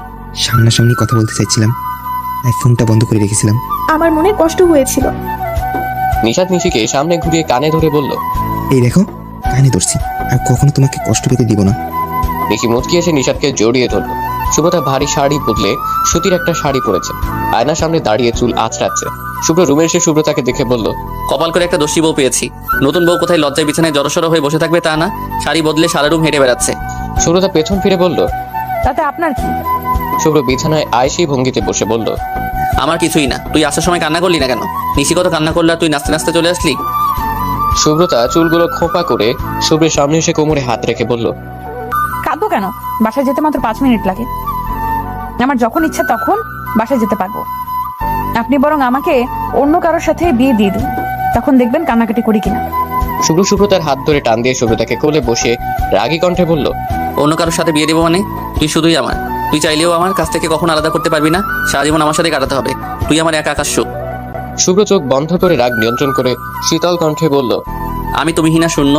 সামনাসামনি কথা বলতে চাইছিলাম, তাই ফোনটা বন্ধ করে রেখেছিলাম। আমার মনে কষ্ট হয়েছিল। নিশাত নিশিকে সামনে ঘুরিয়ে কানে ধরে বলল, এই দেখো, কানে ধরছি, আর কখনো তোমাকে কষ্ট পেতে দিব না। নিশি মুচকি এসে নিশাতকে জড়িয়ে ধরল। সুব্রতা ভারী শাড়ি বদলে সুতির একটা শাড়ি পরেছে। আয়নার সামনে দাঁড়িয়ে চুল আঁচড়াচ্ছে। শুভ্র রুমে এসে সুব্রতাকে দেখে বলল, কপাল করে একটা দোষী বউ পেয়েছি। নতুন বউ কোথায় লজ্জায় বিছানায় জড়সড় হয়ে বসে থাকবে তা না, শাড়ি বদলে সারা রুম হেঁটে বেড়াচ্ছে। সুব্রতা পেছন ফিরে বলল, তাতে আপনার কি? শুভ্র বিছানায় আয়েসি ভঙ্গিতে বসে বলল, আমার কিছুই না। তুই আসার সময় কান্না করলি না কেন? নিশি কত কান্না করলে আর তুই নাচতে নাচতে চলে আসলি। সুব্রতা চুলগুলো খোঁপা করে শুভ্রের সামনে এসে কোমরে হাত রেখে বলল, কাঁদবো কেন? বাসায় যেতে মাত্র 5 মিনিট লাগে। আমার যখন ইচ্ছা তখন বাসায় যেতে পারবো। আপনি বরং আমাকে অন্য কারোর সাথে বিয়ে দিয়ে দিন, তখন দেখবেন কান্নাকাটি করি কিনা। শুভ্র সুব্রতার হাত ধরে টান দিয়ে সুব্রতাকে কোলে বসে রাগী কণ্ঠে বলল, অন্য কারোর সাথে বিয়ে দেবো মানে? তুই শুধুই আমার। তুই চাইলেও আমার কাছ থেকে কখনো আলাদা করতে পারবি না। সারা জীবন আমার সাথে কাটাতে হবে। তুই আমার একা আকাশ সুখ। শুভ্র চোখ বন্ধ করে রাগ নিয়ন্ত্রণ করে শীতল কণ্ঠে বলল, আমি তুমিহীনা শূন্য।